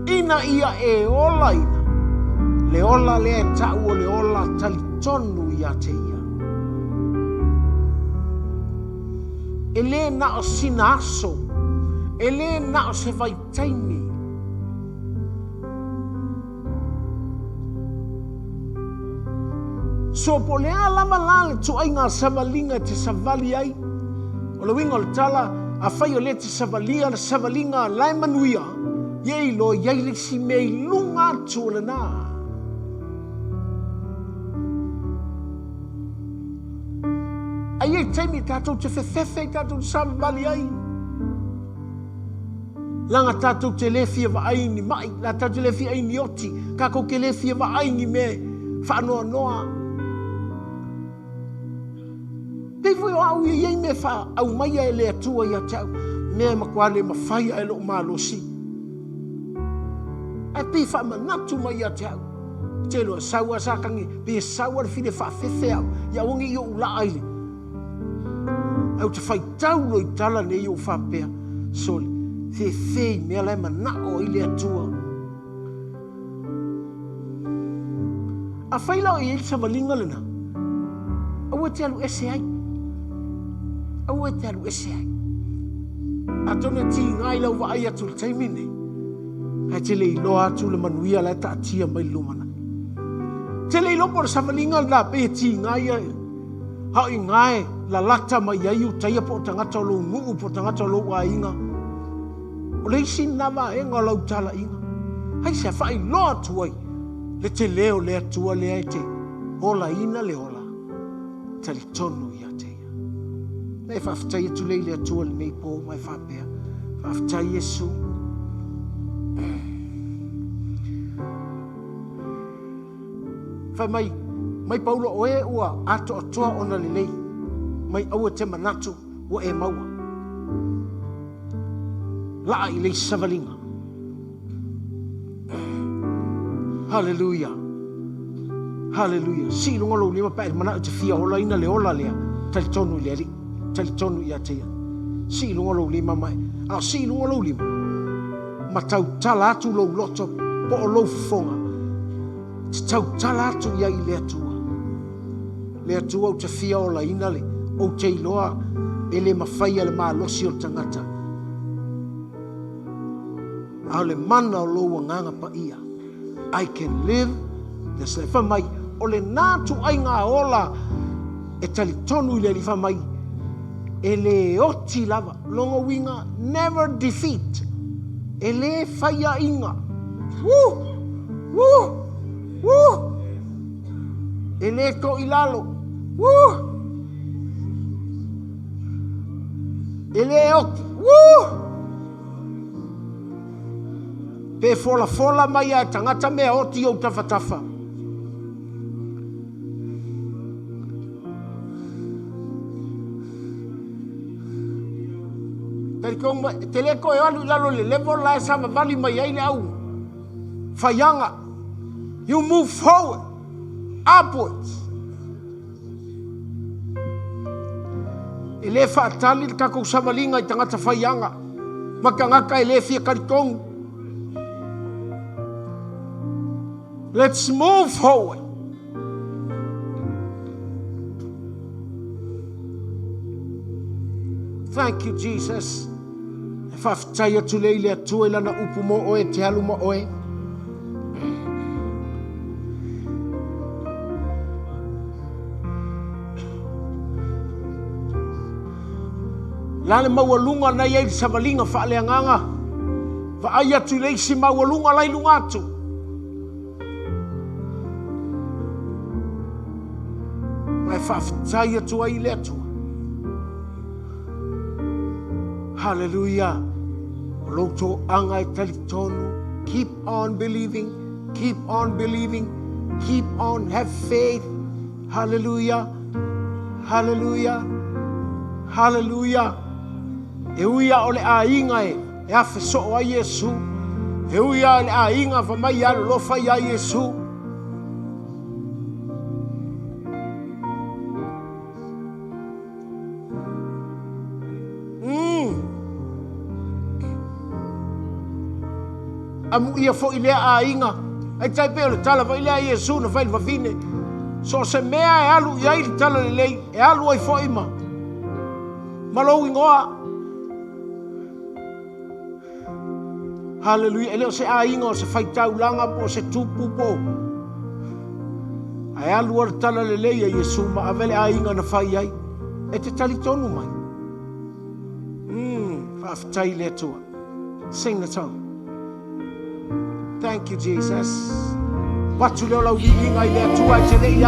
Ina ia e ola ina. Le ola le e tau o le ola tali tonu ia te ia. E le na o sina aso. E le na o se vaitaini. So po le alama lale tu ai ngā savalinga te savali ai. O le winga o le tala a whai o le te savalinga lai manuia. Yei lo yei si mei lunga tu le nā. Ai e teimi tātou te whewhewhe tātou te savali ai. Langa tātou te lewhia wa aini mai, la tātou te lewhia aini oti, kako ke lewhia wa aini me whaanoa noa. Pei fui o au iei me wha au maia e le atua ia tau, mea makwale ma whaia e lo malosi. Ai pei wha manatu mai ia tau, te loa saua sakangi, pei saua le whine wha whewhe au, ia ongi i o ula aile. au te whai tau lo I tala nei o whapea soli. Whewhei mea lai manao I le atua. A whailau I elsa malinga lena. Au te alu ese ai. Au te alu ese ai. A tona ti ngai lau wa ai atu le taimine. Hai te le iloa atu le manuia lai ta atia mai lumana. Te le ilo por sa malinga la pe ti ngai ai. Hau I ngai la lata mai ai u taia po tangata o lo nuu po tangata o lo wa inga. O le isi nama e ngā lau tala inga. Hai se whai loa tuai. Le te leo le atua le ai te. Ola ina le ola. Tali tonu I ateia. Nei whaftai atu lei le atua le nei po mai whapea. Whaftai Yesu. Whai mai paulo oe ua ato atoa ona le lei. Mai aua te manatu ua e maua. Laa I lei savalinga. Hallelujah. Hallelujah. Si lunga lo lima pa mana te fia ola ina le ola lea. Tali tonu I le ali. Tali tonu I atea. Si lunga lo lima mai. A si lunga lo lima. Ma tau tala atu lo loto po o lo fonga. Tau tala atu ia I le atua. Le atua o te fia ola ina le. O te iloa e le mawhaia le maa losi o tangata. A le mana o lo wanganga pa ia. I can live this life. Whamai, o le nātu ai ngā ola e tali tonu I le li whamai. E le oti lava, longa winga, never defeat. E le whaia inga. Woo! Woo! Woo! E le ko ilalo. Woo! E le oti. Woo! Pe fola mai a tangata mea oti o tawhatafa. Te leko e alu lalo le level la e sama vali mai ai le au. Whaianga. You move forward. Upwards. E le whaatali le kako samalinga I tangata whaianga. Makangaka e le fia karikongu. Let's move forward. Thank you, Jesus. E whaftai atu leile atua ilana upu mo oe, te halu mo oe. Lale maualunga na iei savalinga whaaleanganga. Wa ai atu leisi maualunga lai lunga atu. Whaftai atua I le atua. Hallelujah. Loto anga I tali tonu. Keep on believing. Keep on believing. Keep on. Have faith. Hallelujah. Hallelujah. Hallelujah. E uia o le ainga e. E afe so a Yesu. E uia o le ainga whamai alo lofa I a Yesu. Amu ia fo ilea a inga. Ai tai peo le tala fa ilea Yesu na fai vavine. So se mea e alu ia ili tala le lei. E alu ai fo ima. Malo ingoa. Hallelujah. Eleo se a inga o se fai tau langa po se tupu po. Ai alu ar tala le lei a Yesu ma avele a inga na fai ai. E te tali tonu mai. Whaftai le tua. Sing the song. Thank you, Jesus. Watu leo lau winga ile atua I te lei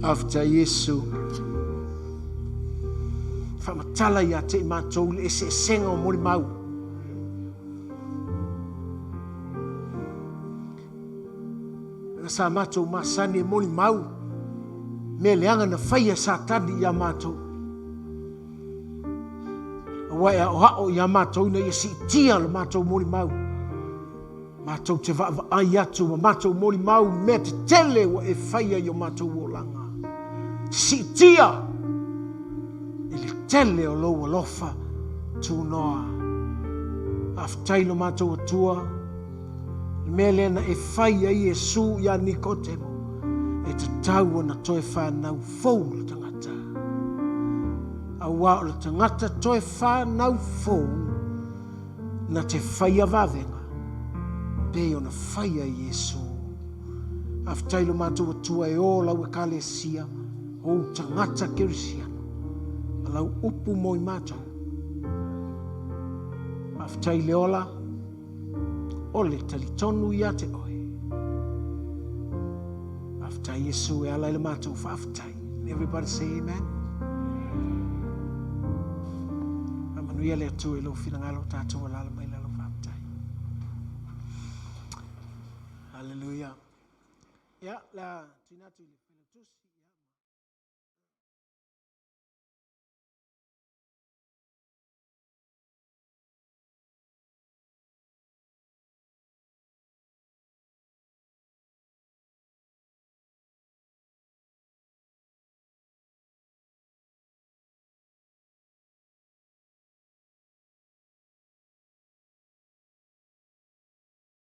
After Yesu. Whamatala ia te mātou le ese senga o mori mau. Na sa mātou masani e mori mau. Me leanga na whaia sa tadi ia mātou. Awai a o hao ia mātou na ia si tia le mātou mori mau. Mātou te ai atu ma mātou mori mau me te tele wa e whaia i o mātou o langa. Te si tia. Tele o lo alofa tu noa. Aftailo mātou atua. Mele na e whai ai e su ia Nikodemo. E te tau na toe whanau fau le tangata. Awa o le tangata toe whanau fau na te whai a wawenga. Pe o na whai ai Yesu. Aftailo mātou atua e o lau e kale sia. O tangata kerisia. Lau upu moi mātou. Aftai leola, ole talitonu ia te oe. Aftai Yesu e ala le mātou whaaftai. Everybody say amen. Amanuia le atu e lo whirangalo tātou alala mai le lo whaaftai. Hallelujah. Ya, la tinatu le